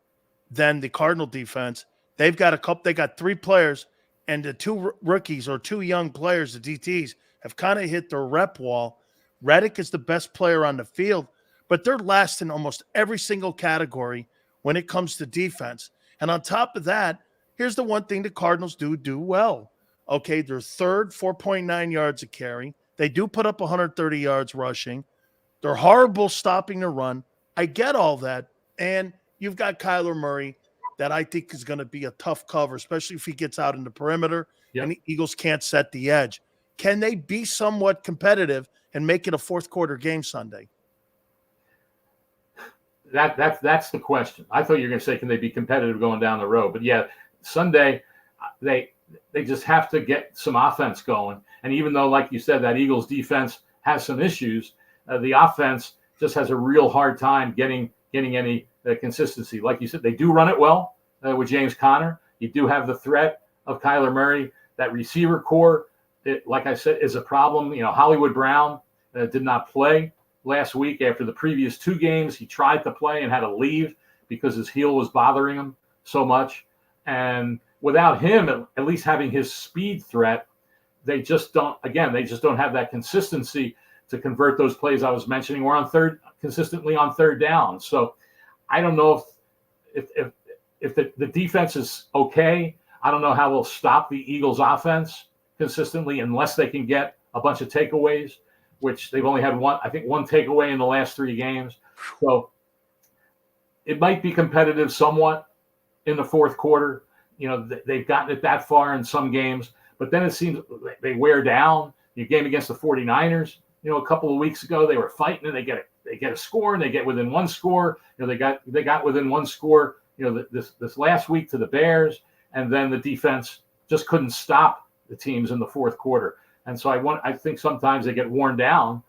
than the Cardinal defense. They've got they got 3 players, and the 2 rookies or 2 young players, the DTs, have kind of hit their rep wall. Reddick is the best player on the field, but they're last in almost every single category when it comes to defense. And on top of that, here's the one thing the Cardinals do well. Okay, they're third, 4.9 yards a carry. They do put up 130 yards rushing. They're horrible stopping the run. I get all that. And you've got Kyler Murray that I think is going to be a tough cover, especially if he gets out in the perimeter and the Eagles can't set the edge. Can they be somewhat competitive and make it a fourth quarter game Sunday? That's the question. I thought you were going to say, can they be competitive going down the road? But yeah, Sunday, they just have to get some offense going. And even though, like you said, that Eagles defense has some issues, the offense just has a real hard time getting any consistency. Like you said, they do run it well with James Conner. You do have the threat of Kyler Murray. That receiver core, like I said, is a problem. You know, Hollywood Brown did not play last week after the previous 2 games. He tried to play and had to leave because his heel was bothering him so much. And without him, at least having his speed threat, they just don't have that consistency to convert those plays I was mentioning, or consistently on third down. So I don't know if the defense is okay. I don't know how they'll stop the Eagles offense consistently unless they can get a bunch of takeaways, which they've only had one takeaway in the last 3 games. So it might be competitive somewhat in the fourth quarter. You know, they've gotten it that far in some games, but then it seems they wear down. Your game against the 49ers, you know, a couple of weeks ago, they were fighting and they get a score and they get within 1 score. You know, they got within 1 score, you know, this last week to the Bears, and then the defense just couldn't stop the teams in the fourth quarter. And so I think sometimes they get worn down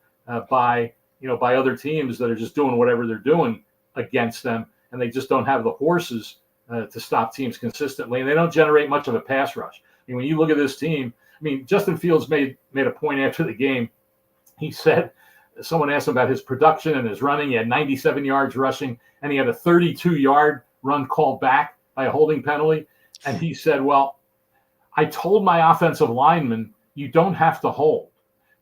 by other teams that are just doing whatever they're doing against them, and they just don't have the horses to stop teams consistently, and they don't generate much of a pass rush. I mean, when you look at this team, I mean, Justin Fields made a point after the game. He said, someone asked him about his production and his running. He had 97 yards rushing, and he had a 32-yard run called back by a holding penalty. And he said, well, I told my offensive linemen, you don't have to hold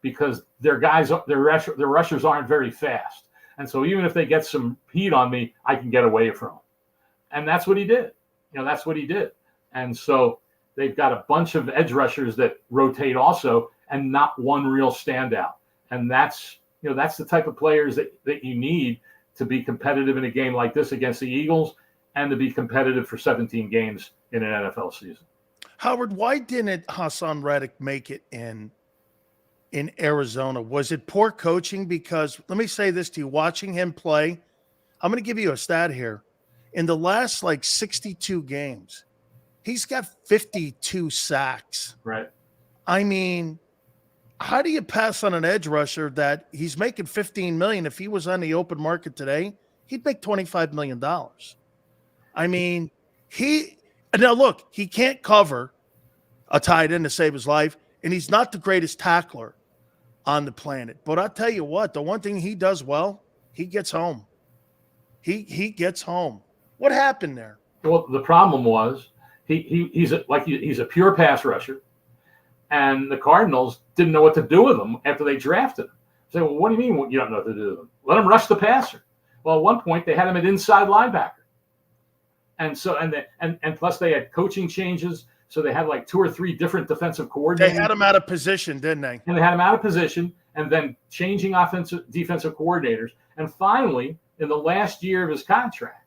because their rushers aren't very fast. And so even if they get some heat on me, I can get away from them. And that's what he did. You know, that's what he did. And so they've got a bunch of edge rushers that rotate also, and not one real standout. And that's the type of players that you need to be competitive in a game like this against the Eagles, and to be competitive for 17 games in an NFL season. Howard, why didn't Hassan Reddick make it in Arizona? Was it poor coaching? Because let me say this to you, watching him play, I'm going to give you a stat here. In the last 62 games, he's got 52 sacks. Right. I mean, how do you pass on an edge rusher that he's making $15 million? If he was on the open market today, he'd make $25 million. I mean, now look, he can't cover a tight end to save his life, and he's not the greatest tackler on the planet. But I'll tell you what, the one thing he does well, he gets home. He gets home. What happened there? Well, the problem was he's a pure pass rusher, and the Cardinals didn't know what to do with him after they drafted him. Say, well, what do you mean you don't know what to do with him? Let him rush the passer. Well, at one point they had him at inside linebacker, and so and plus they had coaching changes, so they had 2 or 3 different defensive coordinators. They had him out of position, didn't they? And they had him out of position, and then changing defensive coordinators, and finally, in the last year of his contract,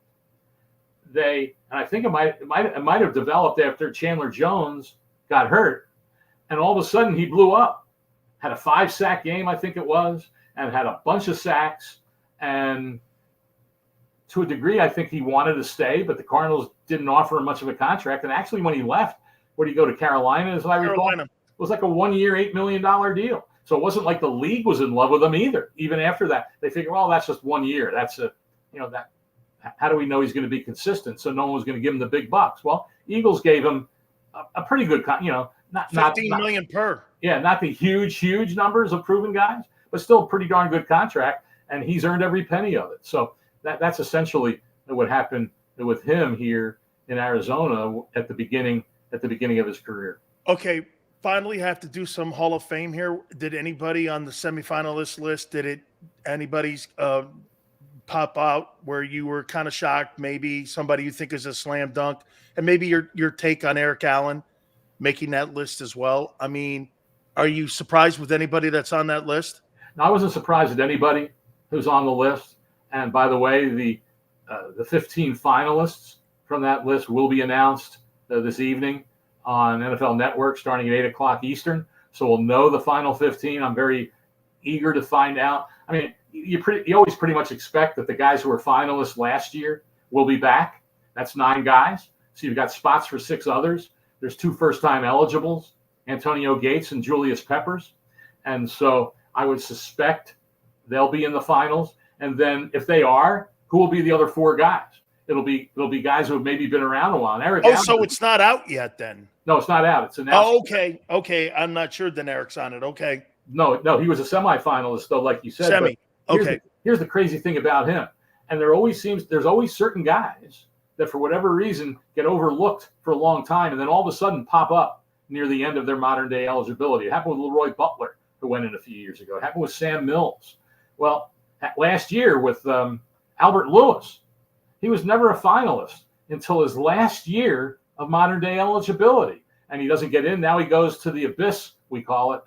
and I think it might have developed after Chandler Jones got hurt, and all of a sudden he blew up. Had a 5-sack game, I think it was, and had a bunch of sacks. And to a degree, I think he wanted to stay, but the Cardinals didn't offer him much of a contract. And actually, when he left, where did he go, to Carolina? As I recall, it was like a 1-year, $8 million deal. So it wasn't like the league was in love with him either. Even after that, they figured, well, that's just 1 year. That's that. How do we know he's going to be consistent? So no one was going to give him the big bucks. Well, Eagles gave him a pretty good, not $15 million per. Yeah, not the huge numbers of proven guys, but still a pretty darn good contract, and he's earned every penny of it. So that's essentially what happened with him here in Arizona at the beginning of his career. Okay, finally have to do some Hall of Fame here. Did anybody on the semifinalist list, anybody's pop out where you were kind of shocked? Maybe somebody you think is a slam dunk, and maybe your take on Eric Allen making that list as well. I mean, are you surprised with anybody that's on that list? No, I wasn't surprised at anybody who's on the list. And by the way, the 15 finalists from that list will be announced this evening on NFL Network starting at 8 o'clock Eastern. So we'll know the final 15. I'm very eager to find out. I mean, you always pretty much expect that the guys who were finalists last year will be back. That's 9 guys. So you've got spots for 6 others. There's 2 first-time eligibles, Antonio Gates and Julius Peppers. And so I would suspect they'll be in the finals. And then if they are, who will be the other 4 guys? It'll be guys who have maybe been around a while. Eric Allen, so it's not out yet then? No, it's not out. It's announced. Oh, okay. I'm not sure then Eric's on it. Okay. No, he was a semifinalist though, like you said. Semi. Okay. Here's the crazy thing about him. And there's always certain guys that for whatever reason get overlooked for a long time and then all of a sudden pop up near the end of their modern day eligibility. It happened with Leroy Butler, who went in a few years ago. It happened with Sam Mills. Well, last year with Albert Lewis, he was never a finalist until his last year of modern day eligibility. And he doesn't get in. Now he goes to the abyss, we call it,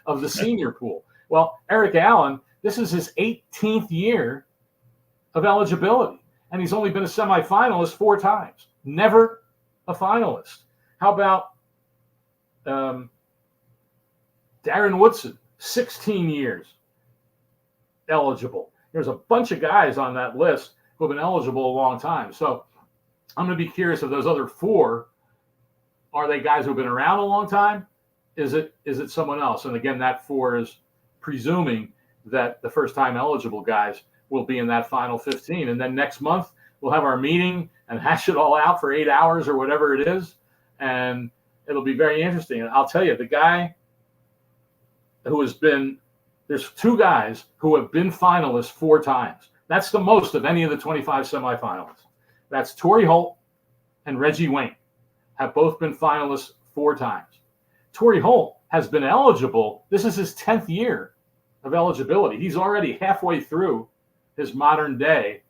of the senior pool. Well, Eric Allen, this is his 18th year of eligibility. And he's only been a semifinalist 4 times. Never a finalist. How about Darren Woodson, 16 years eligible. There's a bunch of guys on that list who have been eligible a long time. So I'm going to be curious if those other 4, are they guys who have been around a long time? Is it someone else? And again, that 4 is presuming that the first time eligible guys will be in that final 15. And then next month we'll have our meeting and hash it all out for 8 hours or whatever it is. And it'll be very interesting. And I'll tell you, the guy who there's 2 guys who have been finalists 4 times. That's the most of any of the 25 semifinalists. That's Torrey Holt and Reggie White have both been finalists 4 times. Torrey Holt has been eligible. This is his 10th year of eligibility. He's already halfway through his modern day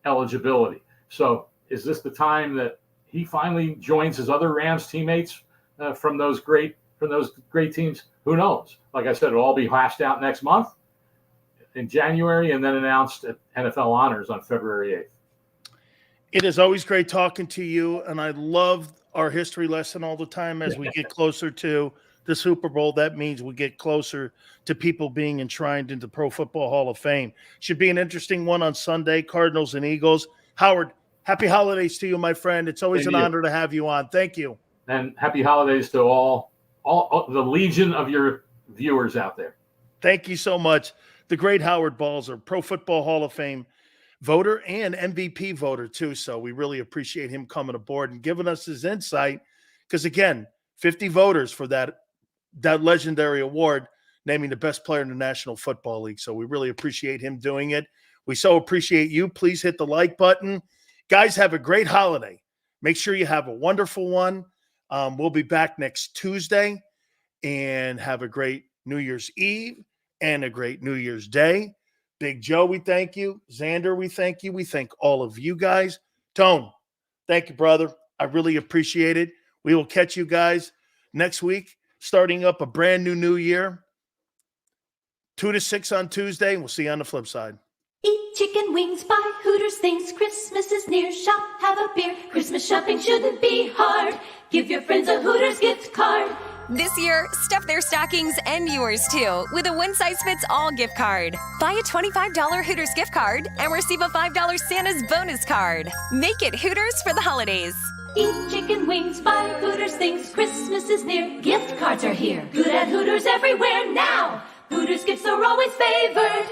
eligibility. So is this the time that he finally joins his other Rams teammates from those great teams? Who knows? Like I said, it'll all be hashed out next month in January and then announced at NFL Honors on February 8th. It is always great talking to you, and I love our history lesson all the time as we get closer to the Super Bowl. That means we get closer to people being enshrined into Pro Football Hall of Fame. Should be an interesting one on Sunday, Cardinals and Eagles. Howard, happy holidays to you, my friend. It's always an honor to have you on. Thank you. And happy holidays to all the legion of your viewers out there. Thank you so much. The great Howard Balzer, Pro Football Hall of Fame voter and MVP voter too. So we really appreciate him coming aboard and giving us his insight. Because again, 50 voters for that legendary award, naming the best player in the National Football League. So we really appreciate him doing it. We so appreciate you. Please hit the like button. Guys, have a great holiday. Make sure you have a wonderful one. We'll be back next Tuesday, and have a great New Year's Eve and a great New Year's Day. Big Joe, we thank you. Xander, we thank you. We thank all of you guys. Tone, thank you, brother. I really appreciate it. We will catch you guys next week, starting up a brand new year. 2 to 6 on Tuesday, and we'll see you on the flip side. Eat chicken wings, buy Hooters things. Christmas is near, shop, have a beer. Christmas shopping shouldn't be hard. Give your friends a Hooters gift card. This year, stuff their stockings and yours too with a one-size-fits-all gift card. Buy a $25 Hooters gift card and receive a $5 Santa's bonus card. Make it Hooters for the holidays. Eat chicken wings, buy Hooters things. Christmas is near, gift cards are here. Good at Hooters everywhere now. Hooters gifts are always favored.